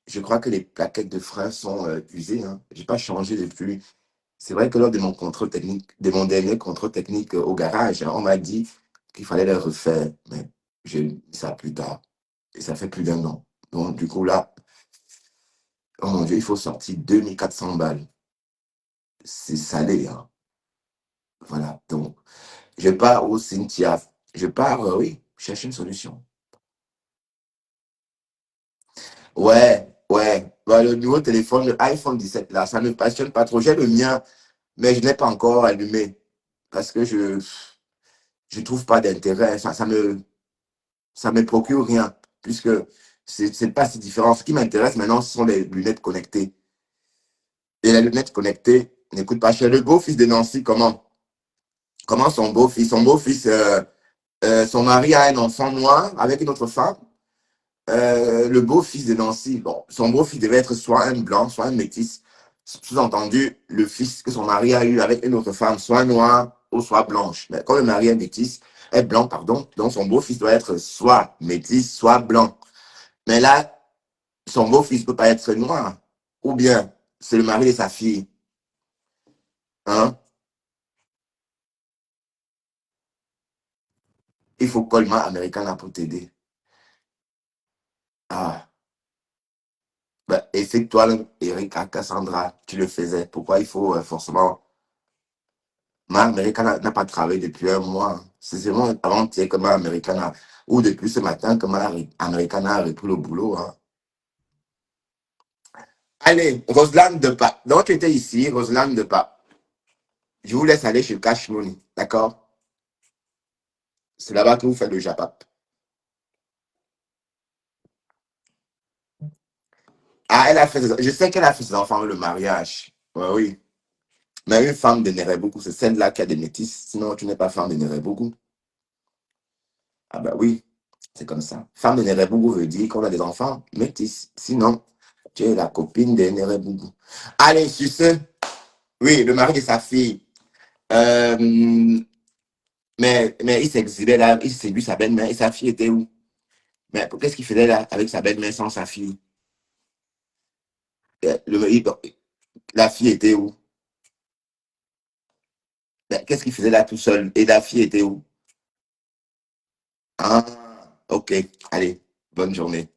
[SPEAKER 1] Je crois que les plaquettes de frein sont usées, hein. J'ai pas changé depuis. C'est vrai que lors de mon contrôle technique, de mon dernier contrôle technique au garage, hein, on m'a dit qu'il fallait les refaire. Mais j'ai dit ça plus tard. Et ça fait plus d'un an. Donc, du coup, là, oh mon Dieu, il faut sortir 2400 balles. C'est salé, hein. Voilà. Donc, je pars au Cynthia. Je pars, oui, chercher une solution. Ouais, ouais. Bah, le nouveau téléphone, le iPhone 17, là, ça ne me passionne pas trop. J'ai le mien, mais je ne l'ai pas encore allumé. Parce que je trouve pas d'intérêt. Ça me procure rien. Puisque c'est pas si différent. Ce qui m'intéresse maintenant, ce sont les lunettes connectées. Et les lunettes connectées n'écoute pas cher. Le beau-fils de Nancy, comment? Comment son beau-fils? Son beau-fils, son mari a un enfant noir avec une autre femme. Le beau-fils de Nancy, bon, son beau-fils devait être soit un blanc, soit un métis. Sous-entendu, le fils que son mari a eu avec une autre femme, soit noir ou soit blanche. Mais quand le mari est métis, est blanc, pardon, donc son beau-fils doit être soit métis, soit blanc. Mais là, son beau-fils ne peut pas être noir. Ou bien, c'est le mari de sa fille. Hein? Il faut Coleman Americana pour t'aider. Ah, ben, et c'est toi, Eric, à Cassandra, tu le faisais. Pourquoi il faut forcément. Ma Americana n'a pas travaillé depuis un mois. C'est seulement avant-hier que ma Americana, ou depuis ce matin que ma Americana a repris le boulot, hein. Allez, Roselaine de Pas. Donc, tu étais ici, Roselaine de Pas. Je vous laisse aller chez Cash Money, d'accord? C'est là-bas que vous faites le Japap. Ah, elle a fait je sais qu'elle a fait ses enfants le mariage. Ouais, oui. Mais une femme de beaucoup, c'est celle-là qui a des métis. Sinon, tu n'es pas femme de beaucoup. Ah bah oui, c'est comme ça. Femme de Nerebougou veut dire qu'on a des enfants métis. Sinon, tu es la copine de Nerebougou. Allez, sur ce, oui, le mari de sa fille. Euh, mais il s'exilait là, il séduit sa belle-mère et sa fille était où? Mais qu'est-ce qu'il faisait là avec sa belle-mère sans sa fille? La fille était où? Mais qu'est-ce qu'il faisait là tout seul? Et la fille était où? Ah, ok, allez, bonne journée.